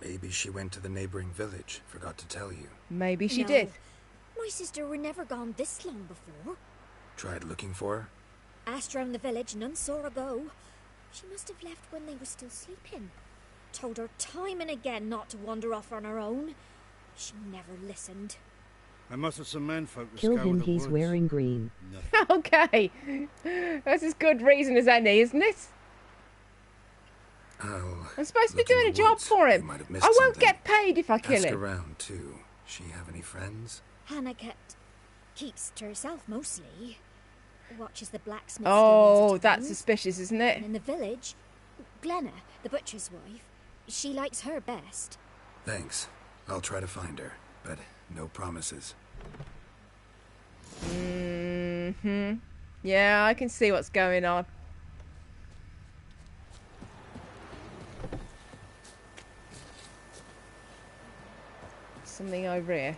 B: Maybe she went to the neighboring village. Forgot to tell you.
A: Maybe she
R: No.
A: did.
R: My sister were never gone this long before.
B: Tried looking for her?
R: Asked round the village, none saw her go. She must have left when they were still sleeping. Told her time and again not to wander off on her own. She never listened.
P: I must have some menfolk to
E: Kill
P: scour
E: him,
P: the
E: he's
P: woods.
E: wearing green.
A: Okay. That's as good reason as any, isn't it? I'm supposed to be doing a job for him. I won't get paid if I kill
B: Ask
A: him.
B: around, too. She have any friends?
R: Hannah keeps to herself mostly. Watches the blacksmith.
A: Oh, that's suspicious, isn't it?
R: And in the village, Glenna, the butcher's wife, she likes her best.
B: Thanks. I'll try to find her, but no promises.
A: Yeah, I can see what's going on. Something over here.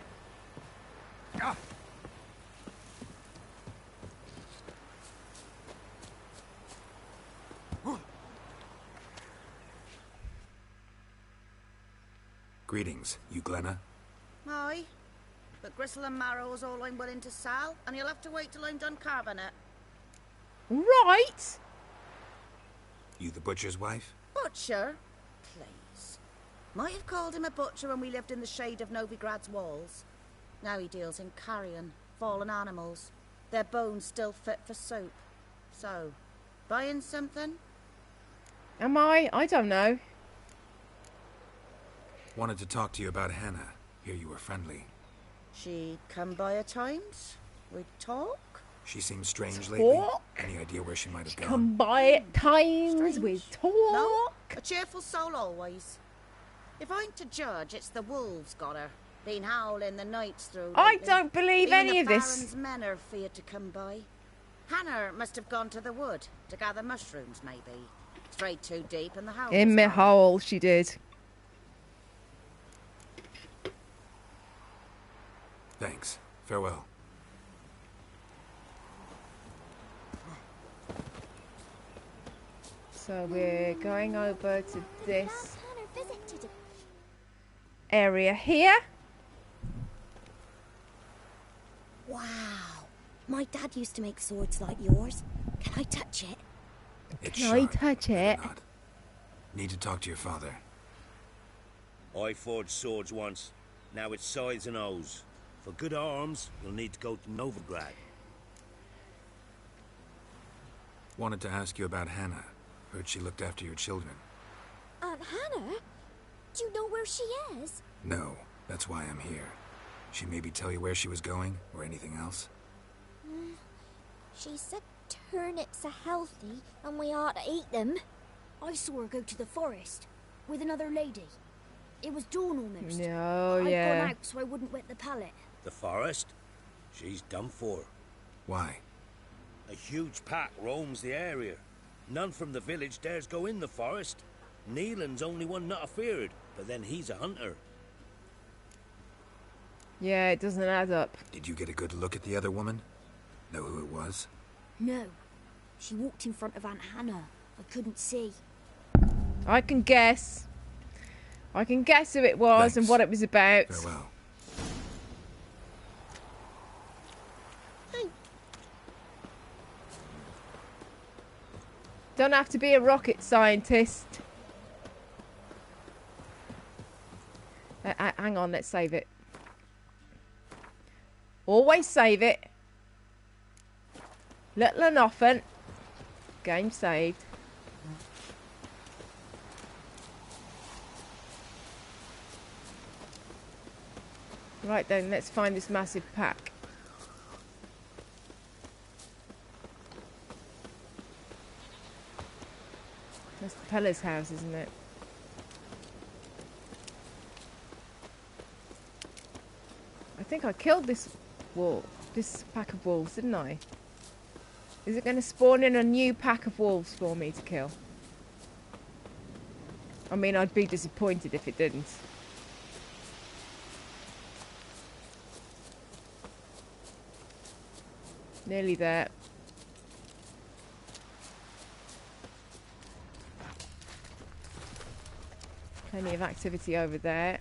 B: Greetings, you Glenna?
S: Aye, but gristle and marrow is all I'm willing to sell, and you'll have to wait till I'm done carving it.
A: Right.
B: You the butcher's wife?
S: Butcher? Please. Might have called him a butcher when we lived in the shade of Novigrad's walls. Now he deals in carrion, fallen animals. Their bones still fit for soup. So, buying something?
A: Am I? I don't know.
B: Wanted to talk to you about Hannah. Hear you were friendly.
S: She come by at times? We'd talk?
B: She seems strange lately.
A: Talk?
B: Any idea where she might have gone?
A: Come by at times with talk.
S: No, a cheerful soul always. If I'm to judge, it's the wolves got her. Been howling the nights through.
A: I
S: lately.
A: don't believe
S: Even
A: any
S: the
A: of this.
S: Baron's men are feared to come by. Hannah must have gone to the wood to gather mushrooms, maybe. Strayed too deep in the house.
A: In my hole, she did.
B: Thanks. Farewell.
A: So we're going over to this
R: Last Hannah visited.
A: area here.
R: Wow. My dad used to make swords like yours. Can I touch it?
B: It's
A: Can I
B: sharp.
A: touch it?
B: Need to talk to your father.
I: I forged swords once. Now it's scythes and hoes. For good arms, you'll need to go to Novigrad.
B: Wanted to ask you about Hannah. Heard she looked after your children.
R: Aunt Hannah? Do you know where she is?
B: No, that's why I'm here. She maybe tell you where she was going, or anything else?
R: She said turnips are healthy and we ought to eat them. I saw her go to the forest with another lady. It was dawn almost.
A: No,
R: I'd
A: yeah.
R: gone out so I wouldn't wet the pallet.
I: The forest? She's done for.
B: Why?
I: A huge pack roams the area. None from the village dares go in the forest. Neelan's only one not afeared, but then he's a hunter.
A: Yeah, it doesn't add up.
B: Did you get a good look at the other woman? Know who it was?
R: No. She walked in front of Aunt Hannah. I couldn't see.
A: I can guess. I can guess who it was and what it was about.
B: Farewell.
A: Don't have to be a rocket scientist. Hang on, let's save it. Always save it. Little and often. Game saved. Right then, let's find this massive pack. That's the Pella's house, isn't it? I think I killed this pack of wolves, didn't I? Is it going to spawn in a new pack of wolves for me to kill? I mean, I'd be disappointed if it didn't. Nearly there. Plenty of activity over there.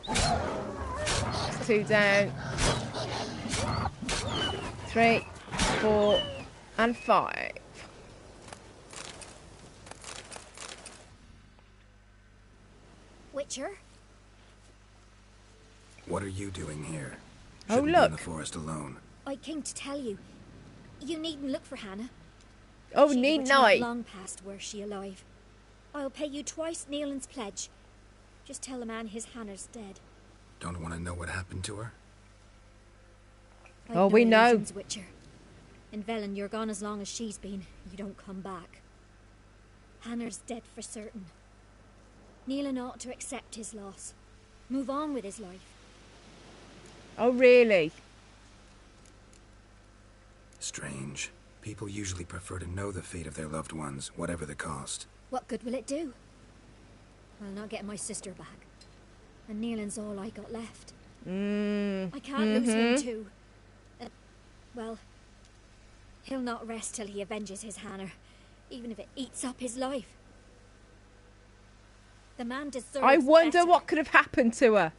A: That's 2 down. 3, 4, and 5.
R: Witcher?
B: What are you doing here?
A: Oh,
B: Shouldn't be
A: look.
B: in the forest alone.
R: I came to tell you. You needn't look for Hannah.
A: Oh,
R: She's
A: need
R: written out
A: I?
R: long past were she alive. I'll pay you twice Neelan's pledge. Just tell the man his Hannah's dead.
B: Don't want to know what happened to her?
R: I've
A: Oh,
R: no
A: we know.
R: illusions, Witcher. In Velen, you're gone as long as she's been. You don't come back. Hannah's dead for certain. Neelan ought to accept his loss. Move on with his life.
A: Oh, really?
B: Strange. People usually prefer to know the fate of their loved ones, whatever the cost.
R: What good will it do? I'll not get my sister back. And Neelan's all I got left. I can't lose him too. Well, he'll not rest till he avenges his Hannah, even if it eats up his life. The man deserves
A: I wonder
R: better.
A: what could have happened to her.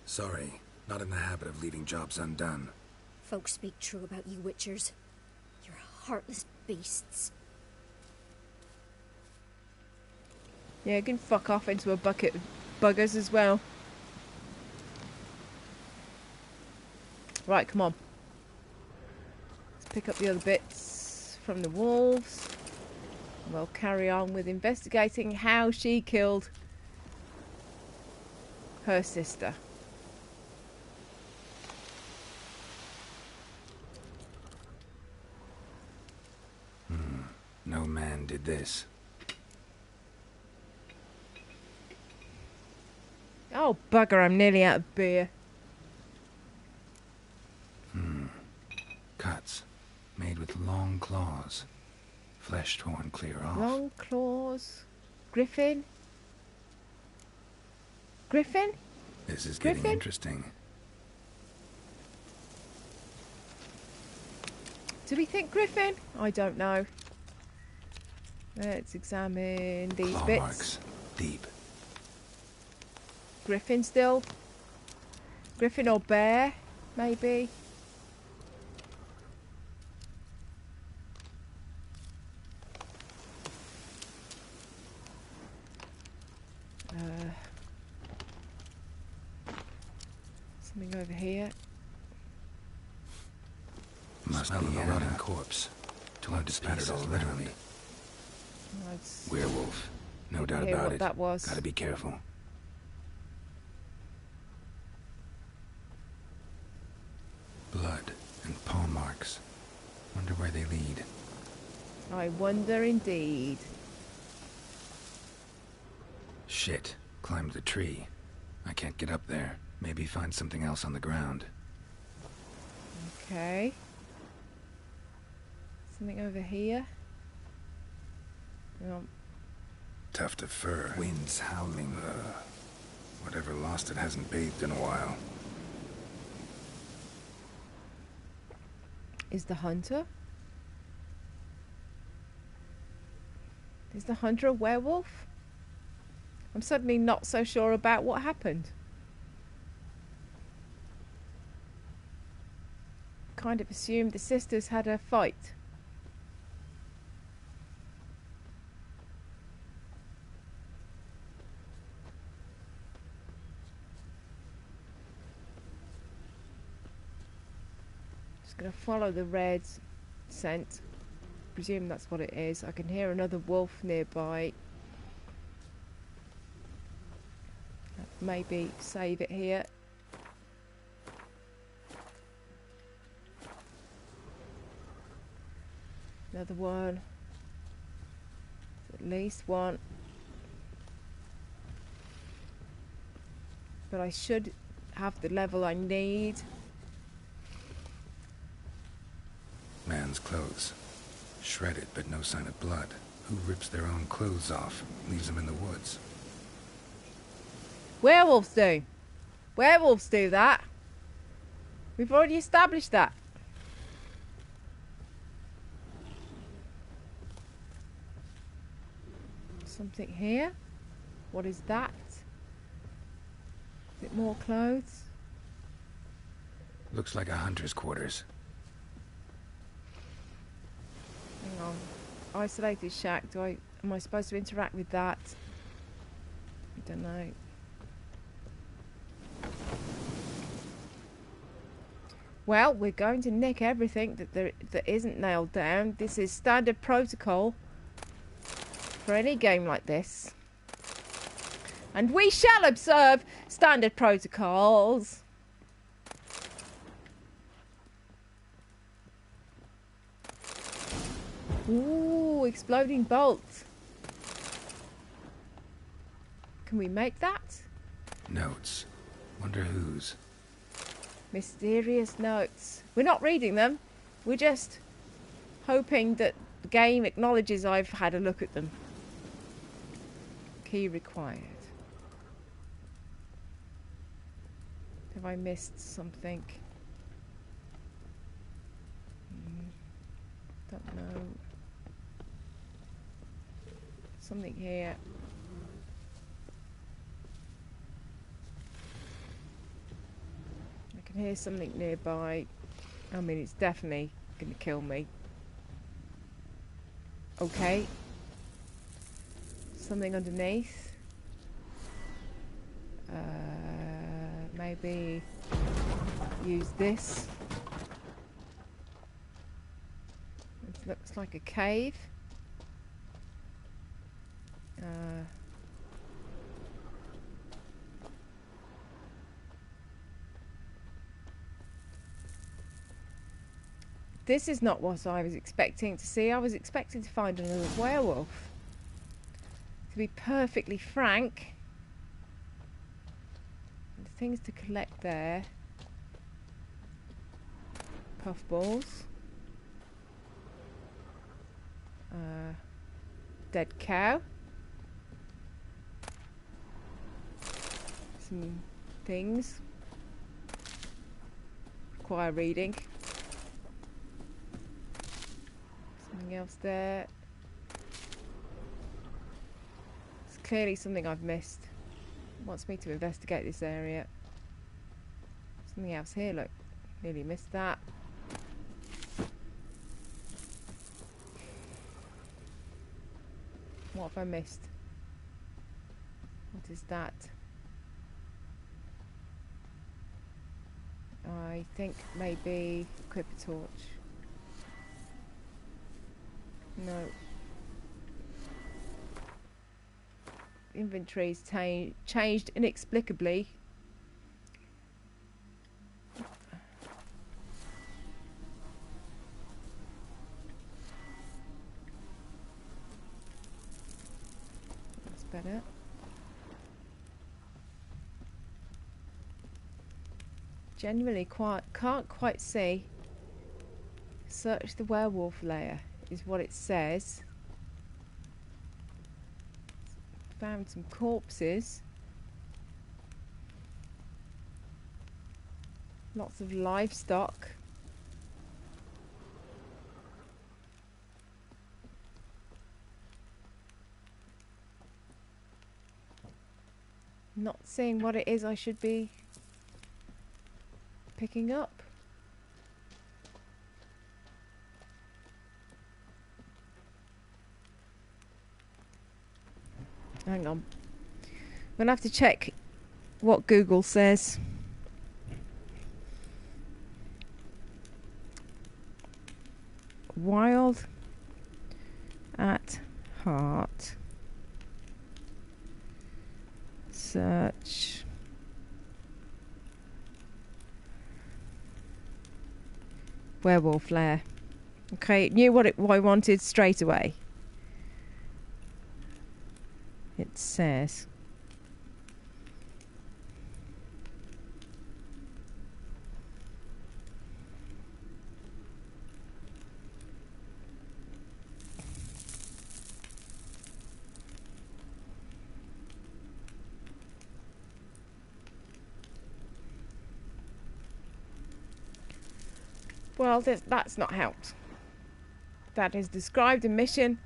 B: Sorry, not in the habit of leaving jobs undone.
R: Folks speak true about you Witchers. You're heartless beasts.
A: Yeah, you can fuck off into a bucket of buggers as well. Right, come on. Let's pick up the other bits from the wolves. We'll carry on with investigating how she killed her sister.
B: No man did this.
A: Oh, bugger, I'm nearly out of beer.
B: Cuts. Made with long claws. Flesh torn clear off.
A: Long claws. Griffin? Griffin?
B: This is getting
A: Griffin?
B: interesting.
A: Do we think Griffin? I don't know. Let's examine these
B: Claw
A: bits.
B: marks. Deep.
A: Griffin still? Griffin or bear, maybe? Something over here.
B: Must be a rotting corpse. Blood spattered all literally.
A: Let's
B: Werewolf. No doubt
A: hear
B: about
A: what
B: it.
A: that was.
B: Gotta be careful. Blood and paw marks. Wonder where they lead.
A: I wonder indeed.
B: Shit. Climbed the tree. I can't get up there. Maybe find something else on the ground.
A: Okay. Something over here. Oh,
B: Tuft of fur. Winds howling. Whatever lost it hasn't bathed in a while.
A: is the hunter? Is the hunter a werewolf? I'm suddenly not so sure about what happened. Kind of assumed the sisters had a fight. Just gonna follow the red scent. Presume that's what it is. I can hear another wolf nearby. Maybe save it here. Another one. At least one. But I should have the level I need.
B: Man's clothes. Shredded, but no sign of blood. Who rips their own clothes off, leaves them in the woods?
A: Werewolves do. Werewolves do that. We've already established that. Something here. What is that? Is it more clothes?
B: Looks like a hunter's quarters.
A: Hang on. Isolated shack. Am I supposed to interact with that? I don't know. Well, we're going to nick everything that isn't nailed down. This is standard protocol for any game like this. And we shall observe standard protocols. Ooh, exploding bolt. Can we make that?
B: Notes. Wonder whose.
A: Mysterious notes. We're not reading them. We're just hoping that the game acknowledges I've had a look at them. Key required. Have I missed something? Don't know. Something here. I can hear something nearby. I mean, it's definitely going to kill me. Okay. Something underneath. Maybe use this. It looks like a cave. This is not what I was expecting to see. I was expecting to find another werewolf. To be perfectly frank. The things to collect there. Puffballs. Dead cow. Some things. Require reading. Something else there. It's clearly something I've missed. It wants me to investigate this area. Something else here, look. Nearly missed that. What have I missed? What is that? I think maybe equip a torch. No. Inventory's changed inexplicably. That's better. Genuinely can't quite see. Search the werewolf layer is what it says. Found some corpses. Lots of livestock. Not seeing what it is I should be picking up. Hang on. I'm gonna have to check what Google says. Wild at heart. Search. Werewolf lair. Okay, knew what I wanted straight away. It says Well, that's not helped. That is described a mission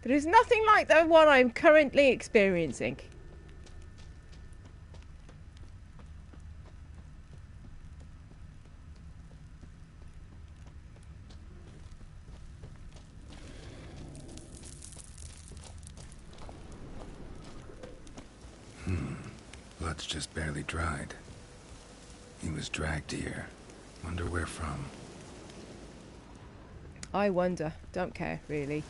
A: that is nothing like the one I'm currently experiencing.
B: Blood's just barely dried. He was dragged here. Wonder where from.
A: I wonder. Don't care, really.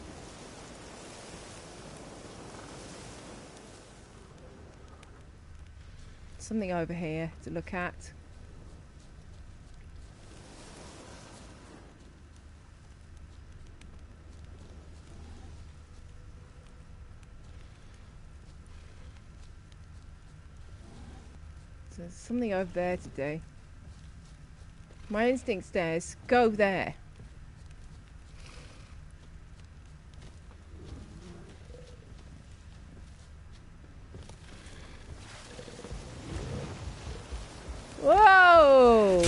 A: Something over here to look at. There's something over there to do. My instinct says, go there. Whoa!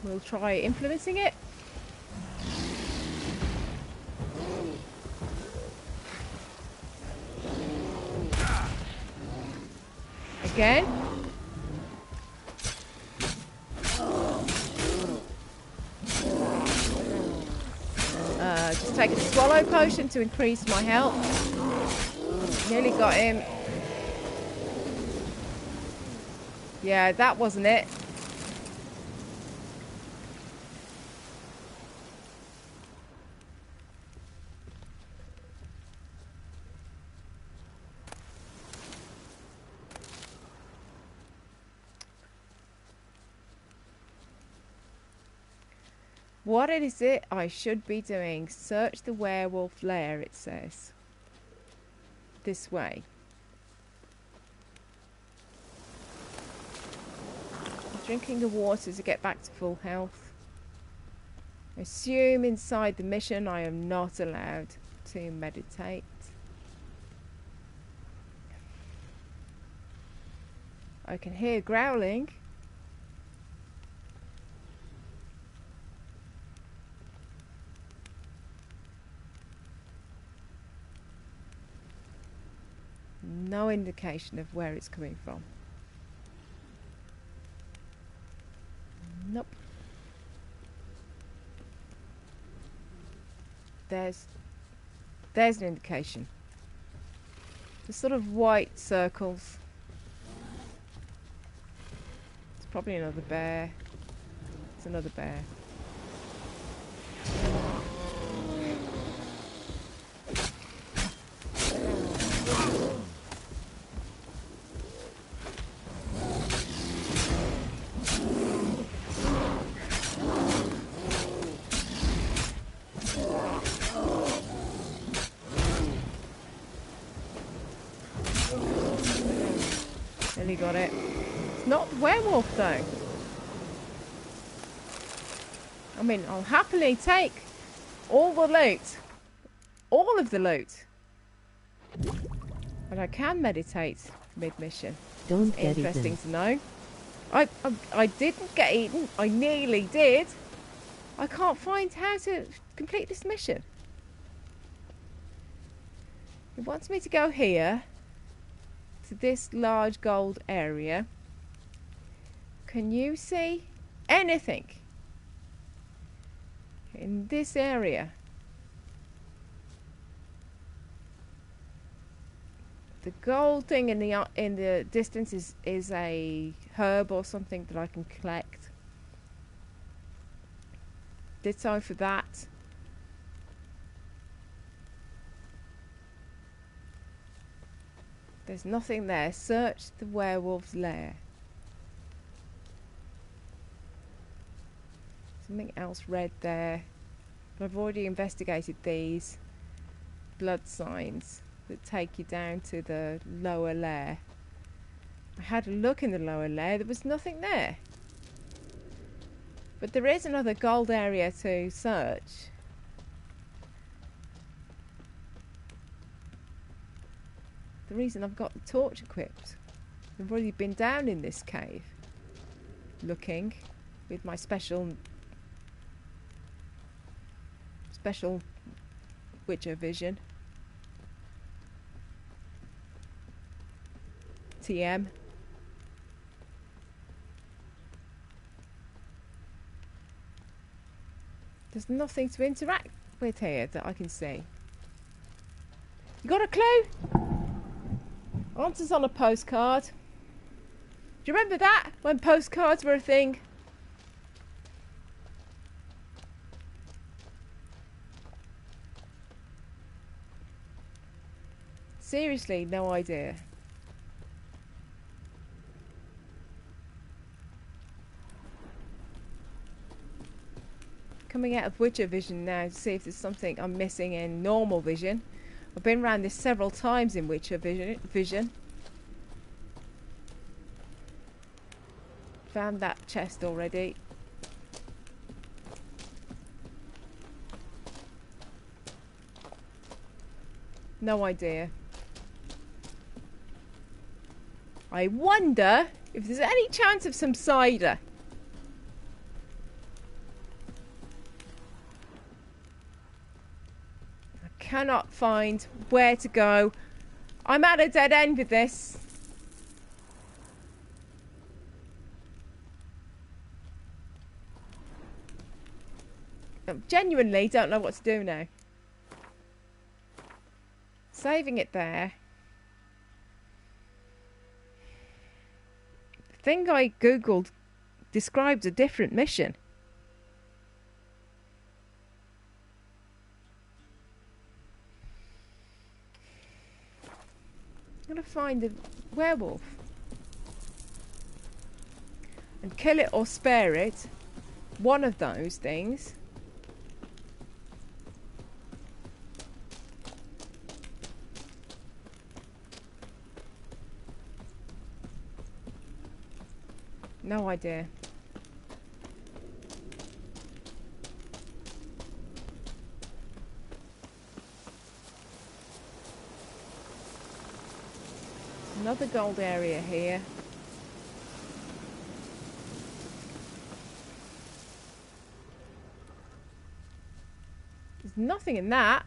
A: We'll try influencing it. Again. Just taking a swallow potion to increase my health. Nearly got him. Yeah, that wasn't it. What is it I should be doing? Search the werewolf lair, it says. This way. Drinking the water to get back to full health. Assume inside the mission I am not allowed to meditate. I can hear growling. No indication of where it's coming from. Nope. There's an indication. The sort of white circles. It's probably another bear. It's another bear. Nearly got it. It's not the werewolf though. I mean, I'll happily take all the loot. All of the loot. But I can meditate mid-mission.
E: Don't get
A: interesting
E: eaten.
A: to know. I didn't get eaten. I nearly did. I can't find how to complete this mission. It wants me to go here. To this large gold area. Can you see anything in this area? The gold thing in the distance is a herb or something that I can collect. Ditto for that. There's nothing there. Search the werewolf's lair. Something else red there. But I've already investigated these blood signs that take you down to the lower lair. I had a look in the lower lair. There was nothing there. But there is another gold area to search. the reason I've got the torch equipped. I've already been down in this cave, looking with my special Witcher vision. TM. There's nothing to interact with here that I can see. You got a clue? Answers on a postcard. Do you remember that? When postcards were a thing? Seriously, no idea. Coming out of Witcher vision now to see if there's something I'm missing in normal vision. I've been around this several times in Witcher vision. Found that chest already. No idea. I wonder if there's any chance of some cider. I cannot find where to go. I'm at a dead end with this. I genuinely don't know what to do now. Saving it there. The thing I googled described a different mission. I'm gonna find the werewolf and kill it or spare it. One of those things. No idea. Another gold area here. There's nothing in that.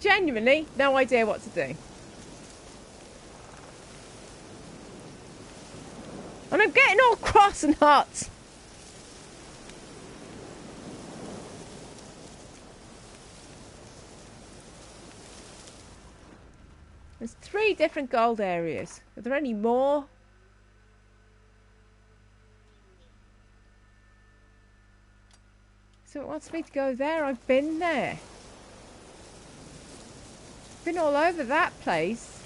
A: Genuinely, no idea what to do. And I'm getting all cross and hot. There's 3 different gold areas. Are there any more? So it wants me to go there. I've been there. Been all over that place.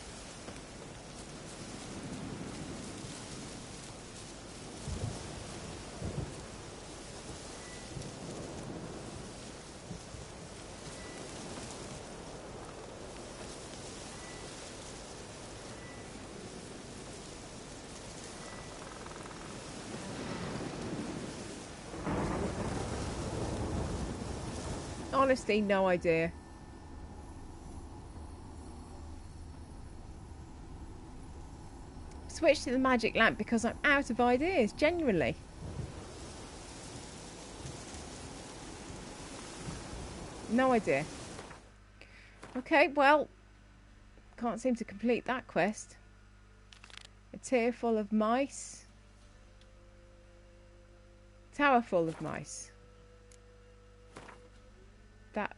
A: Honestly, no idea. Switch to the magic lamp because I'm out of ideas, genuinely. No idea. Okay, well, can't seem to complete that quest. A tier full of mice. Tower full of mice. That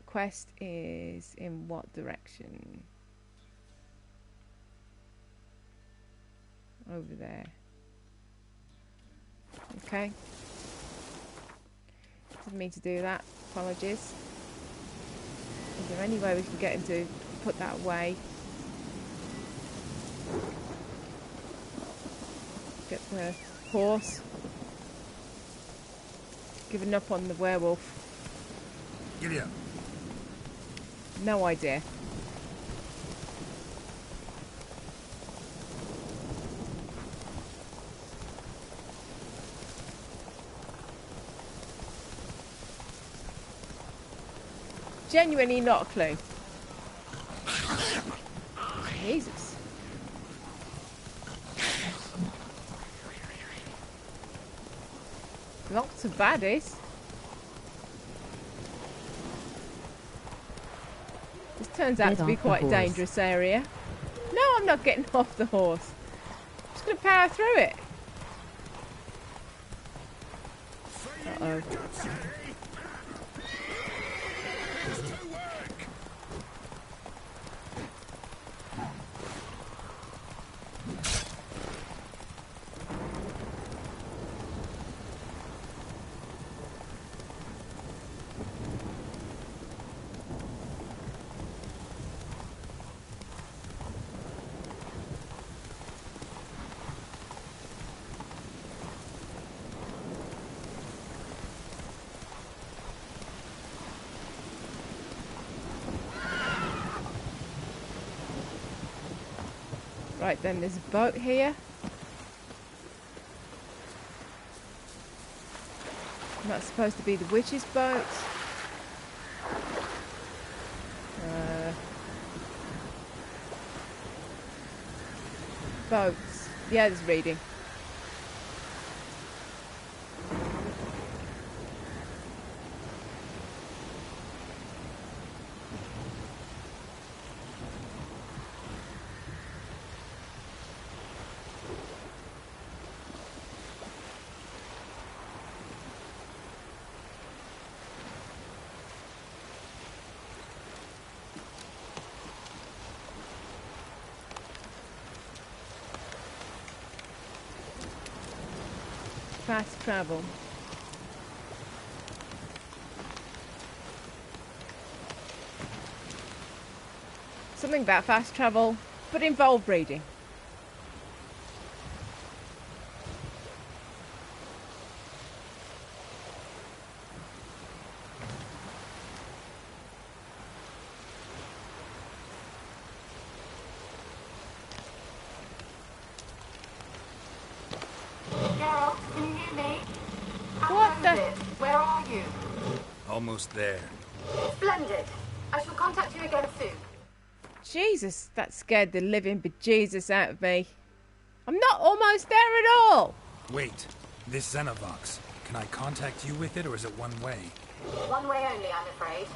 A: quest is in what direction? Over there. Okay. Didn't mean to do that. Apologies. Is there any way we can get him to put that away? Get the horse. Giving up on the werewolf.
P: Giddy up.
A: No idea. genuinely not a clue. Jesus. Lots of baddies. This turns out to be quite a dangerous area. No, I'm not getting off the horse. I'm just going to power through it. Uh-oh. Right then, there's a boat here. That's supposed to be the witch's boat. Boats. Yeah, there's reading. Fast travel. Something about fast travel, but involved reading.
B: Almost there.
Q: Splendid. I shall contact you again soon.
A: Jesus, that scared the living bejesus out of me. I'm not almost there at all.
B: Wait, this Xenovox. Can I contact you with it, or is it one way?
Q: One way only, I'm afraid.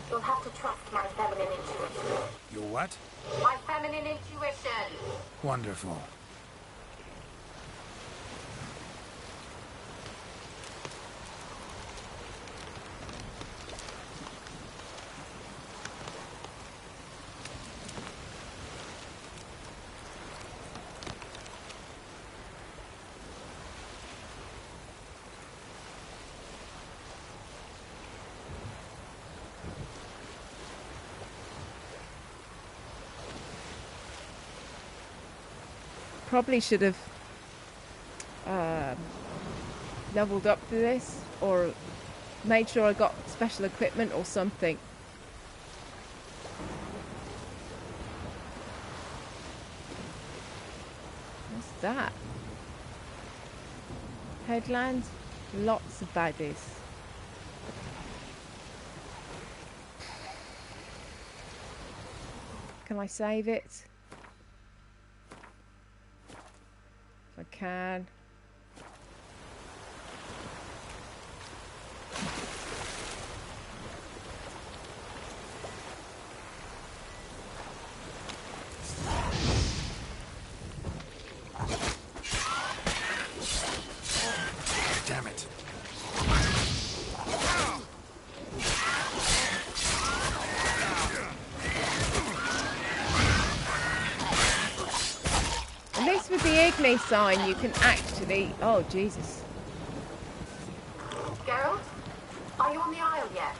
Q: You'll have to trust my feminine intuition.
B: Your what?
Q: My feminine intuition.
B: Wonderful.
A: Probably should have leveled up to this, or made sure I got special equipment or something. What's that? Headland, lots of baddies. Can I save it? I can.
B: Damn it.
A: At least with the Igni sign you can actually... Oh, Jesus.
Q: Geralt? Are you on the Isle yet?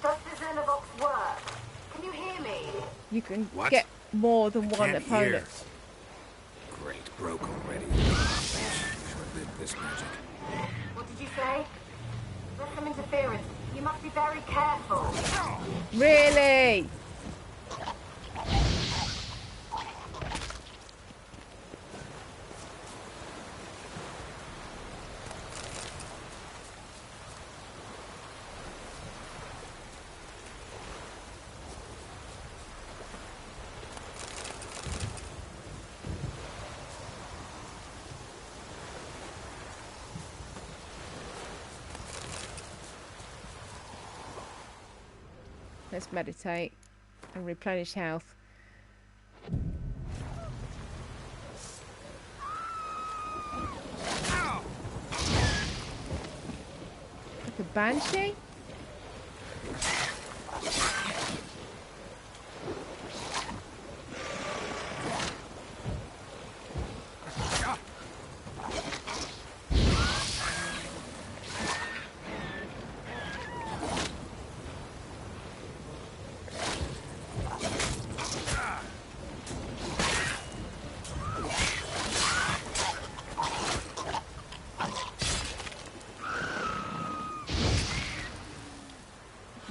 Q: Does the Xenovox work? Can you hear me?
A: You can
B: What?
A: get more than one
B: Can't
A: opponent.
B: hear. Great, broke already. Short-lived this magic.
Q: What did you say? There's some interference. You must be very careful.
A: Really? Let's meditate and replenish health. Like a banshee?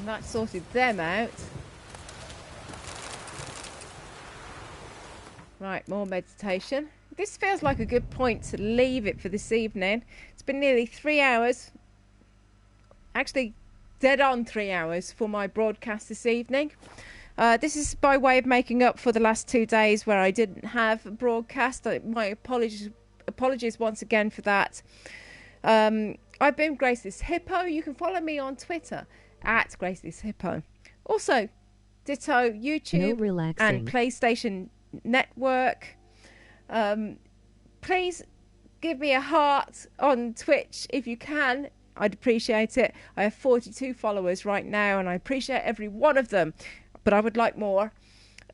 A: That sorted them out. Right, more meditation. This feels like a good point to leave it for this evening. It's been nearly 3 hours. Actually, dead on 3 hours for my broadcast this evening. This is by way of making up for the last 2 days where I didn't have a broadcast. My apologies once again for that. I've been Grace this Hippo. You can follow me on Twitter at Grace this Hippo. Also, ditto YouTube and PlayStation Network. Please give me a heart on Twitch if you can. I'd appreciate it. I have 42 followers right now and I appreciate every one of them, but I would like more.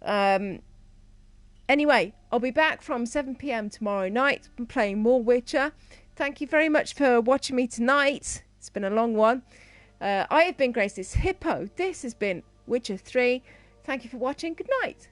A: Anyway, I'll be back from 7 p.m. tomorrow night playing more Witcher. Thank you very much for watching me tonight. It's been a long one. I have been Grace this Hippo. This has been Witcher 3. Thank you for watching. Good night.